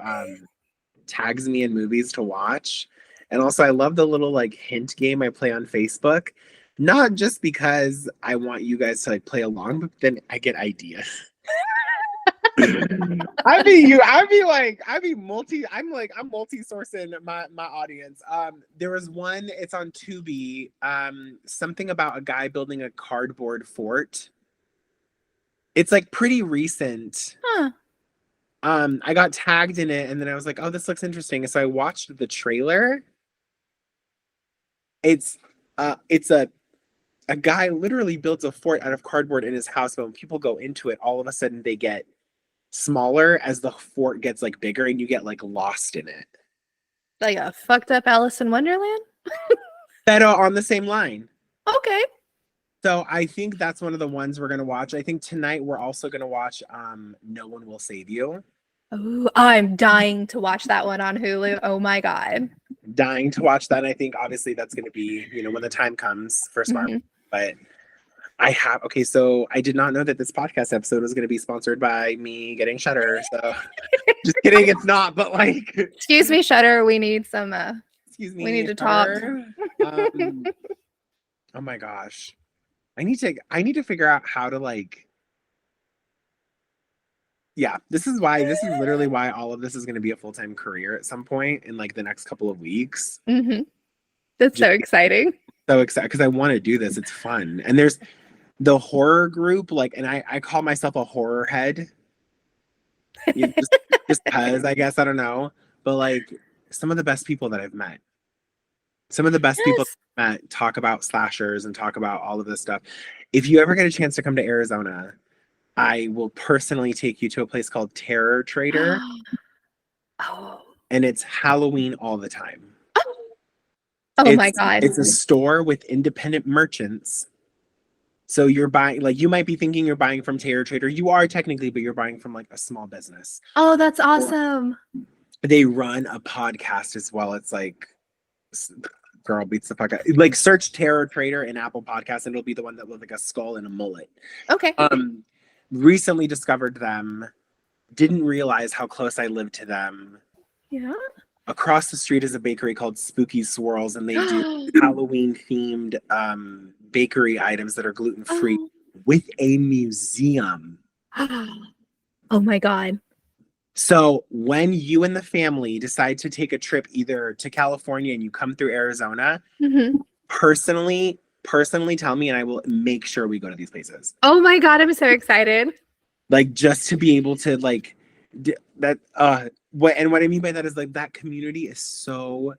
tags me in movies to watch. And also, I love the little like hint game I play on Facebook, not just because I want you guys to like play along, but then I get ideas. I'd be multi-sourcing my audience. There was one, it's on Tubi, something about a guy building a cardboard fort. It's like pretty recent. Huh. I got tagged in it and then I was like, oh, this looks interesting. So I watched the trailer. It's a guy literally builds a fort out of cardboard in his house, but when people go into it, all of a sudden they get smaller as the fort gets like bigger and you get like lost in it. Like a fucked up Alice in Wonderland? That are on the same line. Okay. So I think that's one of the ones we're gonna watch. I think tonight we're also gonna watch No One Will Save You. Oh, I'm dying to watch that one on Hulu. Oh my God. Dying to watch that. I think obviously that's gonna be, when the time comes for Smart. Mm-hmm. But so I did not know that this podcast episode was gonna be sponsored by me getting Shudder. So just kidding, it's not, but like excuse me, Shudder. We need some excuse me. We need to talk. Oh my gosh. I need to figure out how to like. Yeah, this is literally why all of this is going to be a full-time career at some point in like the next couple of weeks. Mm-hmm. That's so exciting. So excited because I want to do this. It's fun. And there's the horror group, like, and I call myself a horror head. Just because, I guess, I don't know. But like some of the best people that I've met. Some of the best people I've met talk about slashers and talk about all of this stuff. If you ever get a chance to come to Arizona, I will personally take you to a place called Terror Trader. Oh. And it's Halloween all the time. Oh my God. It's a store with independent merchants. So you're buying, like, you might be thinking you're buying from Terror Trader. You are technically, but you're buying from like a small business. Oh, that's awesome. They run a podcast as well. It's like Girl Beats the Podcast. Like search Terror Trader in Apple Podcasts and it'll be the one that with like a skull and a mullet. Okay. Recently discovered them. Didn't realize how close I lived to them. Yeah. Across the street is a bakery called Spooky Swirls, and they do Halloween themed bakery items that are gluten-free with a museum. Oh my God. So when you and the family decide to take a trip either to California and you come through Arizona, personally tell me and I will make sure we go to these places. Oh my God, I'm so excited. Like just to be able to like what I mean by that is like that community is so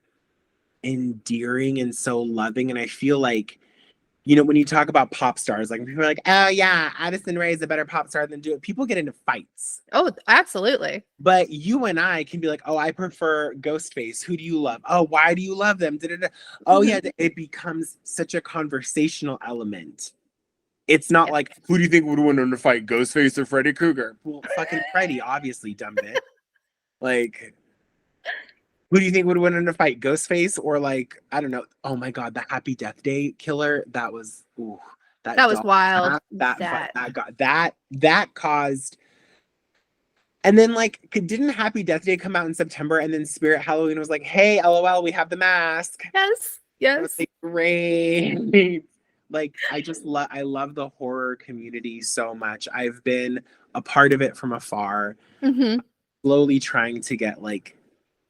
endearing and so loving. And I feel like, when you talk about pop stars, like people are like, oh yeah, Addison Rae is a better pop star than do it. People get into fights. Oh, absolutely. But you and I can be like, oh, I prefer Ghostface. Who do you love? Oh, why do you love them? Da-da-da. Oh yeah, it becomes such a conversational element. It's not like, who do you think would win in a fight, Ghostface or Freddy Krueger? Well, fucking Freddy, obviously, dumb bitch. Like, who do you think would win in a fight, Ghostface or like, I don't know. Oh my God, the Happy Death Day killer. That was, that was wild. That caused. And then like, didn't Happy Death Day come out in September? And then Spirit Halloween was like, hey, LOL, we have the mask. Yes. Was like, great. Like, I love the horror community so much. I've been a part of it from afar, slowly trying to get like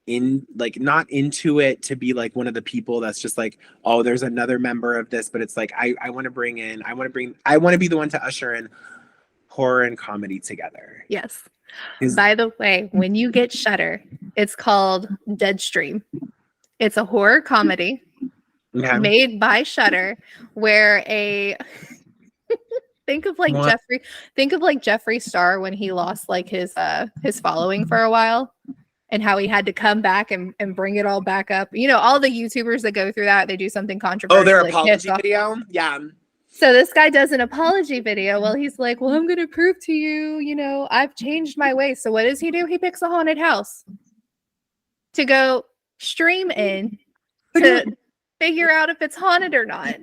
not into it to be like one of the people that's just like, oh, there's another member of this, but it's like, I want to be the one to usher in horror and comedy together. Yes. By the way, when you get Shudder, it's called Deadstream. It's a horror comedy. Okay. Made by Shudder, where think of like Jeffree Star when he lost like his following for a while and how he had to come back and bring it all back up. All the YouTubers that go through that, they do something controversial. Oh, their apology video? Yeah. So this guy does an apology video. Well, he's like, well, I'm going to prove to you, I've changed my ways. So what does he do? He picks a haunted house to go stream in to figure out if it's haunted or not.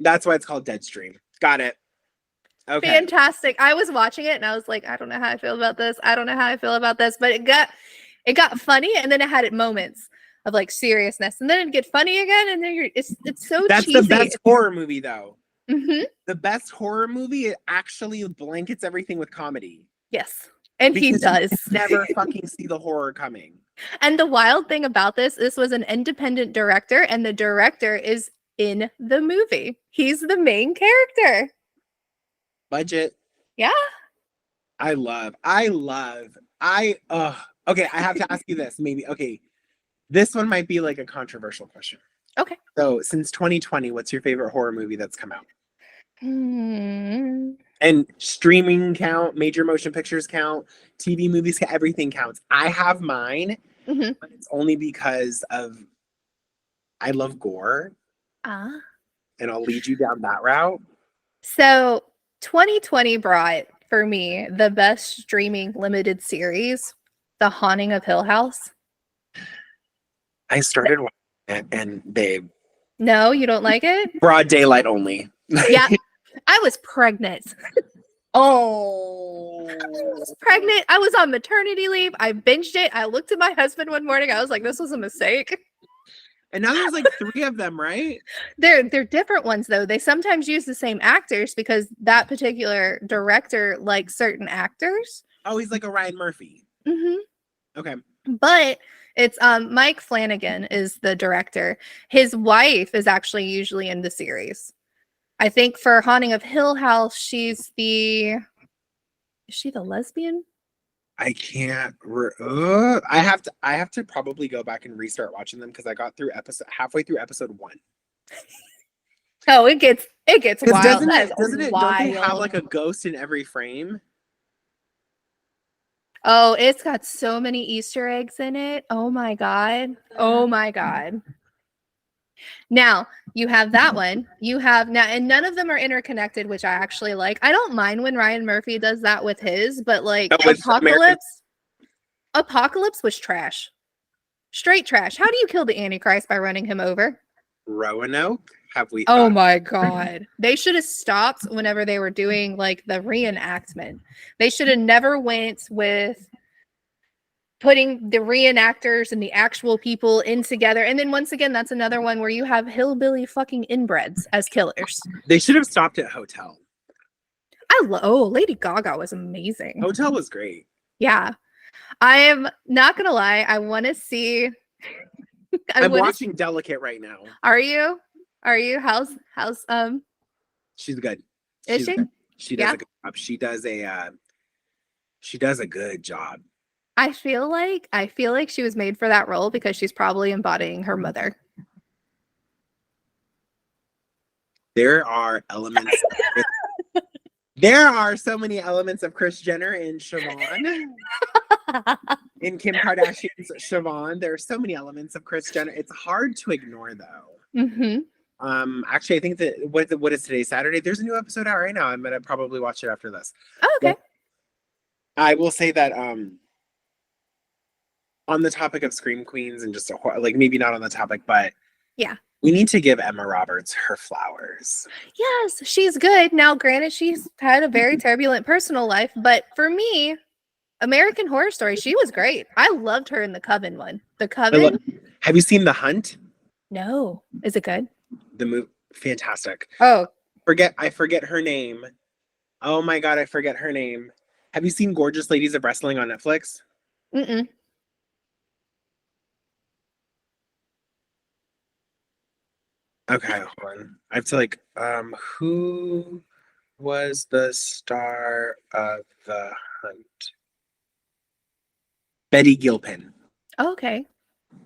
That's why it's called Deadstream. Got it. Okay. Fantastic. I was watching it and I was like, I don't know how I feel about this. But it got funny, and then it had moments of like seriousness, and then it'd get funny again, and then it's so That's cheesy. The best horror movie though. Mm-hmm. The best horror movie, it actually blankets everything with comedy. Yes. And he Because does. you never fucking see the horror coming. And the wild thing about this was an independent director, and the director is in the movie. He's the main character. Budget. Yeah. Okay, I have to ask you this. Maybe, okay. This one might be like a controversial question. Okay. So, since 2020, what's your favorite horror movie that's come out? Hmm. And streaming count, major motion pictures count, TV movies, everything counts. I have mine, Mm-hmm. but it's only because of I love gore, Ah. and I'll lead you down that route. So 2020 brought for me the best streaming limited series, The Haunting of Hill House. I started watching it, and babe, No, you don't like it? broad daylight only. Yeah. I was pregnant. Oh. I was pregnant. I was on maternity leave. I binged it. I looked at my husband one morning. I was like, this was a mistake. And now there's like 3 of them, right? They're different ones though. They sometimes use the same actors because that particular director likes certain actors. Oh, he's like a Ryan Murphy. Mm-hmm. Okay. But it's Mike Flanagan is the director. His wife is actually usually in the series. I think for Haunting of Hill House, is she the lesbian? I can't. I have to probably go back and restart watching them because I got through halfway through episode 1. Oh, it gets wild. Doesn't That it? is Don't they have wild. like a ghost in every frame? Oh, it's got so many Easter eggs in it. Oh my god. Oh my god. Now, you have that one. You have now, and none of them are interconnected, which I actually like. I don't mind when Ryan Murphy does that with his, but like Apocalypse was trash. Straight trash. How do you kill the Antichrist by running him over? Roanoke? Have we Oh my god. They should have stopped whenever they were doing like the reenactment. They should have never went with putting the reenactors and the actual people in together. And then once again, that's another one where you have hillbilly fucking inbreds as killers. They should have stopped at Hotel. Lady Gaga was amazing. Hotel was great. Yeah. I am not gonna lie. I want to see. I'm watching Delicate right now. Are you? How's She's good. Is she? Good. She does a good job. She does a good job. I feel like she was made for that role because she's probably embodying her mother. There are elements. There are so many elements of Kris Jenner in Siobhan. In Kim Kardashian's Siobhan, there are so many elements of Kris Jenner. It's hard to ignore, though. Mm-hmm. Actually, I think that what is today? Saturday. There's a new episode out right now. I'm gonna probably watch it after this. Oh, okay. But I will say that on the topic of Scream Queens and just like maybe not on the topic, but yeah, we need to give Emma Roberts her flowers. Yes, she's good. Now, granted, she's had a very turbulent personal life, but for me, American Horror Story, she was great. I loved her in the Coven one. The Coven. Have you seen The Hunt? No. Is it good? The movie, fantastic. Oh, I forget her name. Oh my god, I forget her name. Have you seen Gorgeous Ladies of Wrestling on Netflix? Mm-mm. Okay, hold on. I have to like, who was the star of The Hunt? Betty Gilpin. Oh, okay.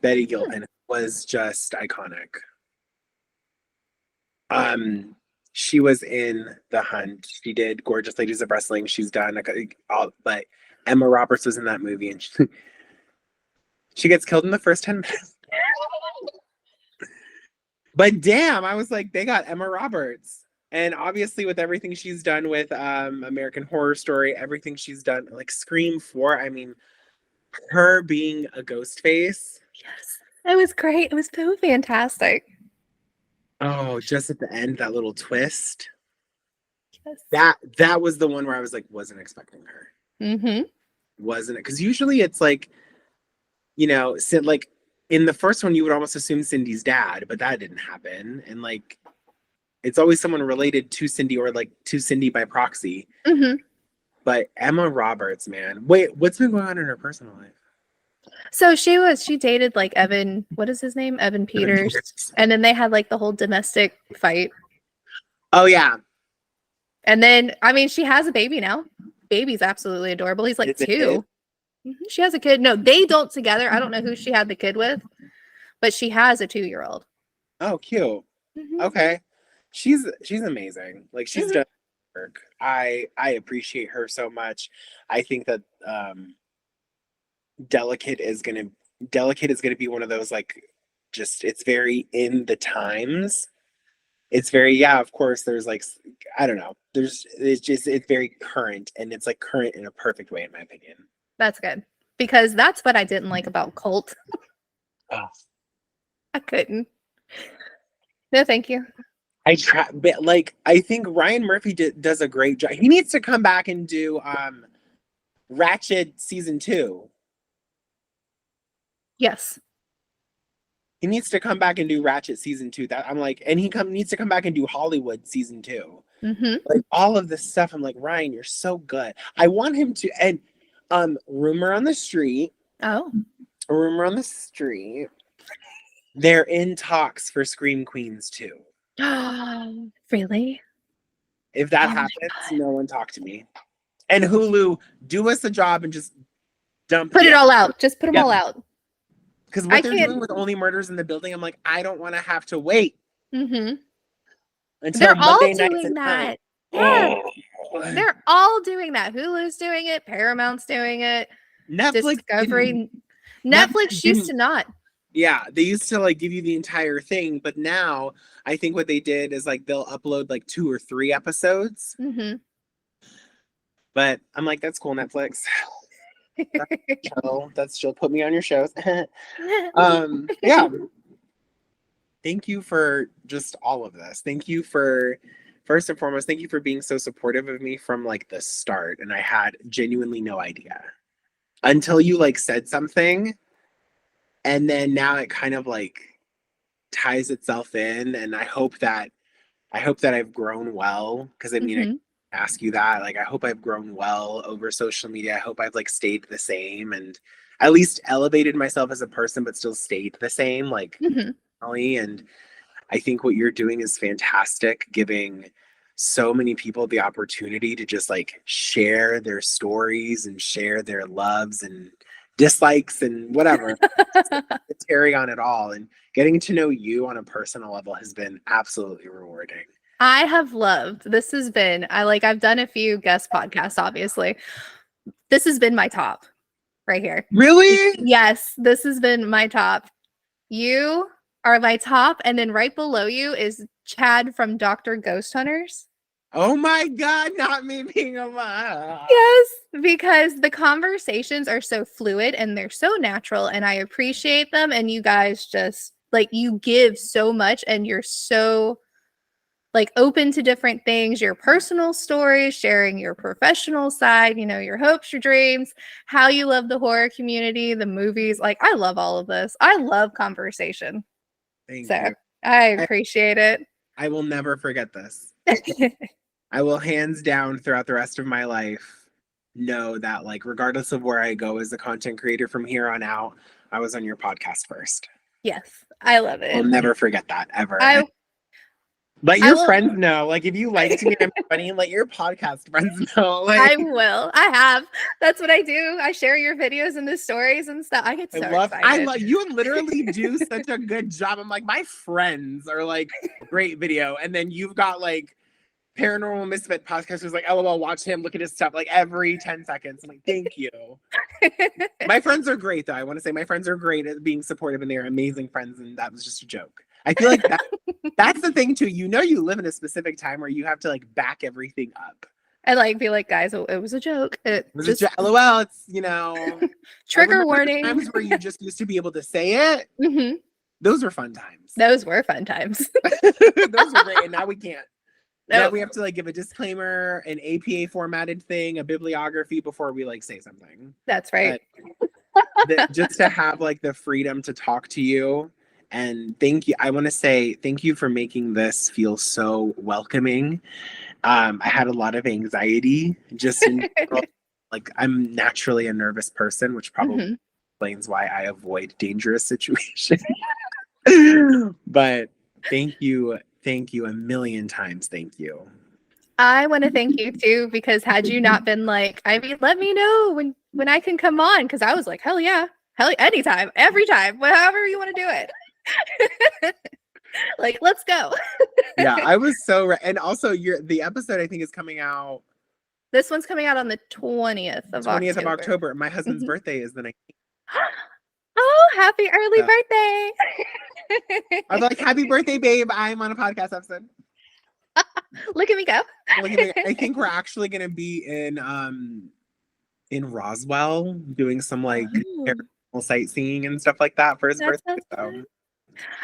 Betty Gilpin was just iconic. She was in The Hunt. She did Gorgeous Ladies of Wrestling. She's done but Emma Roberts was in that movie, and she gets killed in the first 10 minutes. But damn, I was like, they got Emma Roberts. And obviously with everything she's done with American Horror Story, everything she's done, like Scream 4, I mean, her being a ghost face. Yes. It was great. It was so fantastic. Oh, just at the end, that little twist. Yes. That was the one where I was like, wasn't expecting her. Mm-hmm. Wasn't it? Because usually it's like, like in the first one, you would almost assume Cindy's dad, but that didn't happen. And like, it's always someone related to Cindy or like to Cindy by proxy. Mm-hmm. But Emma Roberts, man. Wait, what's been going on in her personal life? So she dated like Evan, what is his name? Evan Peters. And then they had like the whole domestic fight. Oh yeah. And then I mean she has a baby now. Baby's absolutely adorable. He's like 2. She has a kid. No, they don't together. I don't know who she had the kid with, but she has a 2-year-old. Oh, cute. Okay. She's amazing. Like she's done work. I appreciate her so much. I think that Delicate is gonna be one of those, like, just, it's very in the times. It's very, yeah, of course, there's like, I don't know. It's very current, and it's like current in a perfect way, in my opinion. That's good. Because that's what I didn't like about Colt. Oh. I couldn't. No, thank you. I try, but like, I think Ryan Murphy does a great job. He needs to come back and do Ratchet season 2. Yes. He needs to come back and do Ratchet season 2. That I'm like, and he needs to come back and do Hollywood season 2. Like all of this stuff. I'm like, Ryan, you're so good. I want him to. And rumor on the street. Oh. Rumor on the street. They're in talks for Scream Queens 2. Really? If that happens, no one talk to me. And Hulu, do us a job and just put it all out. Just put them all out. Because what they're doing with Only Murders in the Building, I'm like, I don't want to have to wait until they're Monday all doing that. Yeah. They're all doing that. Hulu's doing it. Paramount's doing it. Netflix Discovery. Netflix used to not. Yeah, they used to like give you the entire thing, but now I think what they did is like they'll upload like 2 or 3 episodes. But I'm like, that's cool, Netflix. That's chill. Put me on your shows. Yeah. Thank you for just all of this. Thank you for, first and foremost, thank you for being so supportive of me from like the start. And I had genuinely no idea until you like said something. And then now it kind of like ties itself in. And I hope that I've grown well. Cause I mean, I ask you that, like, I hope I've grown well over social media. I hope I've like stayed the same and at least elevated myself as a person, but still stayed the same. Like, and I think what you're doing is fantastic, giving so many people the opportunity to just like share their stories and share their loves and dislikes and whatever. Carry on it all, and getting to know you on a personal level has been absolutely rewarding. I have loved, this has been, I've done a few guest podcasts, obviously. This has been my top right here. Really? Yes, this has been my top. You are my top, and then right below you is Chad from Dr. Ghost Hunters. Oh my God, not me being a mom. Yes, because the conversations are so fluid and they're so natural, and I appreciate them. And you guys just like, you give so much, and you're so like open to different things, your personal stories, sharing your professional side, you know, your hopes, your dreams, how you love the horror community, the movies. Like, I love all of this. I love conversation. Thank you. I appreciate it. I will never forget this. I will hands down throughout the rest of my life know that, like, regardless of where I go as a content creator from here on out, I was on your podcast first. Yes, I love it. I'll never forget that ever. Let your friends know. Like, if you liked me and I'm funny, let your podcast friends know. Like, I will. I have. That's what I do. I share your videos and the stories and stuff. I get so excited. I love you. Literally do such a good job. I'm like, my friends are like, great video, and then you've got like Paranormal Misfit podcast who's like, LOL, watch him, look at his stuff like every 10 seconds. I'm like, thank you. My friends are great, though. I want to say my friends are great at being supportive, and they're amazing friends, and that was just a joke. I feel like that's the thing too. You know, you live in a specific time where you have to like back everything up and like be like, guys, it was a joke. It was just LOL. It's, you know, trigger warning. Times where you just used to be able to say it. Those were fun times. Those were fun times. Those were great, and now we can't. Now we have to like give a disclaimer, an APA formatted thing, a bibliography before we like say something. That's right. Just to have like the freedom to talk to you. And thank you. I want to say thank you for making this feel so welcoming I had a lot of anxiety just in general. Like I'm naturally a nervous person, which probably explains why I avoid dangerous situations. But thank you a million times. Thank you. I want to thank you too, because had you not been like, I mean, let me know when I can come on, because I was like, hell yeah, anytime, every time, however you want to do it. Like, let's go. Yeah, I was so and also the episode I think is coming out. This one's coming out on the 20th of October. My husband's birthday is the 19th. Oh, happy early birthday. I was like, happy birthday, babe. I'm on a podcast episode. Look at me go. Look at me. I think we're actually gonna be in Roswell doing some like paranormal sightseeing and stuff like that for his birthday. So.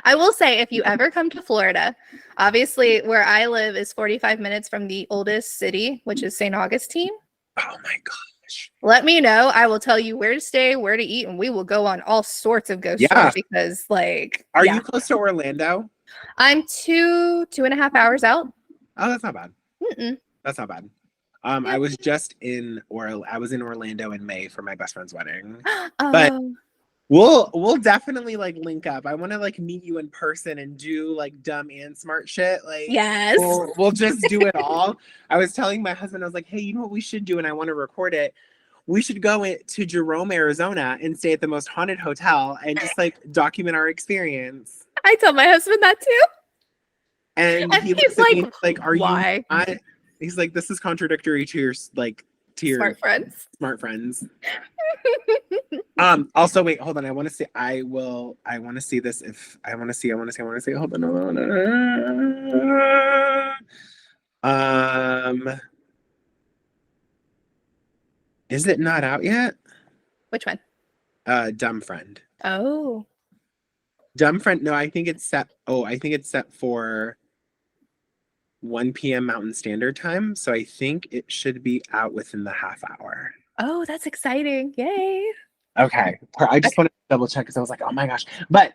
I will say, if you ever come to Florida, obviously where I live is 45 minutes from the oldest city, which is St. Augustine. Oh my gosh. Let me know. I will tell you where to stay, where to eat, and we will go on all sorts of ghost tours because, like, are you close to Orlando? I'm 2.5 hours out. Oh, that's not bad. That's not bad. I was just in Orlando in May for my best friend's wedding. But we'll definitely like link up. I want to like meet you in person and do like dumb and smart shit. Like, yes, we'll just do it all. I was telling my husband, I was like, hey, you know what we should do? And I want to record it. We should go to Jerome, Arizona and stay at the most haunted hotel and just like document our experience. I tell my husband that too. And he's like, are why? You not? He's like, this is contradictory to your smart friends. Also, wait, hold on. I want to see. I want to see this. I want to see. Hold on. Is it not out yet? Which one? Dumb Friend. Oh. Dumb Friend. No, I think it's set. Oh, I think it's set for 1 p.m. Mountain Standard Time. So I think it should be out within the half hour. Oh, that's exciting. Yay. Okay. I just want to double check because I was like, oh my gosh. But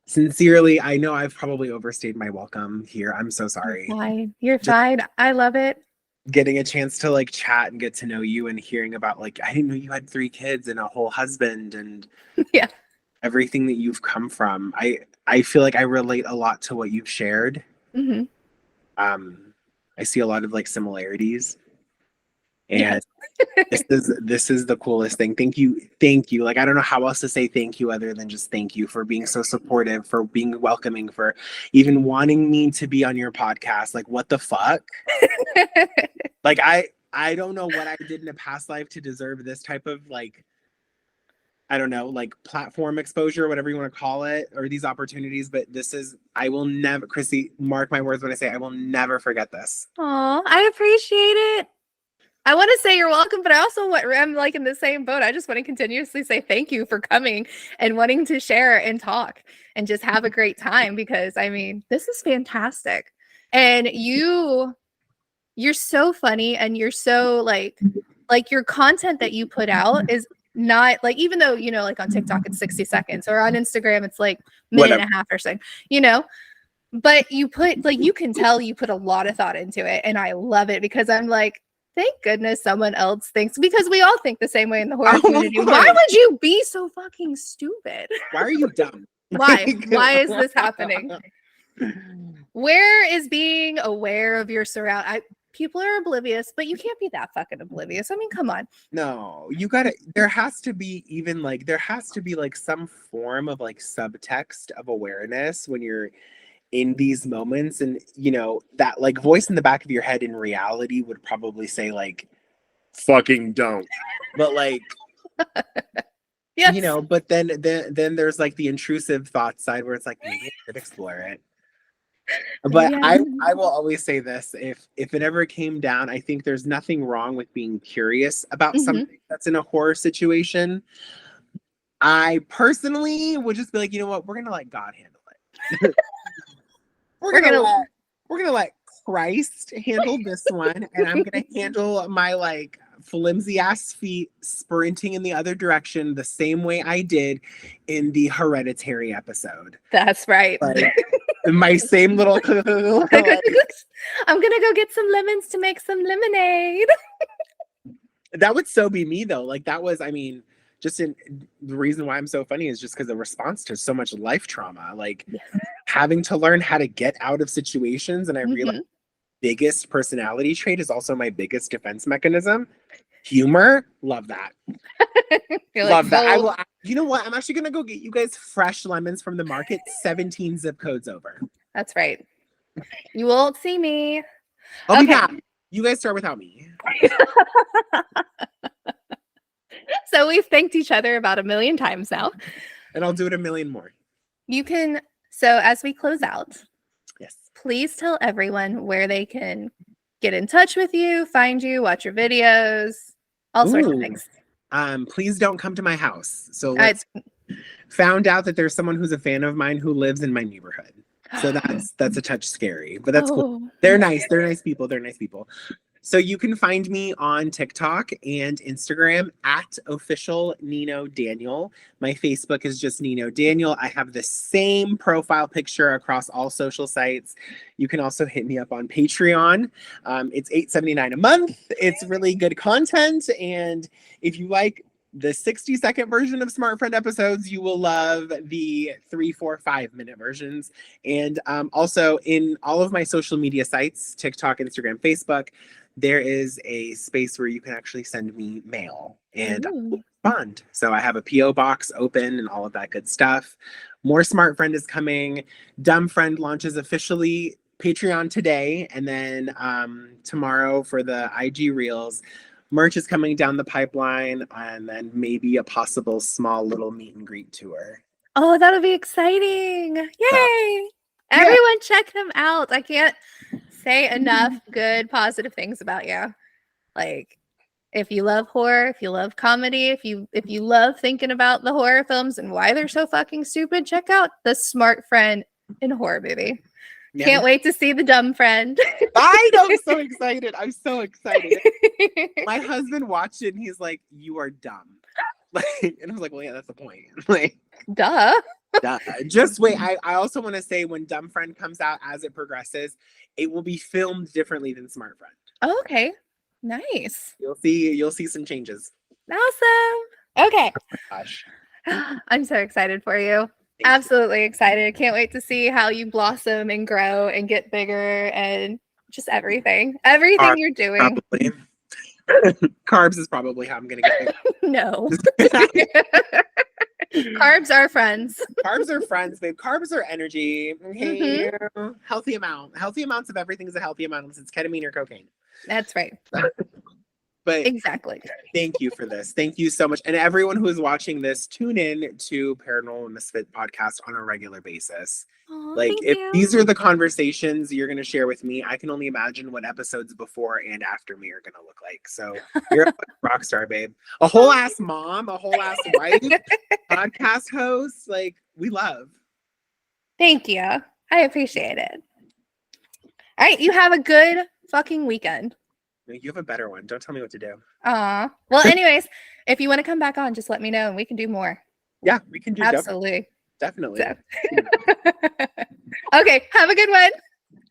sincerely, I know I've probably overstayed my welcome here. I'm so sorry. You're fine. I love it. Getting a chance to like chat and get to know you and hearing about like, I didn't know you had 3 kids and a whole husband and everything that you've come from. I feel like I relate a lot to what you've shared. I see a lot of like similarities, and this is the coolest thing. Thank you. Like, I don't know how else to say thank you other than just thank you for being so supportive, for being welcoming, for even wanting me to be on your podcast. Like, what the fuck? Like, I don't know what I did in a past life to deserve this type of like, I don't know, like platform exposure, whatever you want to call it, or these opportunities. But I will never, Chrissy, mark my words when I say I will never forget this. Oh, I appreciate it. I want to say you're welcome, but I'm like in the same boat. I just want to continuously say thank you for coming and wanting to share and talk and just have a great time, because I mean, this is fantastic. And you're so funny, and you're so like your content that you put out is not like, even though, you know, like on TikTok it's 60 seconds or on Instagram it's like minute and a half or so, you know, but you put like, you can tell you put a lot of thought into it, and I love it because I'm like, thank goodness someone else thinks, because we all think the same way in the horror community. Why would you be so fucking stupid? Why are you dumb? Why is this happening? Where is being aware of your people are oblivious, but you can't be that fucking oblivious. I mean, come on. No, there has to be like some form of like subtext of awareness when you're in these moments. And, you know, that like voice in the back of your head in reality would probably say like, fucking don't. But like, yes. You know, but then there's like the intrusive thought side where it's like, maybe I should explore it. But I will always say this, if it ever came down, I think there's nothing wrong with being curious about something that's in a horror situation. I personally would just be like, you know what, we're gonna let God handle it. we're gonna let Christ handle this one, and I'm gonna handle my like flimsy ass feet sprinting in the other direction the same way I did in the Hereditary episode. That's right. My same little. I'm gonna go get some lemons to make some lemonade. That would so be me though. Like that was, I mean, the reason why I'm so funny is just because the response to so much life trauma, like having to learn how to get out of situations. And I realized biggest personality trait is also my biggest defense mechanism. Humor, love that. Love that. I will. You know what? I'm actually gonna go get you guys fresh lemons from the market. 17 zip codes over. That's right. You won't see me. I'll be back. You guys start without me. So we've thanked each other about 1 million times now. And I'll do it 1 million more. You can, so as we close out, yes, please tell everyone where they can get in touch with you, find you, watch your videos, all sorts of things. Please don't come to my house. So let's found out that there's someone who's a fan of mine who lives in my neighborhood. So that's a touch scary, but that's cool. They're nice. They're nice people. They're nice people. So you can find me on TikTok and Instagram at official Nino Daniel. My Facebook is just Nino Daniel. I have the same profile picture across all social sites. You can also hit me up on Patreon. It's $8.79 a month. It's really good content. And if you like the 60-second version of Smart Friend episodes, you will love the 3, 4, 5-minute versions. And also in all of my social media sites, TikTok, Instagram, Facebook, there is a space where you can actually send me mail and respond. So I have a PO box open and all of that good stuff. More Smart Friend is coming. Dumb Friend launches officially Patreon today, and then tomorrow for the IG Reels. Merch is coming down the pipeline, and then maybe a possible small little meet and greet tour. Oh, that'll be exciting. Yay! Everyone check him out. I can't say enough good, positive things about you. Like, if you love horror, if you love comedy, if you love thinking about the horror films and why they're so fucking stupid, check out the Smart Friend in a horror movie. Yeah. Can't wait to see the Dumb Friend. I know, I'm so excited. I'm so excited. My husband watched it and he's like, "You are dumb." Like, and I was like, "Well, yeah, that's the point." Like, duh. Just wait. I also want to say when Dumb Friend comes out, as it progresses, it will be filmed differently than Smart Friend. Oh, okay. Nice. You'll see some changes. Awesome. Okay. Oh, gosh. I'm so excited for you. Absolutely excited. Can't wait to see how you blossom and grow and get bigger and just everything. Everything you're doing. Probably. Carbs is probably how I'm going to get bigger. No. Carbs are friends. Carbs are friends, babe. Carbs are energy. Okay. Healthy amount. Healthy amounts of everything is a healthy amount unless it's ketamine or cocaine. That's right. But exactly. Thank you for this. Thank you so much. And everyone who is watching this, tune in to Paranormal Misfit podcast on a regular basis. Like, if these are the conversations you're going to share with me, I can only imagine what episodes before and after me are going to look like. So you're a rock star, babe. A whole ass mom, a whole ass wife, podcast host. Like, we love. Thank you. I appreciate it. All right. You have a good fucking weekend. You have a better one. Don't tell me what to do. Well, anyways, if you want to come back on, just let me know and we can do more. Yeah, we can do. Absolutely. Definitely. So. Okay. Have a good one.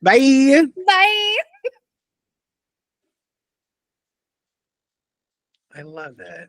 Bye. Bye. I love it.